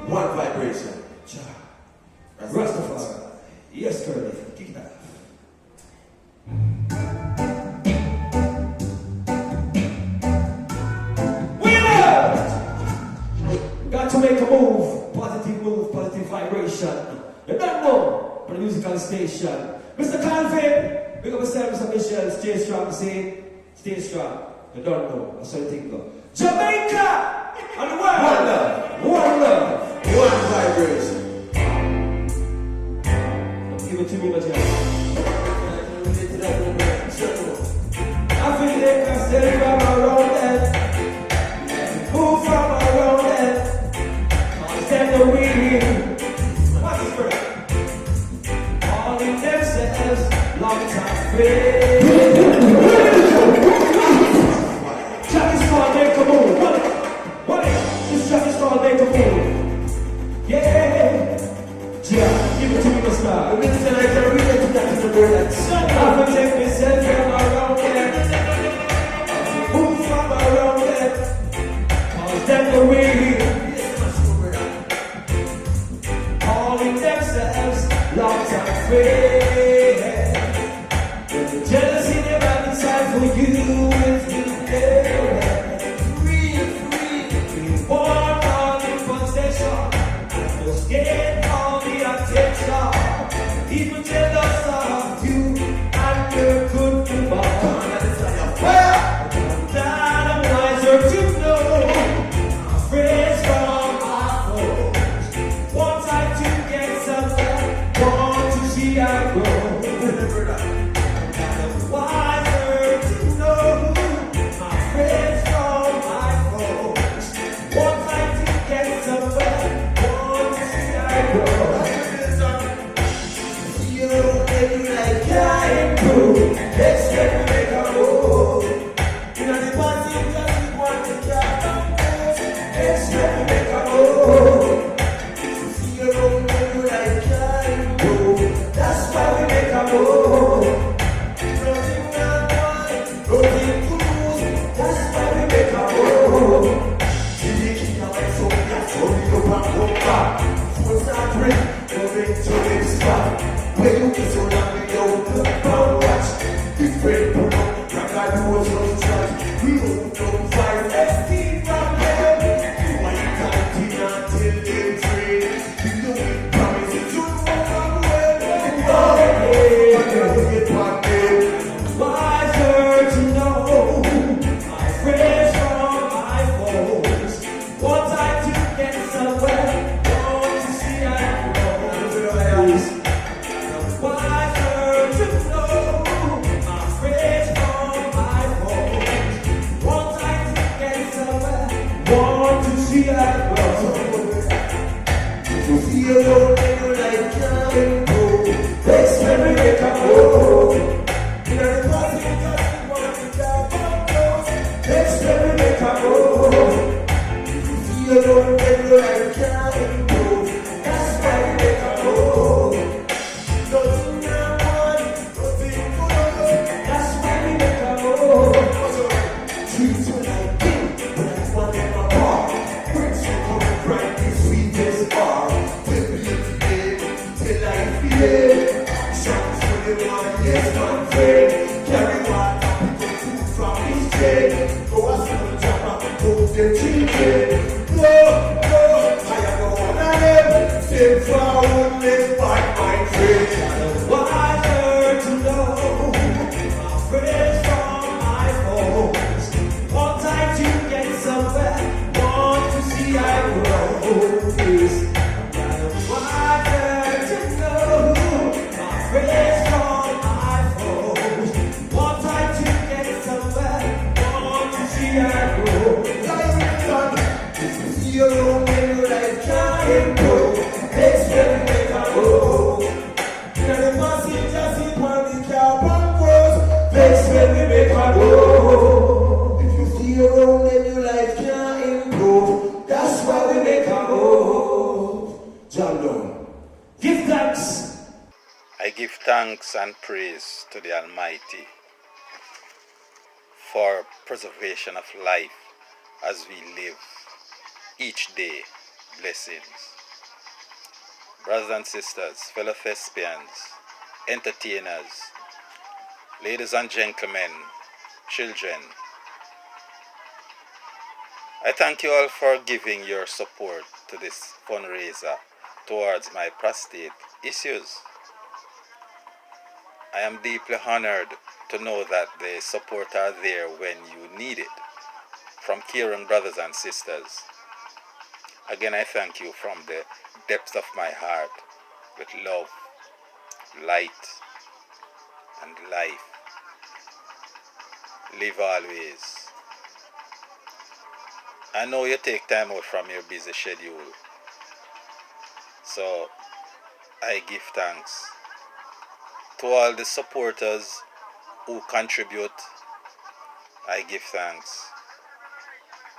one vibration. Rastafari. Yes, Curly. Kick it off. We love! Got to make a move, positive vibration. You don't know, for the musical station. Mr. Calvin! Big up yourself, Mr. Michelle. Stay strong, say. Stay strong. You don't know. That's how you think go. Jamaica! And the world! One love. One vibration. Give it to me, Major. I feel they can stay from around them. Move from around them. Cause them the winning. What is it? All in themselves. Long time Track is called Make a Move. What? This track is called Make a Move. Yeah. Give it to me, Mr. The minister I can relate to that is the word that I've been taking myself from around there. Move from around there. Cause them the way. All in themselves. Long time free. Jealousy never inside for you is free. Born on the possession, just get all the attention. People jealous of you and you're good to born. Well, that I'm wiser to know. Friends from my foes. Once I to get somewhere, want to see I grow. Wiser to know my friends from my foes. One night to get somewhere, want to see I grow. You make like I improve. Let's get to make a move. You know the one thing that we want to get. Let's get to make a move. See you make like I improve. That's why we make a move. That's why we make a move. You make it now like so that's what we go back. Full start break, moving to this spot. When you get so long, we don't look down, watch. Big friend pull up, rock our doors on the track. We don't fight, let's keep from them. You want to continue until they trade. You know we promise it to walk away. Oh, yeah, get one day. Wiser to know my friends from my foes. One time to get somewhere, want to see I grow. Wiser a go. If you see your own, then your life can't improve. That's why we make a go. John Doe. Give thanks. I give thanks and praise to the Almighty for preservation of life as we live each day. Blessings. Brothers and sisters, fellow thespians, entertainers, ladies and gentlemen, children, I thank you all for giving your support to this fundraiser towards my prostate issues. I am deeply honored to know that the support are there when you need it from caring brothers and sisters. Again, I thank you from the depths of my heart with love, light, and life. Live always. I know you take time out from your busy schedule, so I give thanks to all the supporters who contribute. I give thanks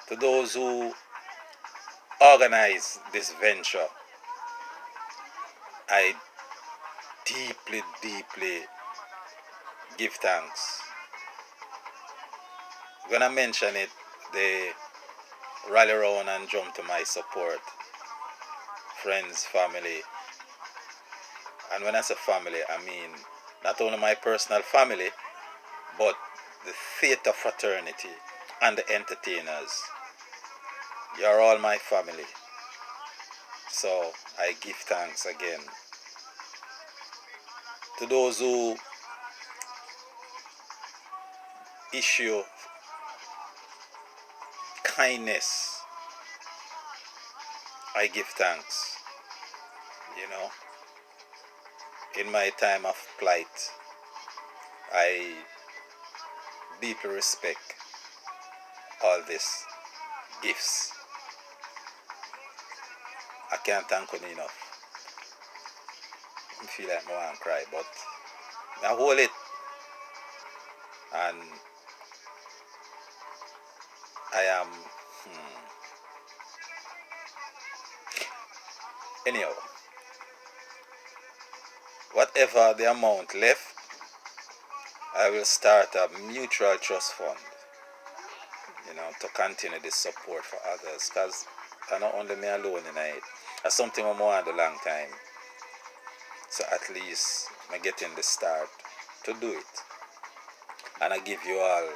to those who organize this venture. I deeply, deeply give thanks. When I mention it, they rally around and jump to my support. Friends, family. And when I say family, I mean not only my personal family, but the theater fraternity and the entertainers. You're all my family. So I give thanks again to those who issue kindness. I give thanks. You know, in my time of plight, I deeply respect all these gifts. I can't thank you enough. I feel like I want to cry, but I hold it. And I am anyhow, whatever the amount left, I will start a mutual trust fund, you know, to continue this support for others, because I not only me alone in it. That's something I'm want a long time. So at least I'm getting the start to do it. And I give you all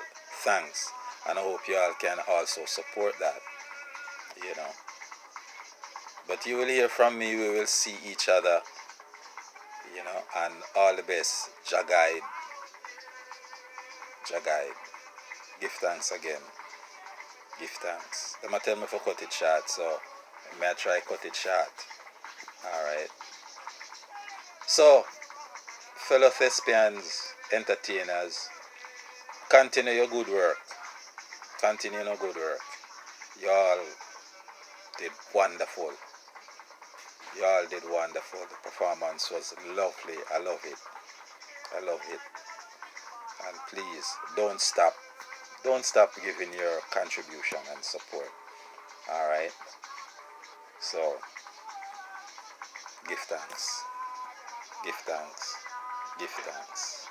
thanks. And I hope you all can also support that, you know. But you will hear from me, we will see each other, you know, and all the best. Jah guide. Jah guide. Give thanks again. Give thanks. They might tell me for cut it short, so I may try cut it short. Alright. So, fellow thespians, entertainers, continue your good work. Continue your good work. Y'all did wonderful. Y'all did wonderful. The performance was lovely. I love it. I love it. And please, don't stop. Don't stop giving your contribution and support. Alright? So, give thanks. Give thanks. Give thanks.